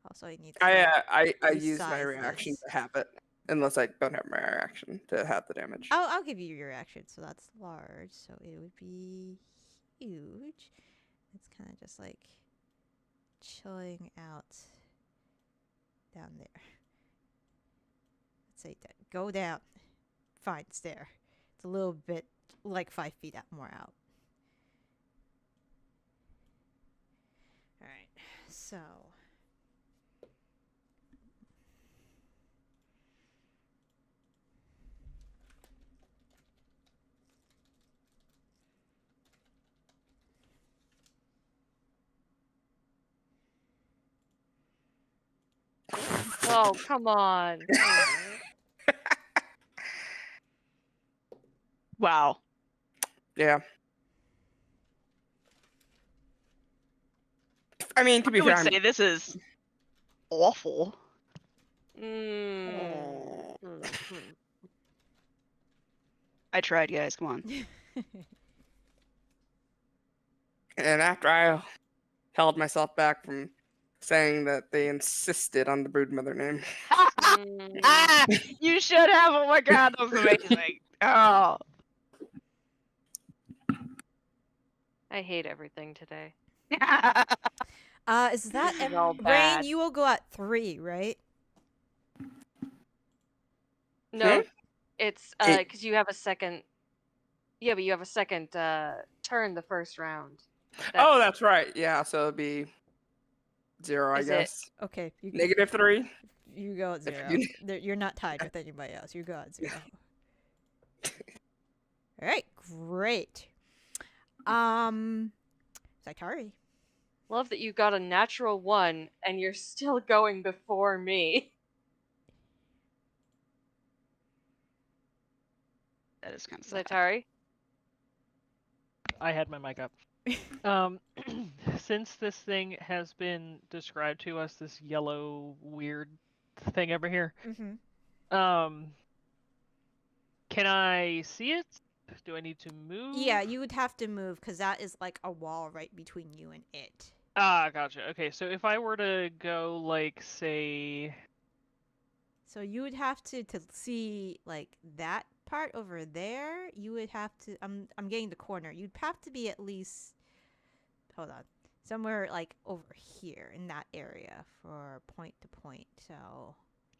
Also I need to I use my resize reaction this. to have it, unless I don't have my reaction to have the damage. I'll give you your reaction. So that's large. So it would be huge. It's kind of just like chilling out down there. Let's say that. Go down. Fine, it's there. It's a little bit like 5 feet more out. All right. So. Oh, come on. Wow. Yeah. I mean, to be I would fair, say this is awful. Mm. I tried, guys. Come on. and after I held myself back from saying that they insisted on the broodmother name. Mm. Ah, you should have. Oh my god, that was amazing. Oh. I hate everything today. Is that This is all Raine? bad. You will go at 3, right? No, Hmm? it's It- because you have a second. Yeah, but you have a second turn the first round. Oh, that's right. Yeah, so it'd be 0, I Is it- guess. Okay. -3. You go at If 0. You're not tied with anybody else. You go at 0. All right. Great. Zaitari. Love that you got a natural 1 and you're still going before me. That is kind of sad. Zaitari? I had my mic up. Since this thing has been described to us, this yellow weird thing over here, Mm-hmm. can I see it? Do I need to move? Yeah, you would have to move because that is like a wall right between you and it. Ah, gotcha. Okay, so if I were to go, like, say... So you would have to see like that part over there. You would have to. I'm getting the corner. You'd have to be at least. Hold on. Somewhere like over here in that area for point to point. So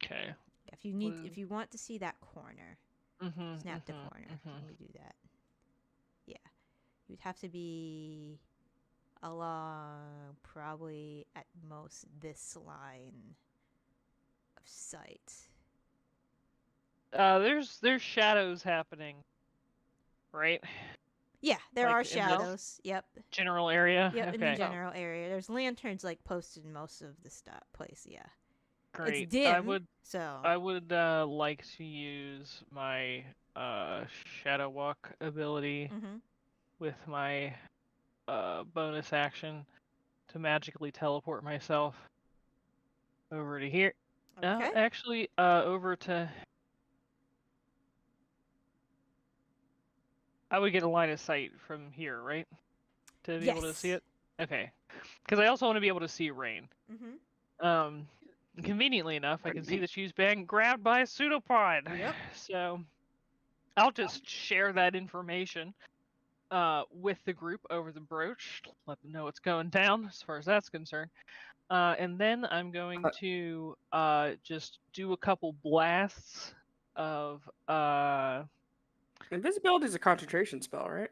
Okay. if you want to see that corner, snap the corner. Let me do that. Yeah, you'd have to be along probably at most this line of sight. There's shadows happening, right? Yeah, there Like are in the shadows. Yep. General area. Yep, Okay. in the general area. There's lanterns like posted in most of the place. Yeah. Great. It's dim. I would like to use my shadow walk ability with my bonus action to magically teleport myself over to here. Okay. Actually, over to. I would get a line of sight from here, right? To be able to see Yes. it. Okay. Because I also want to be able to see Raine. Conveniently enough, I can see that she's being grabbed by a pseudopod. Yep. So I'll just share that information with the group over the brooch, let them know what's going down as far as that's concerned. And then I'm going to just do a couple blasts of Invisibility is a concentration spell, right?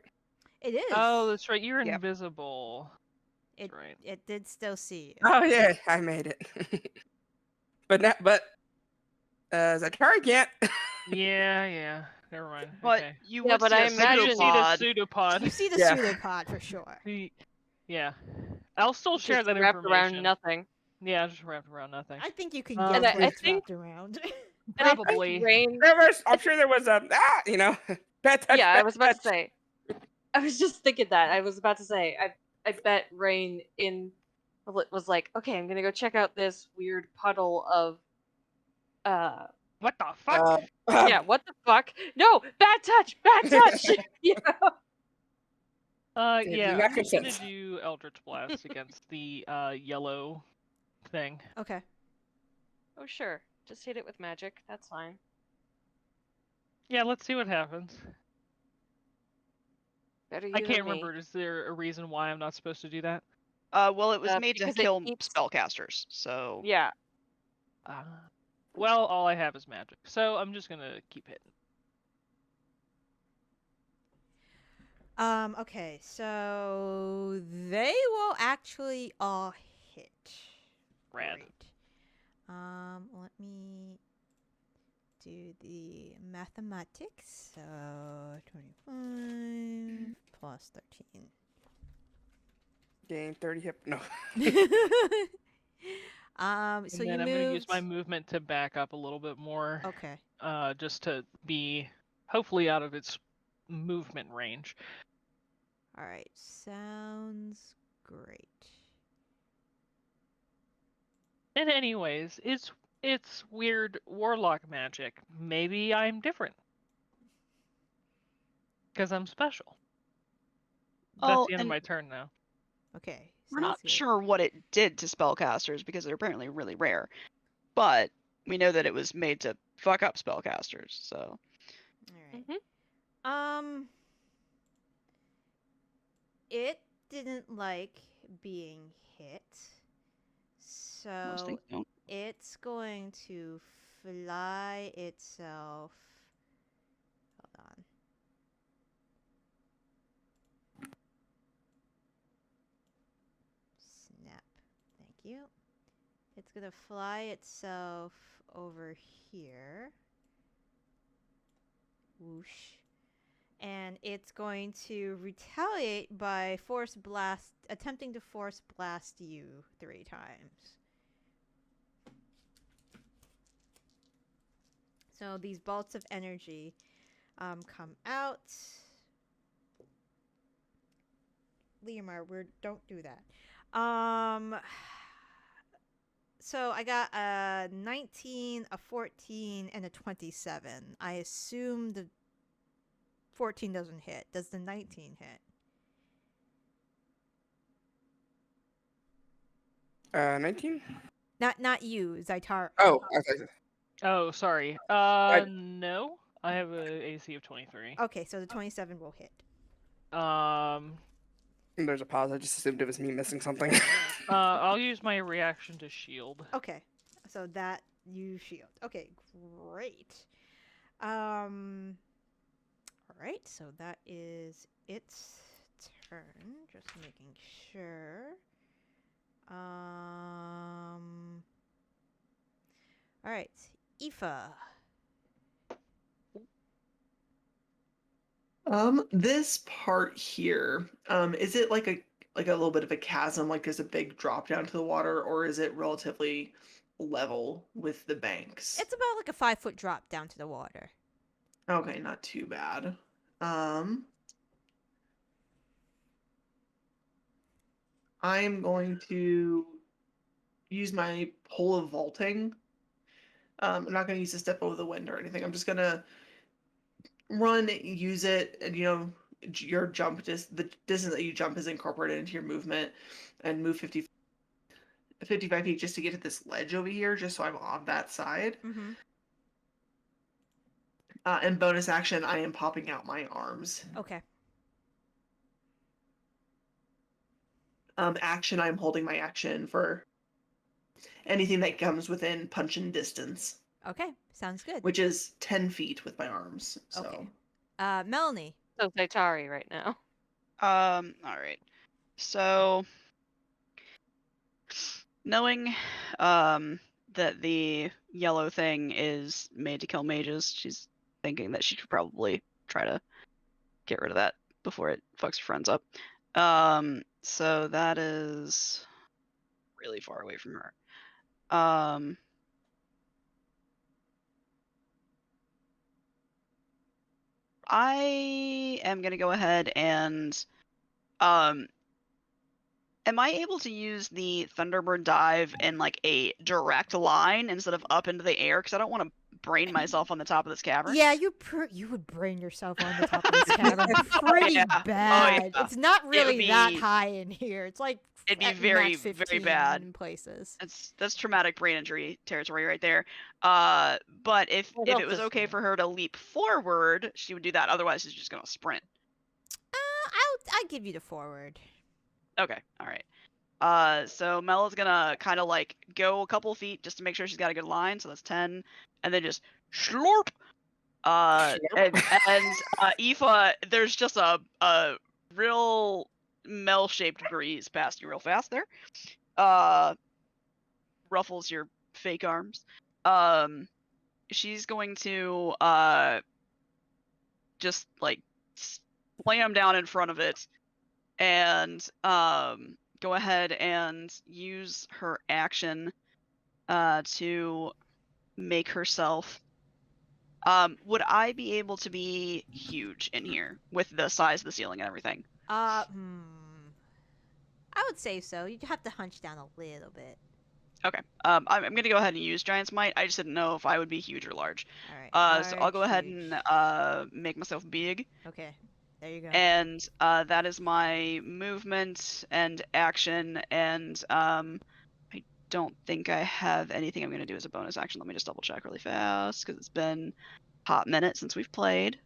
It is. Oh, that's right. You're Yep. invisible. That's right. It did still see you. Oh yeah, I made it. but Zaitari can't. Yeah. Never mind. But okay. you Yeah, would but see I a imagine- You pseudopod. see the pseudopod. You see the Yeah. pseudopod for sure. Yeah. I'll still share Just that wrapped information. around nothing. Yeah, just wrapped around nothing. I think you can And guess I what it's think- wrapped around. And I Probably. think Raine... I'm sure there was a bad touch. Yeah, I bad was about to touch. say. I was just thinking that. I was about to say. I bet Raine was like, okay, I'm gonna go check out this weird puddle of. What the fuck? Yeah, what the fuck? No, bad touch, bad touch. You know? Yeah, not I'm just gonna consent. do Eldritch Blast against the yellow thing. Okay. Oh sure, just hit it with magic. That's fine. Yeah, let's see what happens. Better you I than can't me. remember. Is there a reason why I'm not supposed to do that? Well, it was made to because it kill keeps- spellcasters, so Yeah. Well, all I have is magic, so I'm just gonna keep hitting. Okay, so they will actually all hit. Rad. Great. Let me do the mathematics. So 25 plus 13. Gain 30 hip. No. So And you then I'm moved. gonna use my movement to back up a little bit more. Okay. Just to be hopefully out of its movement range. All right. Sounds great. And anyways, it's weird warlock magic. Maybe I'm different. Because I'm special. That's Oh, the end of and my turn now. Okay. we're not sounds good. sure what it did to spellcasters because they're apparently really rare. But we know that it was made to fuck up spellcasters, so. All right. It didn't like being hit, Most so things don't. it's going to fly itself. Hold on. Snap. Thank you. It's going to fly itself over here. Whoosh. and it's going to retaliate by attempting to force blast you 3 times. So these bolts of energy come out. Liamar, don't do that. So I got a 19, a 14, and a 27. I assume the 14 doesn't hit. Does the 19 hit? 19? Not you, Zaitari. Oh, okay. Oh, sorry. No. I have a AC of 23. Okay, so the 27 will hit. There's a pause. I just assumed it was me missing something. I'll use my reaction to shield. Okay, so that you shield. Okay, great. All right, so that is its turn. Just making sure. All right, Aoife. This part here, is it like a little bit of a chasm, like there's a big drop down to the water, or is it relatively level with the banks? It's about like a 5-foot drop down to the water. Okay, not too bad. I'm going to use my pole of vaulting. I'm not going to use to step over the wind or anything. I'm just going to run, use it, and your jump, just the distance that you jump is incorporated into your movement, and move 55 feet just to get to this ledge over here, just so I'm on that side. Mm-hmm. And bonus action, I am popping out my arms. Okay. Action, I'm holding my action for anything that comes within punch and distance. Okay, sounds good. Which is 10 feet with my arms. So. Okay. Melanie. So Zaitari right now. All right. So, knowing that the yellow thing is made to kill mages, she's thinking that she should probably try to get rid of that before it fucks her friends up. So that is really far away from her. I am gonna go ahead and am I able to use the Thunderbird dive in like a direct line instead of up into the air? Because I don't want to brain myself on the top of this cavern. Yeah, you would brain yourself on the top of this cavern pretty bad. Yeah. It's not really that be- high in here. It's like It'd be at very, max very 15 bad. in places. That's traumatic brain injury territory right there. But if it was okay for her to leap forward, she would do that. Otherwise, she's just gonna sprint. I'll give you the forward. Okay, all right. So Mela's gonna kind of like go a couple feet just to make sure she's got a good line. So that's 10, and then just slurp. And Aoife, there's just a real Mel-shaped breeze past you real fast there. Ruffles your fake arms. She's going to just like slam down in front of it and go ahead and use her action to make herself. Would I be able to be huge in here with the size of the ceiling and everything? I would say so. You'd have to hunch down a little bit. Okay. I'm gonna go ahead and use Giant's Might. I just didn't know if I would be huge or large. All right. So I'll go ahead and make myself big. Okay. There you go. And that is my movement and action, and I don't think I have anything I'm going to do as a bonus action. Let me just double check really fast, because it's been a hot minute since we've played.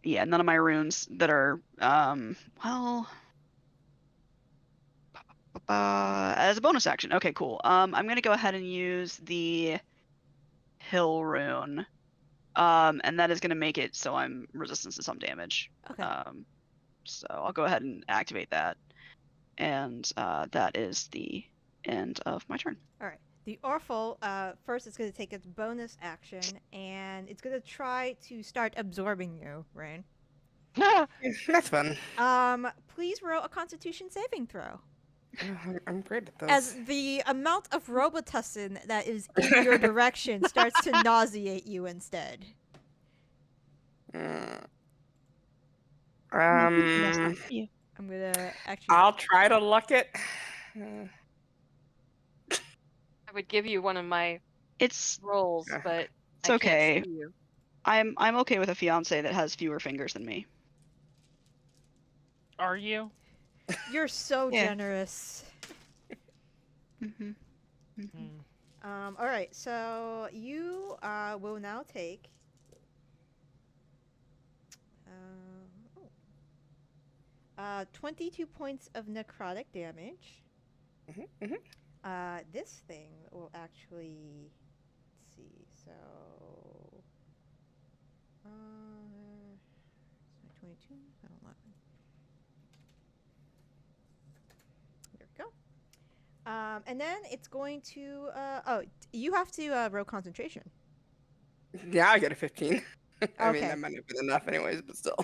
Yeah, none of my runes that are, as a bonus action. Okay, cool. I'm going to go ahead and use the Hill rune, and that is going to make it so I'm resistant to some damage. Okay. So I'll go ahead and activate that, and that is the end of my turn. All right. The Orphle, first it's going to take its bonus action, and it's going to try to start absorbing you, Raine. That's fun. Please roll a Constitution saving throw. I'm great at those. As the amount of Robitussin that is in your direction starts to nauseate you instead. Mm. That's not for you. I'm going to actually... I'll try to luck it. I would give you one of my It's rolls, Yeah. but It's I okay. Can't see you. I'm okay with a fiance that has fewer fingers than me. Are you? You're so Yeah. generous. Mm-hmm. All right, so you will now take 22 points of necrotic damage. This thing will actually, let's see, so 22, 11. There we go. And then it's going to, you have to roll concentration. Yeah, I get a 15. I mean, Okay. that might have been enough anyways, but still.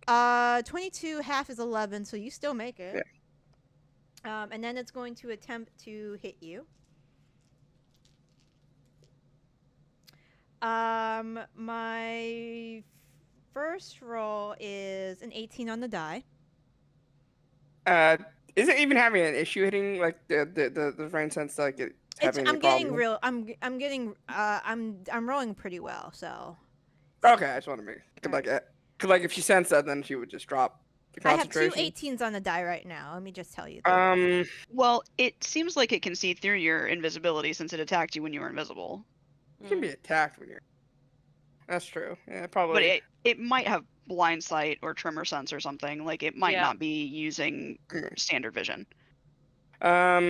22 half is 11, so you still make it. Yeah. And then it's going to attempt to hit you. My first roll is an 18 on the die. Is it even having an issue hitting like the rain sense like it's having any problem? I'm rolling pretty well, so. Okay, I just want to make Alright. like if she sensed that, then she would just drop the I have two concentration. 18s on the die right now. Let me just tell you. Well, it seems like it can see through your invisibility since it attacked you when you were invisible. You can be attacked when you're. That's true. Yeah, probably. But it might have blind sight or tremor sense or something. Like it might Yeah. not be using standard vision. Are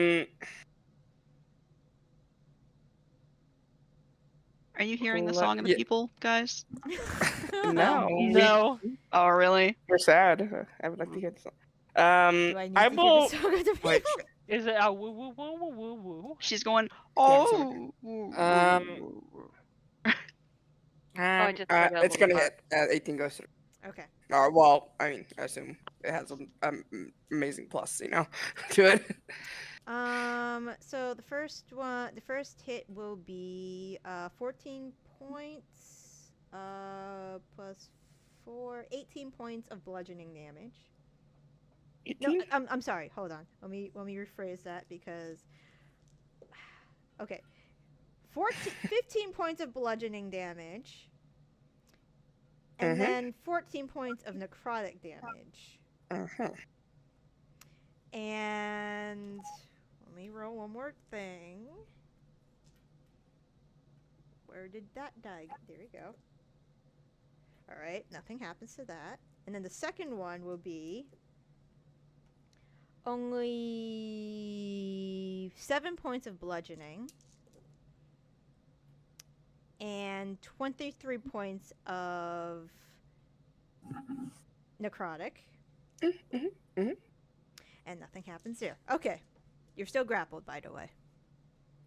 you hearing the song of the people, guys? No. No. Oh, really? We're sad. I would like to hear the song. Do I need to hear the song of the Wait. people? Is it a woo woo woo woo woo woo? She's going, Yeah, oh. I just read a It's little gonna part. hit. 18 goes through. Okay. Well, I mean, I assume it has an amazing plus, to it. So the first hit will be 14 points plus 4, 18 points of bludgeoning damage. 18? No, I'm sorry. Hold on. Let me rephrase that because okay. 15 points of bludgeoning damage. And then 14 points of necrotic damage. And let me roll one more thing. Where did that die go? There we go. Alright, nothing happens to that. And then the second one will be only 7 points of bludgeoning and 23 points of necrotic. And nothing happens there. Okay. You're still grappled, by the way.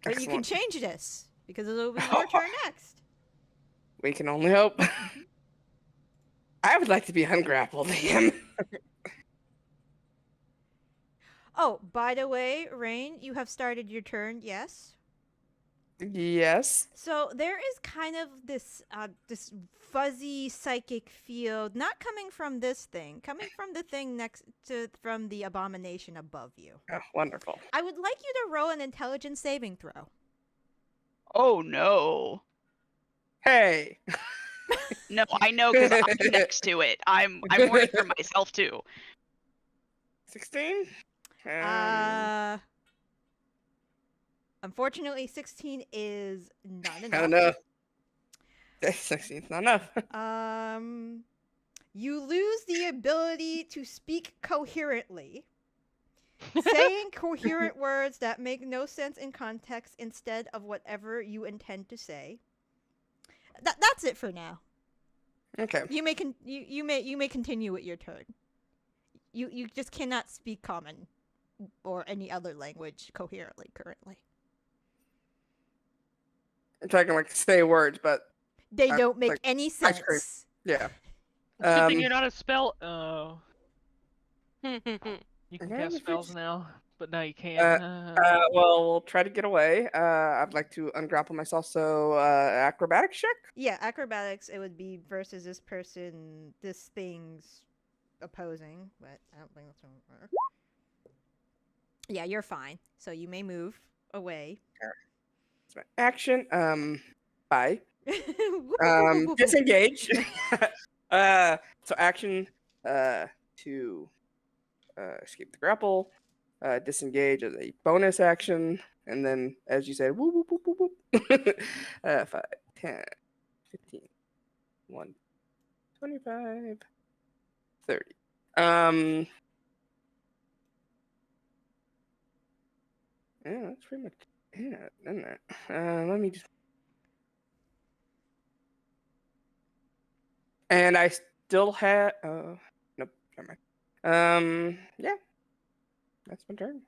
But you can change this, because it'll be your turn next. We can only hope. I would like to be ungrappled again. Oh, by the way, Raine, you have started your turn, yes? Yes. So there is kind of this this fuzzy psychic field, not coming from this thing, coming from the thing from the abomination above you. Oh, wonderful. I would like you to roll an intelligence saving throw. Oh, no. Hey. No, I know because I'm next to it. I'm worried for myself, too. 16? Unfortunately, 16 is not enough. I don't know. 16 is not enough. You lose the ability to speak coherently. Saying coherent words that make no sense in context instead of whatever you intend to say. That's it for now. Okay. You may continue with your turn. You just cannot speak common or any other language coherently currently. so I can like say words, but They I- don't make like, any ice cream. sense. yeah. It's a good thing Um, you're not a spell. Oh, you can Okay, cast the spells first- now, but now you can't. well, we'll try to get away. I'd like to ungrapple myself. So, acrobatics check. Yeah, acrobatics, it would be versus this person, this thing's opposing, but I don't think that's going to work. Yeah, you're fine. So you may move away. It's my action. Bye. Whoop, whoop, whoop, whoop, whoop. Disengage. So action. To escape the grapple. Disengage as a bonus action, and then, as you said, whoop, whoop, whoop, whoop, whoop. 5, 10, 15, 1, 25, 30. Yeah, that's pretty much it, isn't it? Let me just. And I still have. Nope, never mind. Yeah, that's my turn.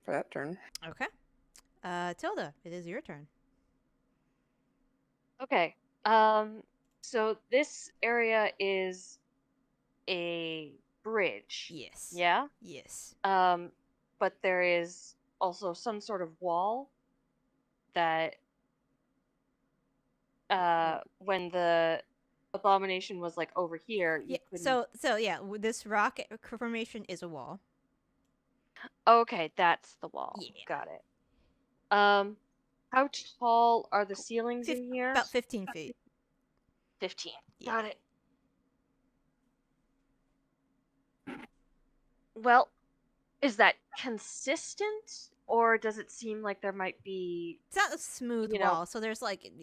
For that turn. Okay. Tilda, it is your turn. Okay. So this area is a bridge. Yes. Yeah. Yes. But there is also some sort of wall that when the abomination was like over here, you Yeah. couldn't. So yeah, this rock formation is a wall. Okay, that's the wall. Yeah. Got it. How tall are the ceilings in here? About 15 feet. 15. Yeah. Got it. Well, is that consistent, or does it seem like there might be? It's not a smooth You know- wall, so there's like, it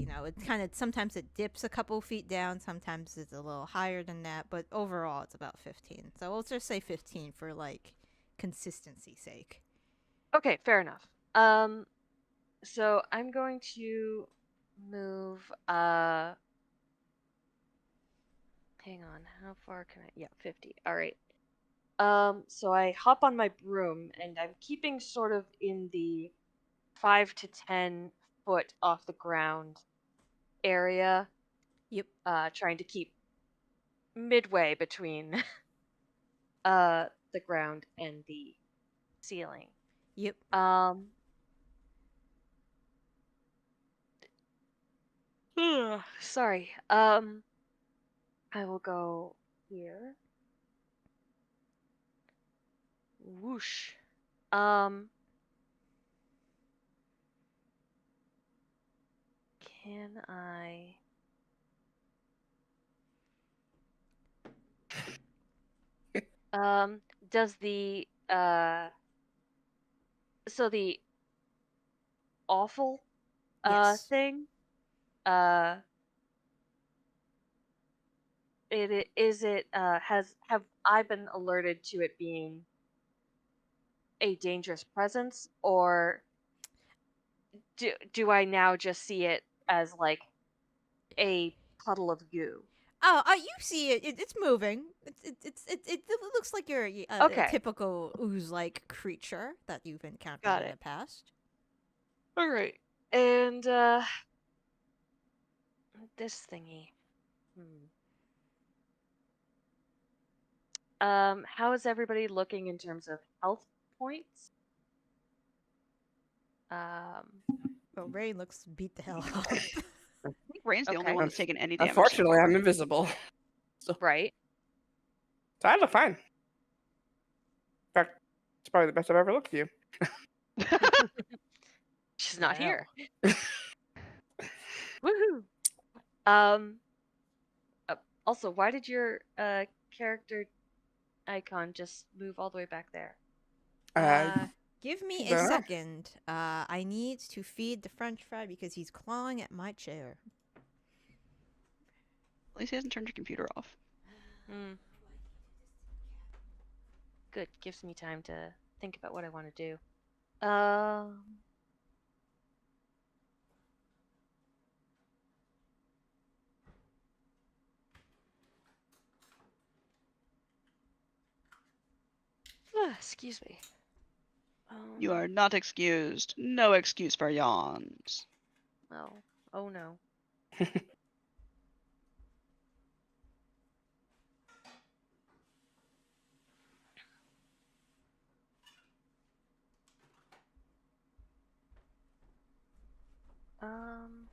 kind of, sometimes it dips a couple feet down, sometimes it's a little higher than that, but overall it's about 15. So we'll just say 15 for like consistency's sake. Okay, fair enough. So I'm going to move. Hang on, how far can I? Yeah, 50. All right. So I hop on my broom, and I'm keeping sort of in the 5 to 10 foot off the ground area. Yep. Trying to keep midway between the ground and the ceiling. Yep. Sorry. I will go here. Whoosh. Can I? Does the so the awful Yes. thing have I been alerted to it being a dangerous presence, or do I now just see it as like a puddle of goo? Oh, you see it. It's moving. It looks like you're a Okay. typical ooze-like creature that you've encountered Got in it. the past. All right, and this thingy. How is everybody looking in terms of health points? Well, Raine looks beat the hell up. I think Raine's the only Okay. one that's taken any damage. Unfortunately, so I'm far. invisible. Right. So I look fine. In fact, it's probably the best I've ever looked to you. She's not Wow. here. Woohoo. Also, why did your character icon just move all the way back there? Give me Fair a enough. second. I need to feed the French fry because he's clawing at my chair. At least he hasn't turned your computer off. Good. Gives me time to think about what I want to do. Excuse me. You are not excused. No excuse for yawns. Oh. Oh no. Um.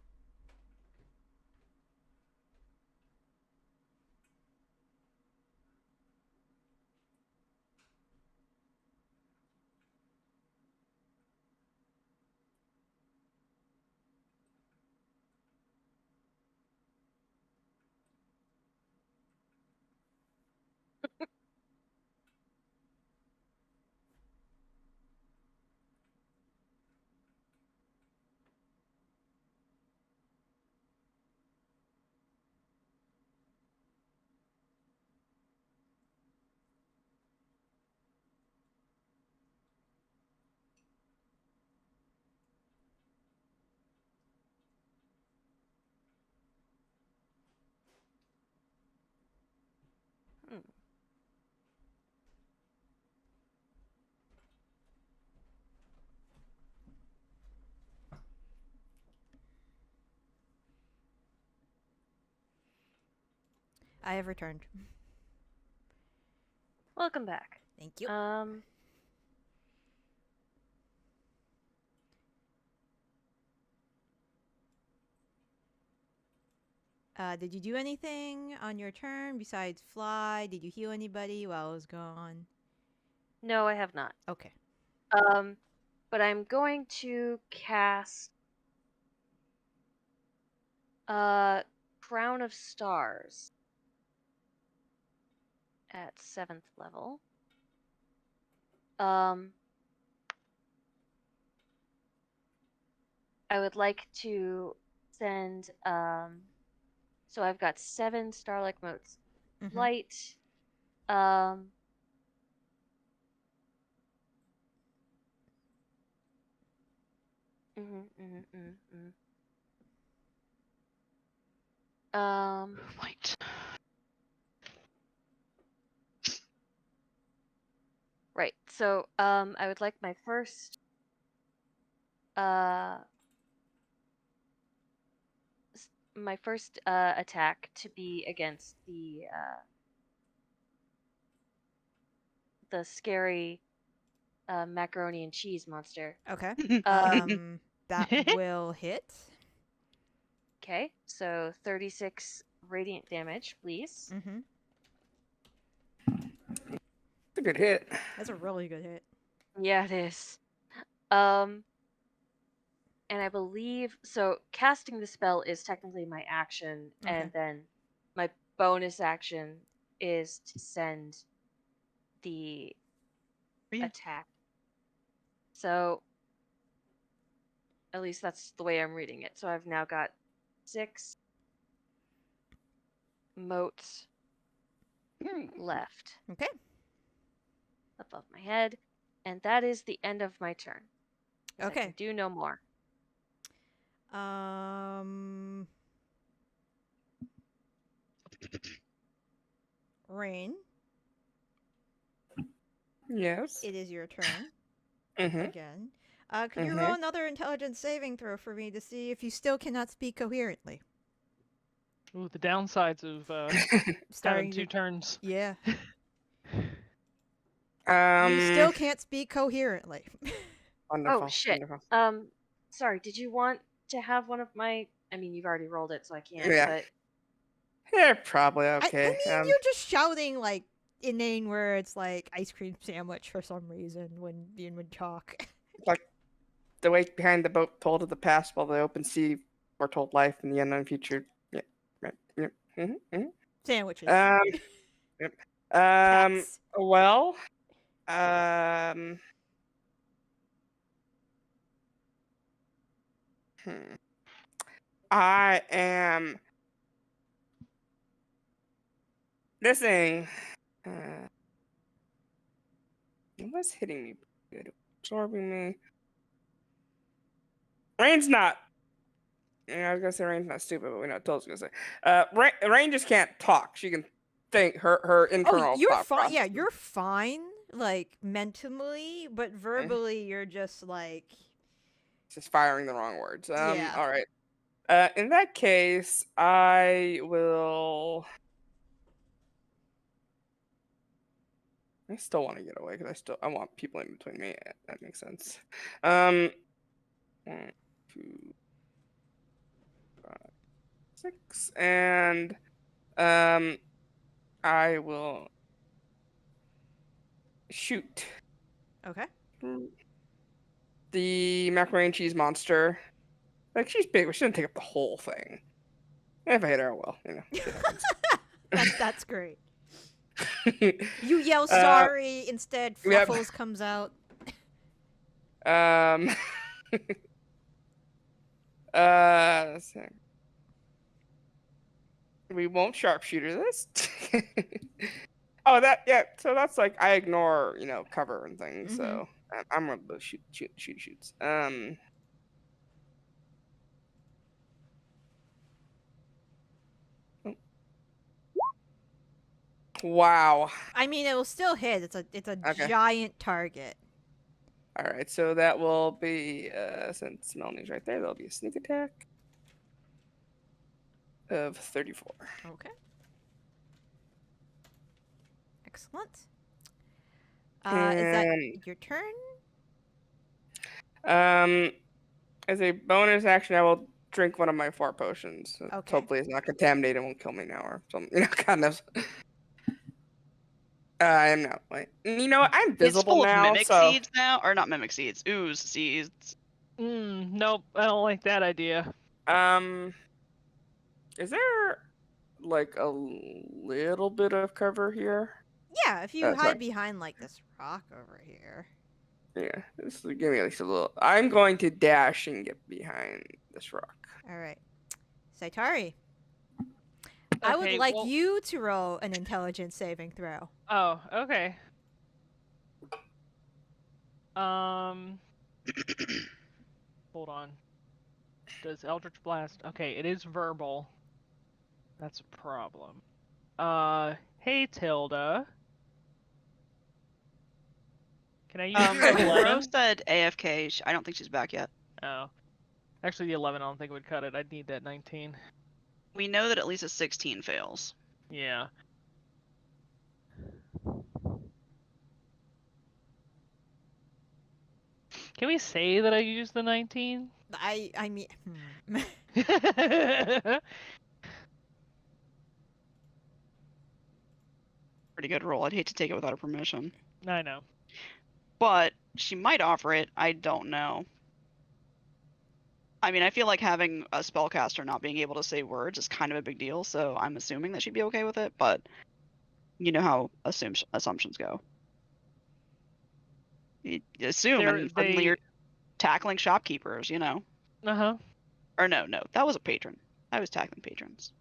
Hmm. I have returned. Welcome back. Thank you. Did you do anything on your turn besides fly? Did you heal anybody while I was gone? No, I have not. Okay. But I'm going to cast Crown of Stars at 7th level. I would like to send so I've got 7 Starlight Motes. Mhm. Light. Light. Right. So I would like my first attack to be against the scary macaroni and cheese monster. Okay. That will hit. Okay, so 36 radiant damage, please. Mm-hmm. It's a good hit. That's a really good hit. Yeah, it is. And I believe so. Casting the spell is technically my action, Okay. and then my bonus action is to send the attack. So at least that's the way I'm reading it. So I've now got 6 motes left. Okay. Above my head, and that is the end of my turn. 'Cause I Okay. can do no more. Raine, Yes. it is your turn Mm-hmm. again. Could you roll another intelligence saving throw for me to see if you still cannot speak coherently? Ooh, the downsides of having 2 turns. Yeah. You You still can't speak coherently. Wonderful. Oh shit. Wonderful. Sorry. Did you want to have one of my? I mean, you've already rolled it, so I can't. Yeah. But Yeah, probably I okay. mean, you're just shouting like inane words like ice cream sandwich for some reason when you would talk. Like the wake behind the boat told of the past, while the open sea foretold life in the unknown future. Yeah. Right. Yep. Mm-hmm. Sandwiches. Yep. Cats. Well. I am missing. What's hitting me? Good. Absorbing me. Raine's not. Yeah, I was gonna say Raine's not stupid, but we know what Tilda's gonna say. Raine just can't talk. She can think her internal. Oh, you're thought fine. Yeah, process. you're fine. like mentally, but verbally you're just like, Just firing the wrong words. Yeah. All right. In that case, I will. I still want to get away because I want people in between me. That makes sense. 1, 2, 5, 6, and I will shoot okay. the macaroni and cheese monster. Like, she's big, but she doesn't take up the whole thing. If I hit her, well, shit happens. That's great. You yell Uh, sorry, instead yep. Fluffles comes out. Let's see. We won't sharpshooter this. Oh, yeah. So that's like I ignore, cover and things. So I'm gonna go shoots. Wow. I mean, it will still hit. It's a Okay. giant target. All right. So that will be since Melanie's right there, there'll be a sneak attack of 34. Okay. Excellent. Is that your turn? As a bonus action, I will drink one of my 4 potions. Okay. Hopefully, it's not contaminated and won't kill me now, or something. Kind of. I am not. Wait. I'm It's visible full of now, mimic so. seeds now, or not mimic seeds, ooze seeds. Nope, I don't like that idea. Is there like a little bit of cover here? Yeah, if you hide sorry. behind like this rock over here. Yeah, this will give me at least a little. I'm going to dash and get behind this rock. All right, Zaitari. I would like you to roll an intelligence saving throw. Oh, okay. Hold on. Does Eldritch Blast? Okay, it is verbal. That's a problem. Hey Tilda. Can I use your 11? Rose said AFK. I don't think she's back yet. Oh. Actually, the 11 I don't think would cut it. I'd need that 19. We know that at least a 16 fails. Yeah. Can we say that I used the 19? I mean... Pretty good roll. I'd hate to take it without her permission. I know. But she might offer it. I don't know. I mean, I feel like having a spellcaster not being able to say words is kind of a big deal, so I'm assuming that she'd be okay with it, but you know how assumptions go. You assume, and suddenly you're tackling shopkeepers, Uh-huh. Or no, that was a patron. I was tackling patrons.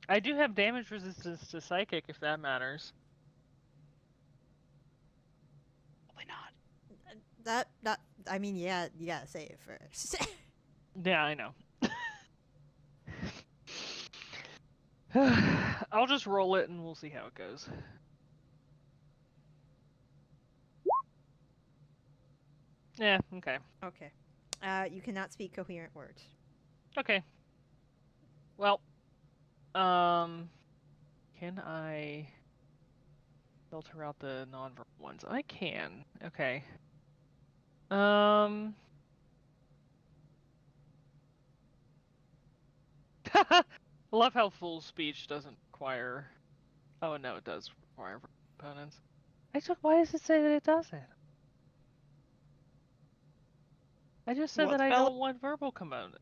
I do have damage resistance to psychic, if that matters. Probably not. That I mean, yeah, you gotta say it first. Yeah, I know. I'll just roll it and we'll see how it goes. Yeah, okay. Okay. You cannot speak coherent words. Okay. Well, can I filter out the non-verbal ones? I can. Okay. Love how full speech doesn't require. Oh no, it does require components. Why does it say that it doesn't? I just said that I don't want verbal component.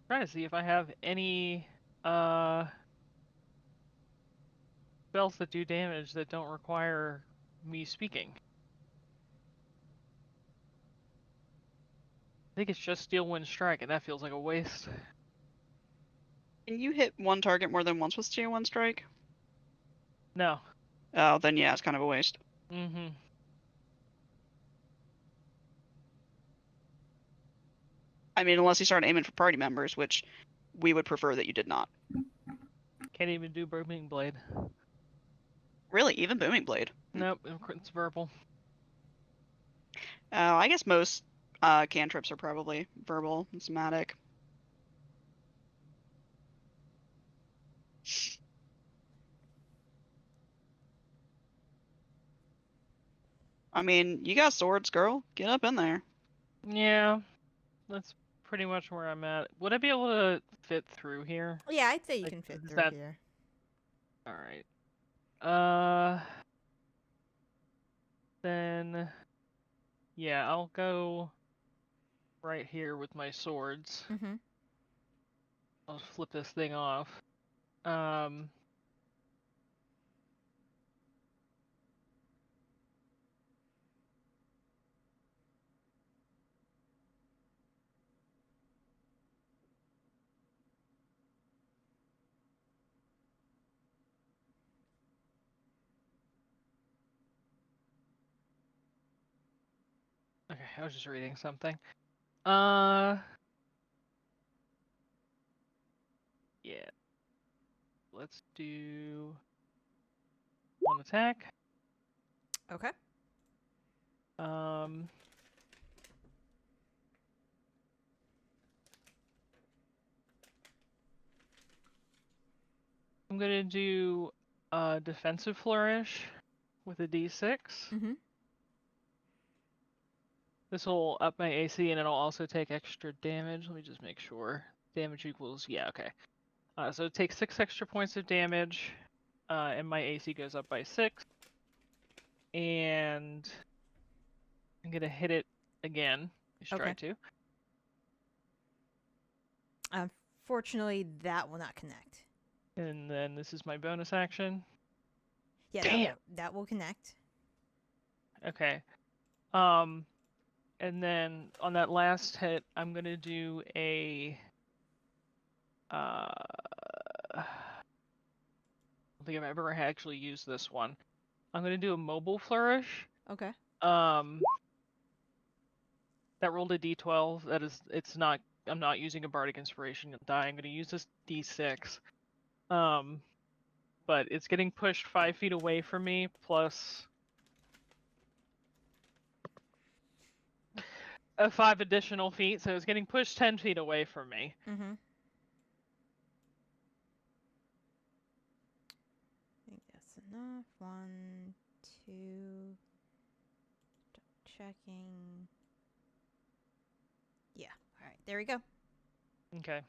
Trying to see if I have any spells that do damage that don't require me speaking. I think it's just Steel Wind Strike, and that feels like a waste. Can you hit one target more than once with Steel Wind Strike? No. Oh, then yeah, it's kind of a waste. I mean, unless you start aiming for party members, which we would prefer that you did not. Can't even do Booming Blade. Really, even Booming Blade. Nope, it's verbal. I guess most cantrips are probably verbal and somatic. I mean, you got swords, girl. Get up in there. Yeah, that's pretty much where I'm at. Would I be able to fit through here? Yeah, I'd say you Like, can fit is through that- here. All right. Then, yeah, I'll go right here with my swords. Mm-hmm. I'll flip this thing off. Okay, I was just reading something. Yeah. Let's do one attack. Okay. I'm gonna do a defensive flourish with a d6. Mm-hmm. This will up my AC and it'll also take extra damage. Let me just make sure. Damage equals, yeah, okay. So it takes 6 extra points of damage, and my AC goes up by 6. And I'm gonna hit it again. Just try Okay. to. Unfortunately, that will not connect. And then this is my bonus action. Yeah, Damn. that will connect. Okay. And then on that last hit, I'm gonna do a. I don't think I've ever actually used this one. I'm gonna do a mobile flourish. Okay. That rolled a d12. It's not. I'm not using a bardic inspiration die. I'm gonna use this d6. But it's getting pushed 5 feet away from me, plus 5 additional feet, so it's getting pushed 10 feet away from me. Mm-hmm. I think that's enough. 1, 2. Checking. Yeah. All right. There we go. Okay.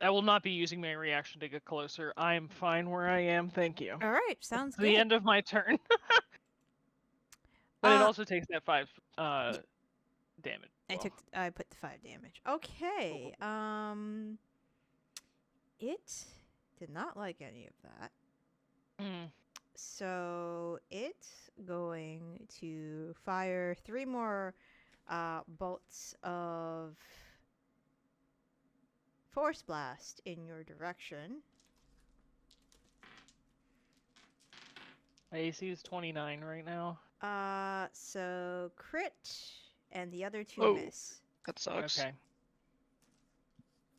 I will not be using my reaction to get closer. I am fine where I am, thank you. All right. Sounds It's good. the end of my turn. But it also takes that 5 damage. I put the 5 damage. Okay. It did not like any of that. Mm. So it's going to fire 3 more bolts of Force Blast in your direction. My AC is 29 right now. So crit, and the other 2 Oh. miss. That sucks. Okay.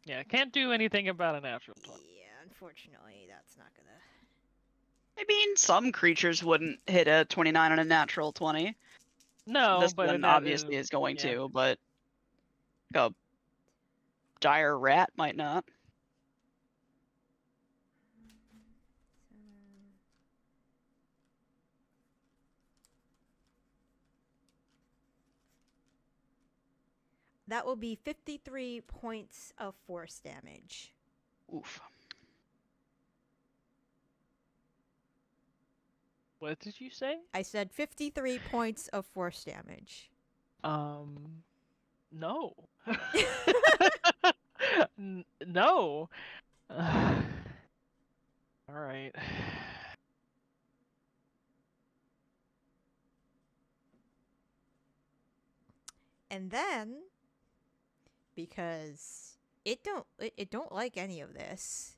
Yeah, can't do anything about a natural 20. Yeah, unfortunately, that's not gonna. I mean, some creatures wouldn't hit a 29 on a natural 20. No, This but one obviously is going yeah. to, but a dire rat might not. That will be 53 points of force damage. Oof. What did you say? I said 53 points of force damage. No. No. All right. And then, because it don't like any of this,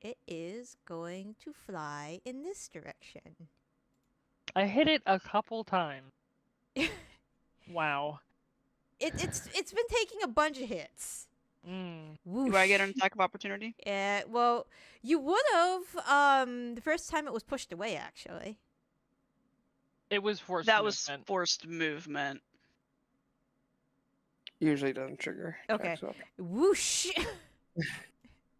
it is going to fly in this direction. I hit it a couple times. Wow. it's been taking a bunch of hits. Mm. Do I get an Whoosh. attack of opportunity? Yeah, well, you would have the first time it was pushed away, actually. It was forced That was movement. forced movement. Usually doesn't trigger. Okay. attacks, so- Whoosh.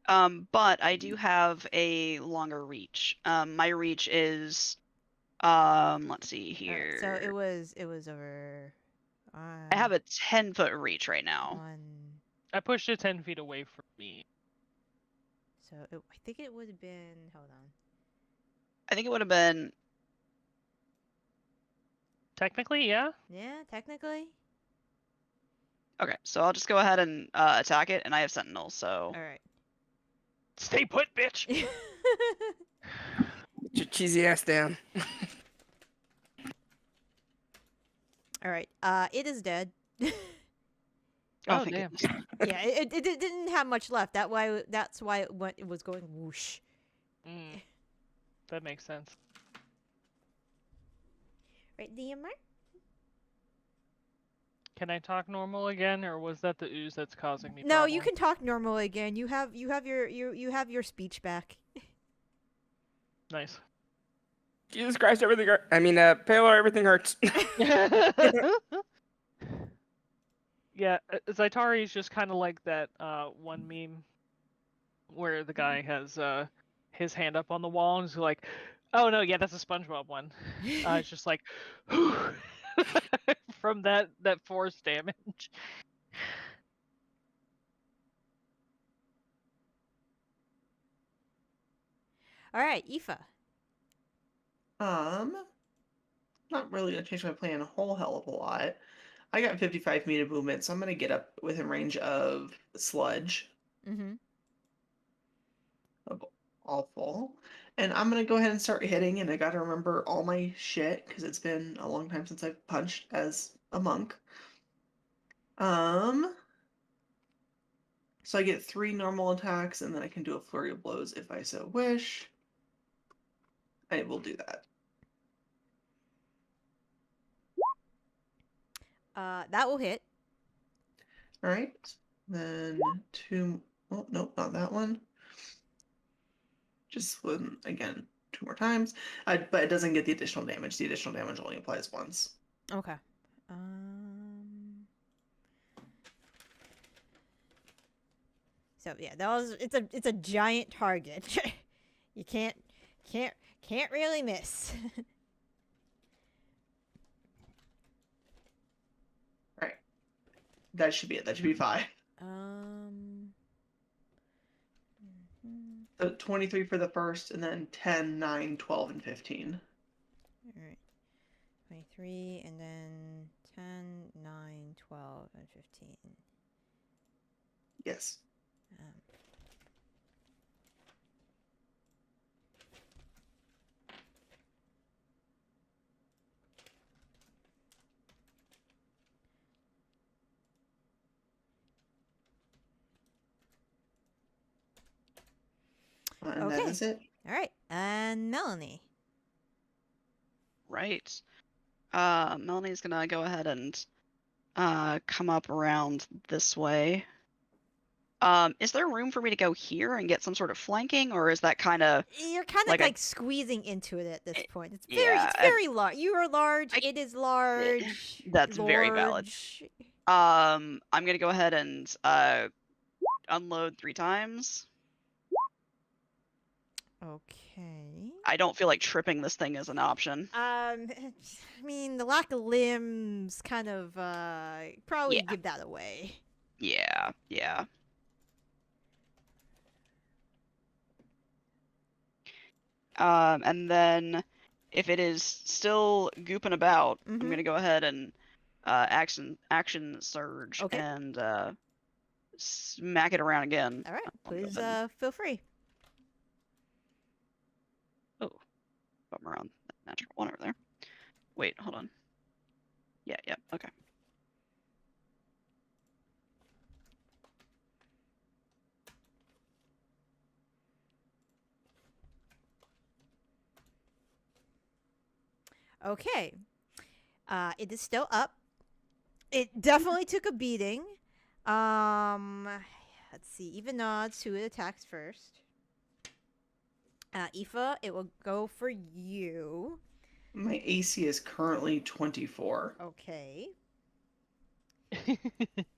But I do have a longer reach. My reach is, let's see here. So it was over. I have a 10-foot reach right now. One. I pushed it 10 feet away from me. So I think it would have been. Hold on. I think it would have been. Technically, yeah. Yeah, technically. Okay, so I'll just go ahead and attack it, and I have Sentinel, so. All right. Stay put, bitch. Get your cheesy ass down. All right. It is dead. Oh, thank damn. goodness. Yeah, it didn't have much left. That's why it was going whoosh. Mm. That makes sense. Right, DMR? Can I talk normal again, or was that the ooze that's causing me? No, you problems? can talk normal again. You have your speech back. Nice. Jesus Christ, everything hurts. I mean, Paler, everything hurts. Yeah, Zaitari is just kind of like that one meme where the guy has his hand up on the wall and is like, "Oh no, yeah, that's a SpongeBob one." It's just like from that force damage. All right, Aoife. Not really gonna change my plan a whole hell of a lot. I got 55 feet of movement, so I'm gonna get up within range of sludge Mm-hmm. of awful, and I'm gonna go ahead and start hitting. And I gotta remember all my shit because it's been a long time since I've punched as a monk. So I get 3 normal attacks, and then I can do a flurry of blows if I so wish. I will do that. That will hit. All right. Then 2. Oh, nope, not that one. Just one again, 2 more times. But it doesn't get the additional damage. The additional damage only applies once. Okay. So yeah, it's a giant target. You can't really miss. All right. That should be it. That should be 5. mhm. So 23 for the first, and then 10, 9, 12, and 15. All right. 23 and then 10, 9, 12, and 15. Yes. And that Okay. is it. All right. And Melanie. Right. Melanie's gonna go ahead and come up around this way. Is there room for me to go here and get some sort of flanking, or is that kind of You're kind of Like like, a- squeezing into it at this point. It's yeah, very large. You are large. I- It is large. That's very valid. large. I'm gonna go ahead and unload 3 times. Okay. I don't feel like tripping this thing is an option. I mean, the lack of limbs kind of probably Yeah. give that away. Yeah, yeah. And then if it is still gooping about, I'm Mhm. gonna go ahead and action surge Okay. and smack it around again. All right. I'll go Please ahead feel free. bum around that natural 1 over there. Wait, hold on. Yeah, okay. Okay. It is still up. It definitely took a beating. Let's see. Even odds, who it attacks first. Aoife, it will go for you. My AC is currently 24. Okay.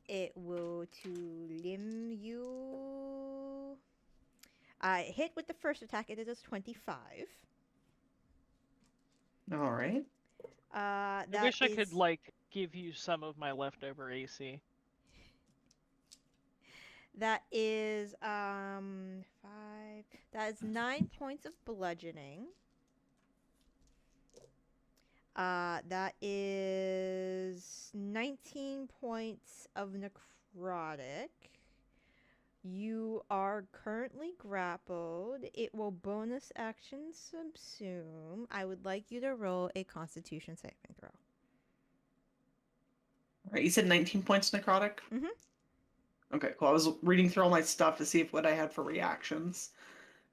It will to limb you. Hit with the first attack. It is 25. All right. I That wish I is- could like give you some of my leftover AC. That is 5. That is 9 points of bludgeoning. That is 19 points of necrotic. You are currently grappled. It will bonus action subsume. I would like you to roll a Constitution saving throw. All right. You said 19 points necrotic? Mhm. Okay, cool. I was reading through all my stuff to see if what I had for reactions.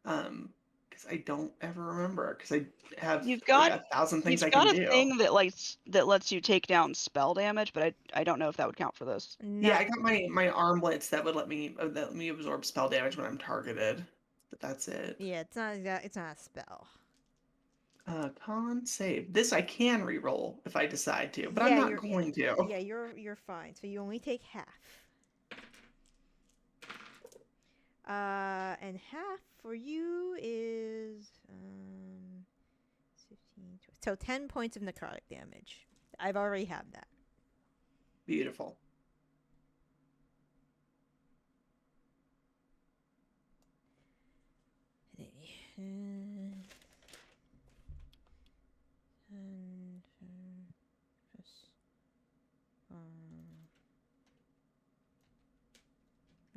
Because I don't ever remember. Because I have You've like got 1,000 things You've I can got a do. thing that lets you take down spell damage, but I don't know if that would count for this. Yeah, I got my armlets that would let me absorb spell damage when I'm targeted. But that's it. Yeah, it's not a spell. Con save. This I can re-roll if I decide to, but Yeah, I'm not you're- going to. Yeah, you're fine. So you only take half. And half for you is 15, 20. So 10 points of necrotic damage. I've already had that. Beautiful.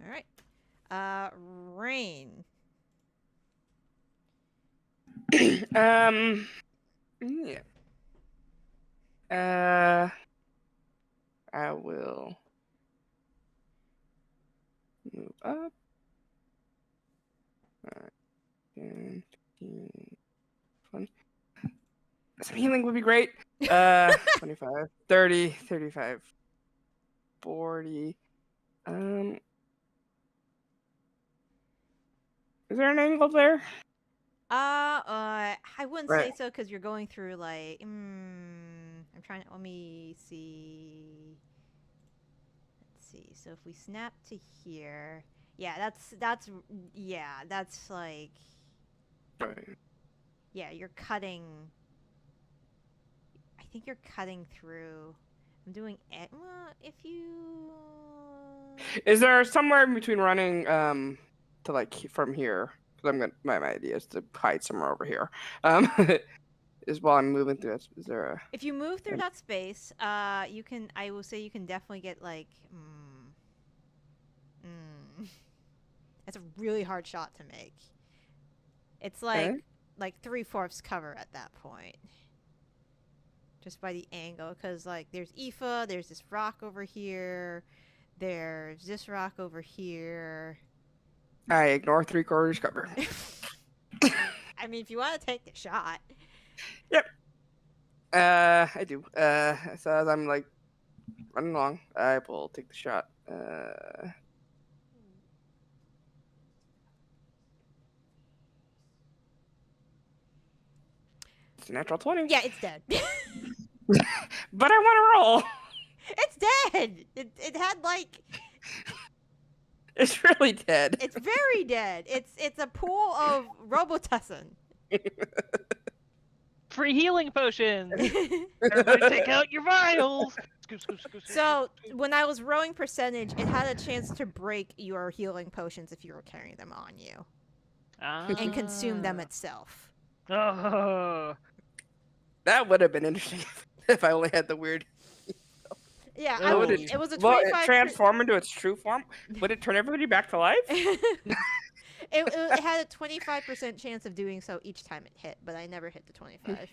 All right. Raine. Yeah. I will move up. 10, 15, 20. Some healing would be great. 25, 30, 35, 40. Is there an angle there? I wouldn't say Right. so because you're going through like. I'm trying to. Let me see. Let's see. So if we snap to here, yeah, that's like, Right. yeah, you're cutting. I think you're cutting through. I'm doing it. Well, if you. Is there somewhere in between running to like from here? Because I'm gonna my idea is to hide somewhere over here. Is while I'm moving through that. Is there a? If you move through And- that space, you can. I will say you can definitely get like. It's a really hard shot to make. It's like Okay. like 3/4 cover at that point, just by the angle. Because like there's Aoife, there's this rock over here, there's this rock over here. I ignore 3/4 cover. I mean, if you want to take the shot. I do. So as I'm like running along, I will take the shot. It's a natural 20. Yeah, it's dead. But I want to roll. It's dead. It had like. It's really dead. It's very dead. It's a pool of Robitussin. Free healing potions. Everybody take out your vials. Scoop, scoop, scoop, scoop, So scoop, scoop. when I was rolling percentage, it had a chance to break your healing potions if you were carrying them on you and consume them itself. Oh. That would have been interesting if I only had the weird. Yeah, Oh. Would it was a Will it 25. transform into its true form? Would it turn everybody back to life? it had a 25% chance of doing so each time it hit, but I never hit the 25.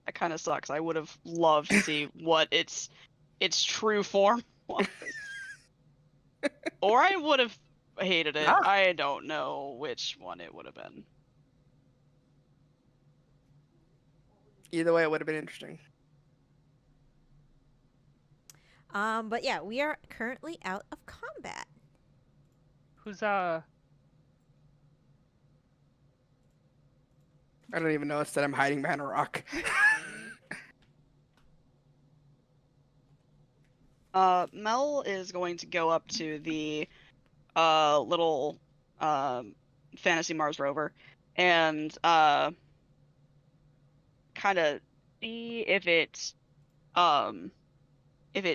That kind of sucks. I would have loved to see what its true form was. Or I would have hated it. Ah. I don't know which one it would have been. Either way, it would have been interesting. But yeah, we are currently out of combat. Who's I don't even notice that I'm hiding behind a rock. Mel is going to go up to the little Fantasy Mars rover and kind of see if it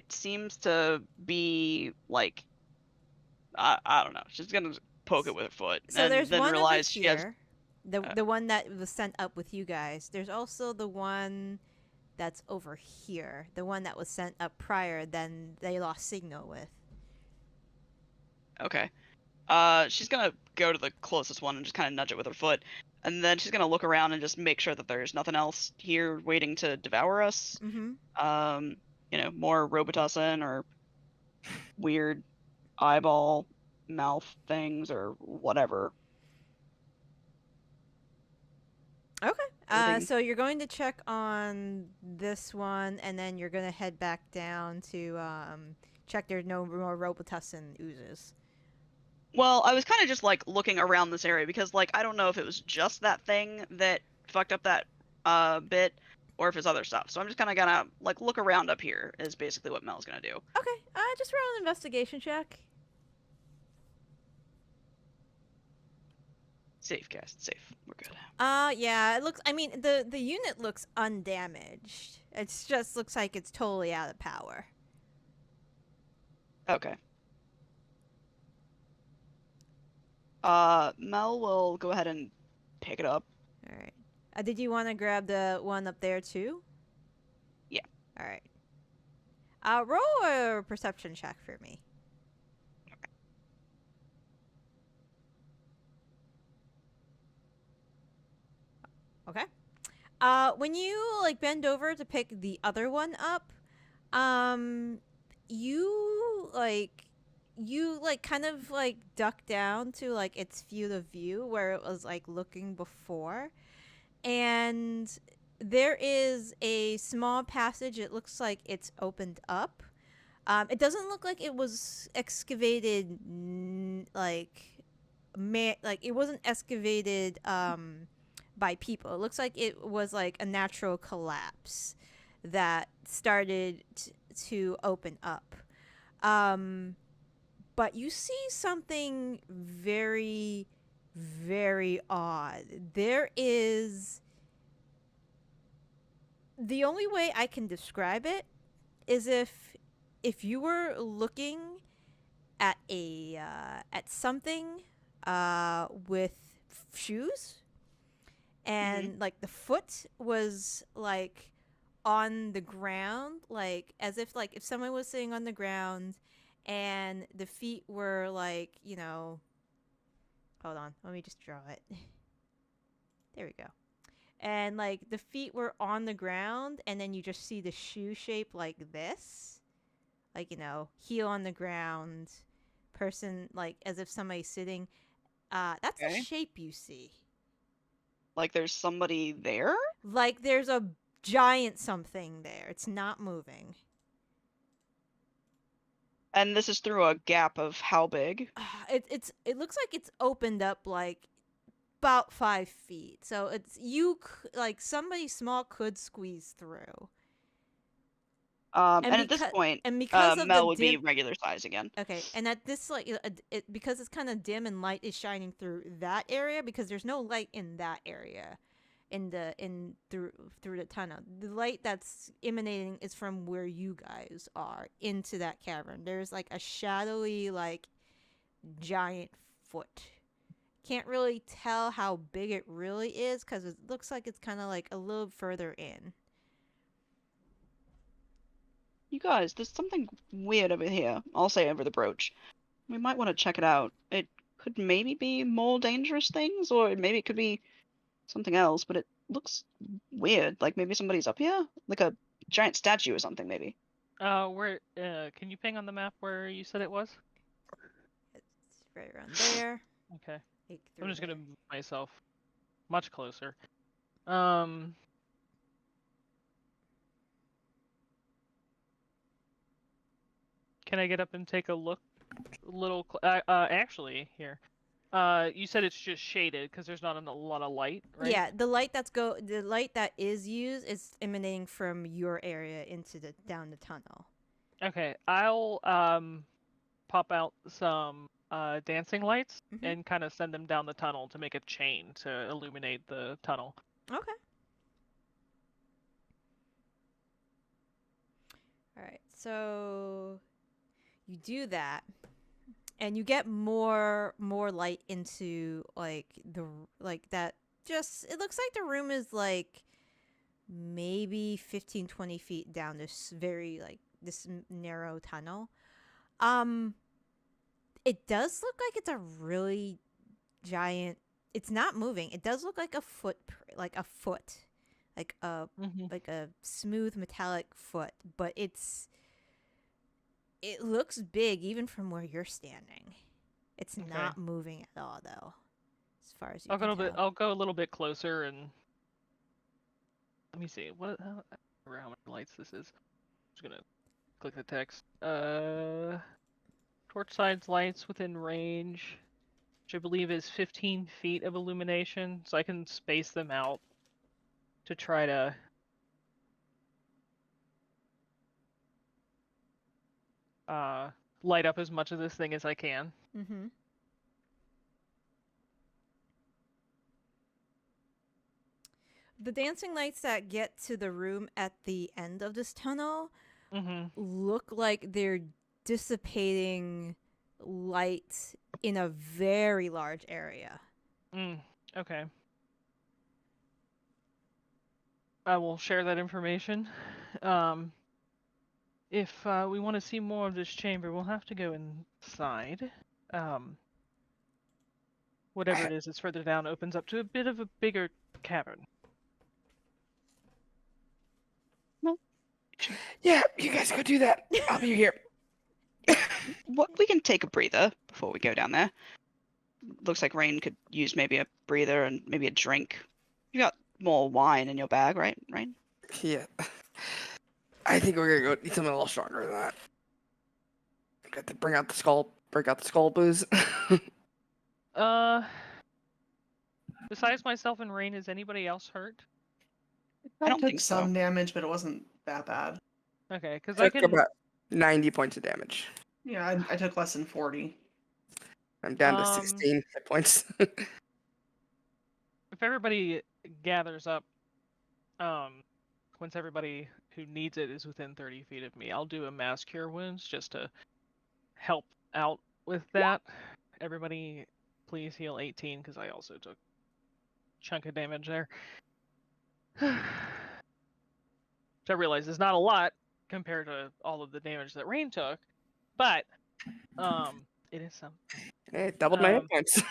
seems to be like I don't know. She's gonna poke it with her foot So and there's then one over realize she has. here, the one that was sent up with you guys. There's also the one that's over here, the one that was sent up prior. Then they lost signal with. Okay. She's gonna go to the closest one and just kind of nudge it with her foot, and then she's gonna look around and just make sure that there's nothing else here waiting to devour us. Mm-hmm. More Robitussin or weird eyeball mouth things or whatever. Okay. So you're going to check on this one, and then you're gonna head back down to check there's no more Robitussin oozes. Well, I was kind of just like looking around this area because like I don't know if it was just that thing that fucked up that bit or if it's other stuff. So I'm just kind of gonna like look around up here is basically what Mel's gonna do. Okay. Just roll an investigation check. Safe, guys. Safe. We're good. Yeah. It looks. I mean, the unit looks undamaged. It just looks like it's totally out of power. Okay. Mel will go ahead and pick it up. All right. Did you want to grab the one up there too? Yeah. All right. Roll a perception check for me. Okay. When you like bend over to pick the other one up, you kind of like duck down to like its field of view where it was like looking before, and there is a small passage. It looks like it's opened up. It doesn't look like it was excavated like it wasn't excavated by people. It looks like it was like a natural collapse that started to open up. But you see something very, very odd. There is. The only way I can describe it is if you were looking at at something with shoes, and like the foot was like on the ground, like as if like if someone was sitting on the ground and the feet were like, hold on, let me just draw it. There we go. And like the feet were on the ground, and then you just see the shoe shape like this, like heel on the ground, person like as if somebody's sitting. That's the shape you see. Like there's somebody there? Like there's a giant something there. It's not moving. And this is through a gap of how big? It looks like it's opened up like about 5 feet. So it's like somebody small could squeeze through. And at this point, because of Mel would be regular size again. Okay, and at this like because it's kind of dim and light is shining through that area, because there's no light in that area, through the tunnel. The light that's emanating is from where you guys are into that cavern. There's like a shadowy like giant foot. Can't really tell how big it really is because it looks like it's kind of like a little further in. You guys, there's something weird over here. I'll say over the brooch. We might want to check it out. It could maybe be more dangerous things, or maybe it could be something else, but it looks weird. Like maybe somebody's up here? Like a giant statue or something, maybe. Where, can you ping on the map where you said it was? It's right around there. Okay. I'm just gonna move myself much closer. Can I get up and take a look? Actually, here. You said it's just shaded because there's not a lot of light, right? Yeah, the light that is used is emanating from your area into down the tunnel. Okay, I'll pop out some dancing lights and kind of send them down the tunnel to make a chain to illuminate the tunnel. Okay. All right. So you do that, and you get more light into that. Just it looks like the room is like maybe 15-20 feet down this very this narrow tunnel. It does look like it's a really giant. It's not moving. It does look like a foot, like a smooth metallic foot, but it looks big even from where you're standing. It's not moving at all, though, as far as you can tell. I'll go a little bit closer and let me see. I don't remember how many lights this is. I'm just gonna click the text. Torch side's lights within range, which I believe is 15 feet of illumination, so I can space them out to try to light up as much of this thing as I can. Mm-hmm. The dancing lights that get to the room at the end of this tunnel look like they're dissipating light in a very large area. Okay. I will share that information. If we want to see more of this chamber, we'll have to go inside. Whatever it is that's further down opens up to a bit of a bigger cavern. Yeah, you guys go do that. I'll be here. We can take a breather before we go down there. Looks like Raine could use maybe a breather and maybe a drink. You got more wine in your bag, right, Raine? Yeah. I think we're gonna go need something a little stronger than that. Got to break out the skull booze. Besides myself and Raine, is anybody else hurt? I don't took think some so. damage, but it wasn't that bad. Okay, because I I took can. about 90 points of damage. Yeah, I took less than 40. I'm down to 16 hit points. If everybody gathers up, once everybody who needs it is within 30 feet of me, I'll do a mass cure wounds just to help out with that. Everybody, please heal 18 because I also took a chunk of damage there. Which I realize is not a lot compared to all of the damage that Raine took, but it is some. Hey, doubled my hit points.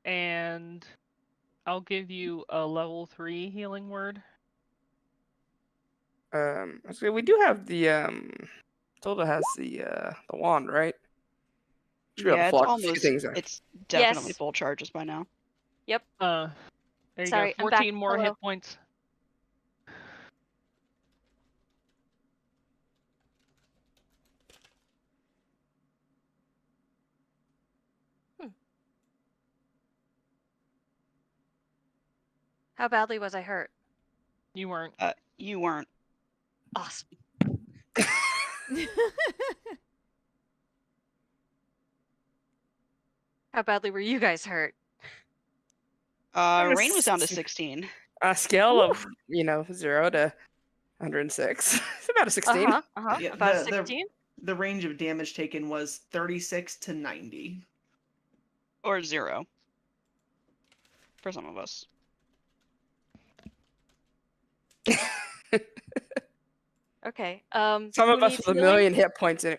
And I'll give you a level 3 healing word. So we do have the Tilda has the wand, right? Should be able to Yeah, it's block a few almost. things there. It's definitely Yes. full charges by now. Yep. There you Sorry, go. I'm back. 14 more Hello. hit points. How badly was I hurt? You weren't. You weren't. Awesome. How badly were you guys hurt? Raine was down to 16. A scale of 0 to 106. It's about a 16. Yeah, About 16? The range of damage taken was 36 to 90. Or 0. For some of us. Okay. Some who of us needs with a healing? million hit points in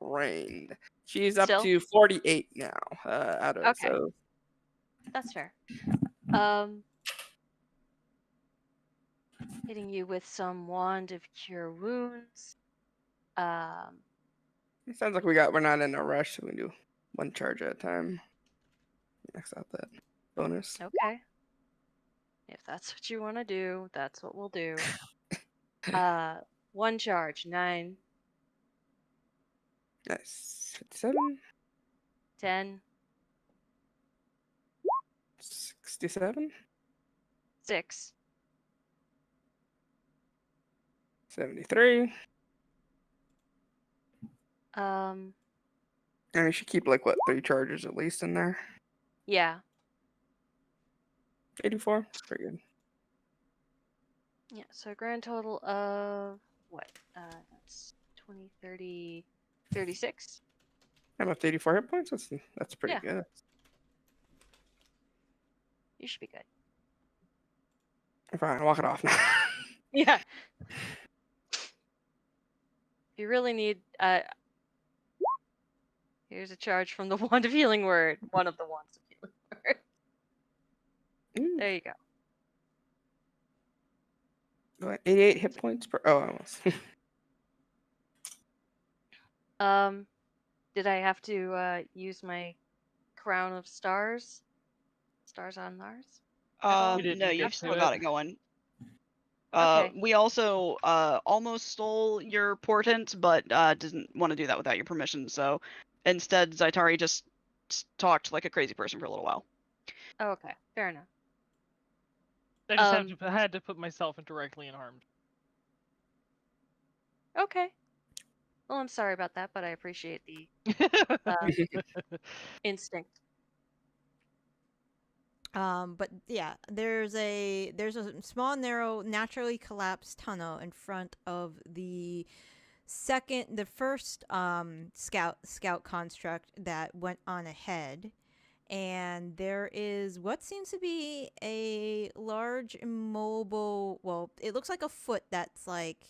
Raine. She's up Still? to 48 now. Out of Okay. so That's fair. Hitting you with some wand of cure wounds. it sounds like we're not in a rush, so we can do one charge at a time. Max out that bonus. Okay. If that's what you want to do, that's what we'll do. 1 charge, 9, Nice. 57, 10, 67, 6. 73. Um, And we should keep like what 3 charges at least in there. yeah. 84. Pretty good. Yeah, so a grand total of what? That's 20, 30, 36. I'm up to 84 hit points. That's pretty Yeah. good. You should be good. Fine, walk it off now. Yeah. If you really need, here's a charge from the wand of healing word. One of the wands of healing word. Ooh, There you go. what, 88 hit points per. Oh, almost. Did I have to use my crown of stars? Stars on Mars? You didn't No, get you've to still it. got it going. Okay. We also almost stole your portent, but didn't want to do that without your permission. So instead, Zaitari just talked like a crazy person for a little while. Oh, okay. Fair enough. I just had to put myself directly in harm. Okay. Well, I'm sorry about that, but I appreciate the instinct. But yeah, there's a small, narrow, naturally collapsed tunnel in front of the first scout construct that went on ahead, and there is what seems to be a large immobile. Well, it looks like a foot that's like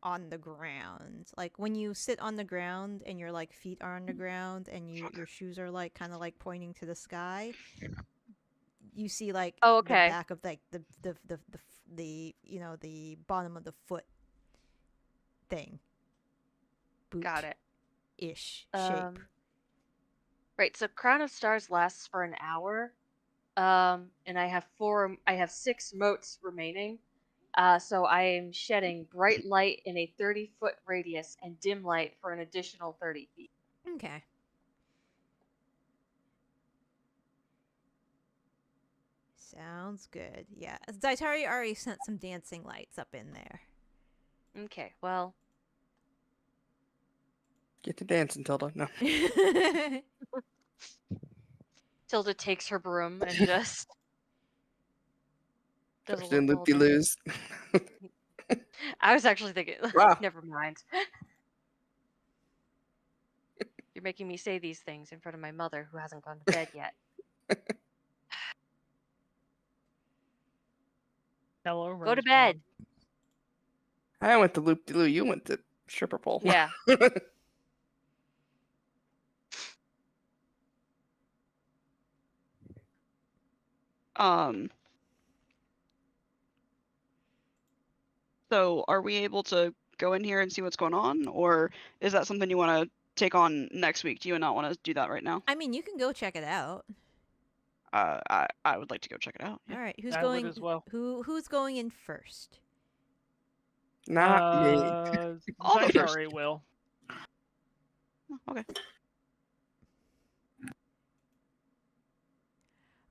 on the ground. Like when you sit on the ground and your like feet are on the ground and your shoes are like kind of like pointing to the sky. You see like Oh, the okay. back of like the you know the bottom of the foot thing. Got it. Ish shape. Right, so Crown of Stars lasts for an hour. And I have 6 motes remaining. So I am shedding bright light in a 30-foot radius and dim light for an additional 30 feet. Okay. Sounds good. Yeah. Zaitari already sent some dancing lights up in there. Okay, well, Get to dancing, Tilda. No. Tilda takes her broom and just does a First in little loop de lose. I was actually thinking, Wow. never mind. You're making me say these things in front of my mother who hasn't gone to bed yet. Hello, Go to Rose bed. I went to loop de loo. You went to stripper pole. Yeah. So are we able to go in here and see what's going on, or is that something you want to take on next week? Do you not want to do that right now? I mean, you can go check it out. I would like to go check it out. Yeah. All right, who's I would going? as well. Who's going in first? Not me. I'll go first. Zaitari will. Okay.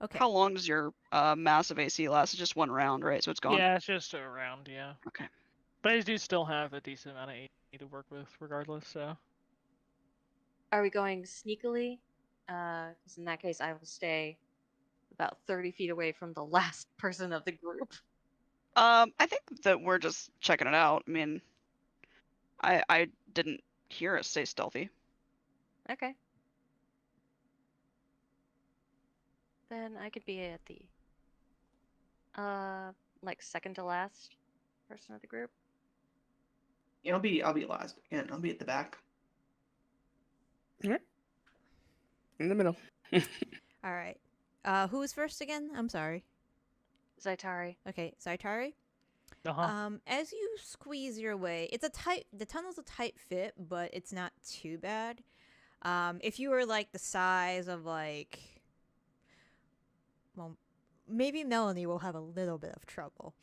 Okay. How long does your massive AC last? It's just 1 round, right? So it's gone. Yeah, it's just a round, yeah. Okay. But I do still have a decent amount of AC to work with, regardless. So. Are we going sneakily? Because in that case, I will stay about 30 feet away from the last person of the group. I think that we're just checking it out. I mean, I didn't hear us say stealthy. Okay. Then I could be at the like second to last person of the group. Yeah, I'll be last again. I'll be at the back. In the middle. All right. Who was first again? I'm sorry. Zaitari. Okay, Zaitari. Uh-huh. As you squeeze your way, the tunnel's a tight fit, but it's not too bad. If you were like the size of like, well, maybe Melanie will have a little bit of trouble.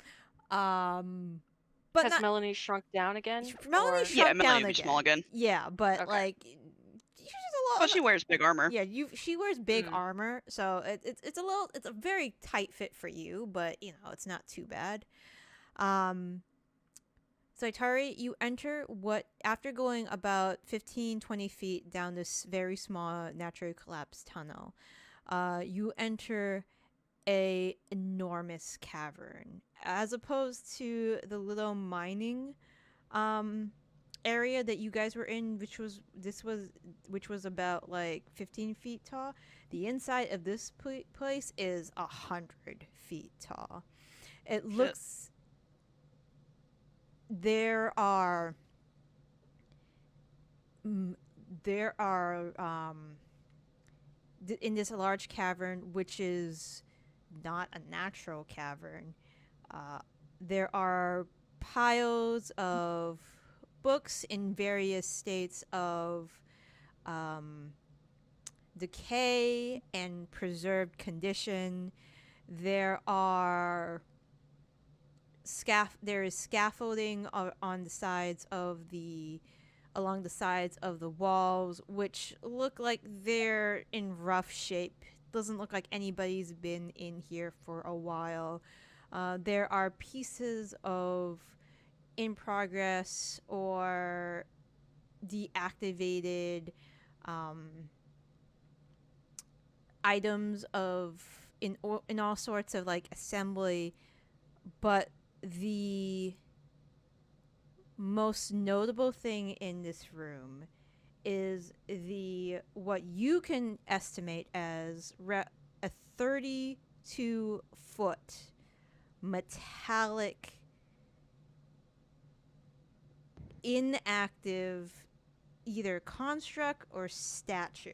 but Has not Melanie shrunk down again? Melanie or- shrunk Yeah, down Melanie would be again. small again. Yeah, but Okay. like she's a little. But she wears big armor. Yeah, she wears big Mm. armor, so it's a very tight fit for you, but you know it's not too bad. Zaitari, you enter what after going about 15-20 feet down this very small naturally collapsed tunnel. You enter a enormous cavern, as opposed to the little mining area that you guys were in, which was about like 15 feet tall. The inside of this place is 100 feet tall. It looks. There are in this large cavern, which is not a natural cavern, there are piles of books in various states of decay and preserved condition. There are there is scaffolding on the sides of along the sides of the walls, which look like they're in rough shape. Doesn't look like anybody's been in here for a while. There are pieces of in progress or deactivated items in all sorts of like assembly, but the most notable thing in this room is what you can estimate as a 32-foot metallic inactive either construct or statue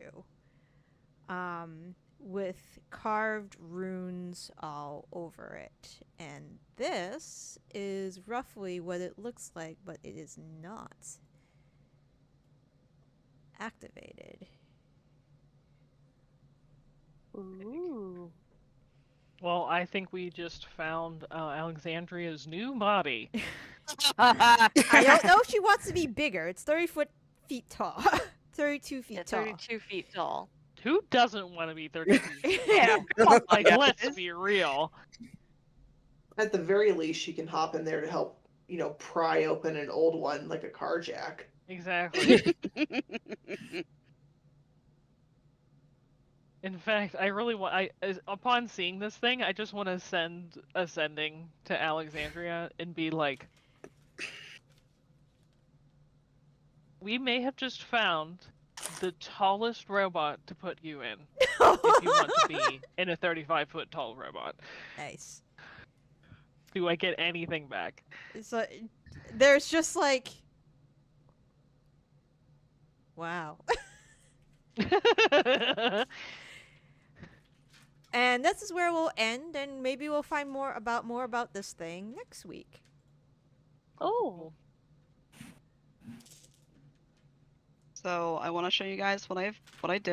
with carved runes all over it. And this is roughly what it looks like, but it is not activated. Ooh. Well, I think we just found Alexandria's new body. I don't know if she wants to be bigger. It's feet tall. 32 feet Yeah, tall. 32 feet tall. Who doesn't want to be 30 feet? Yeah, tall? come on, Like, guys. let's be real. At the very least, she can hop in there to help, pry open an old one like a car jack. Exactly. In fact, I really want. Upon seeing this thing, I just want to send a sending to Alexandria and be like, "We may have just found the tallest robot to put you in if you want to be in a 35-foot tall robot." Nice. Do I get anything back? So there's just like, wow. And this is where we'll end, and maybe we'll find more about this thing next week. Oh. So I want to show you guys what I did.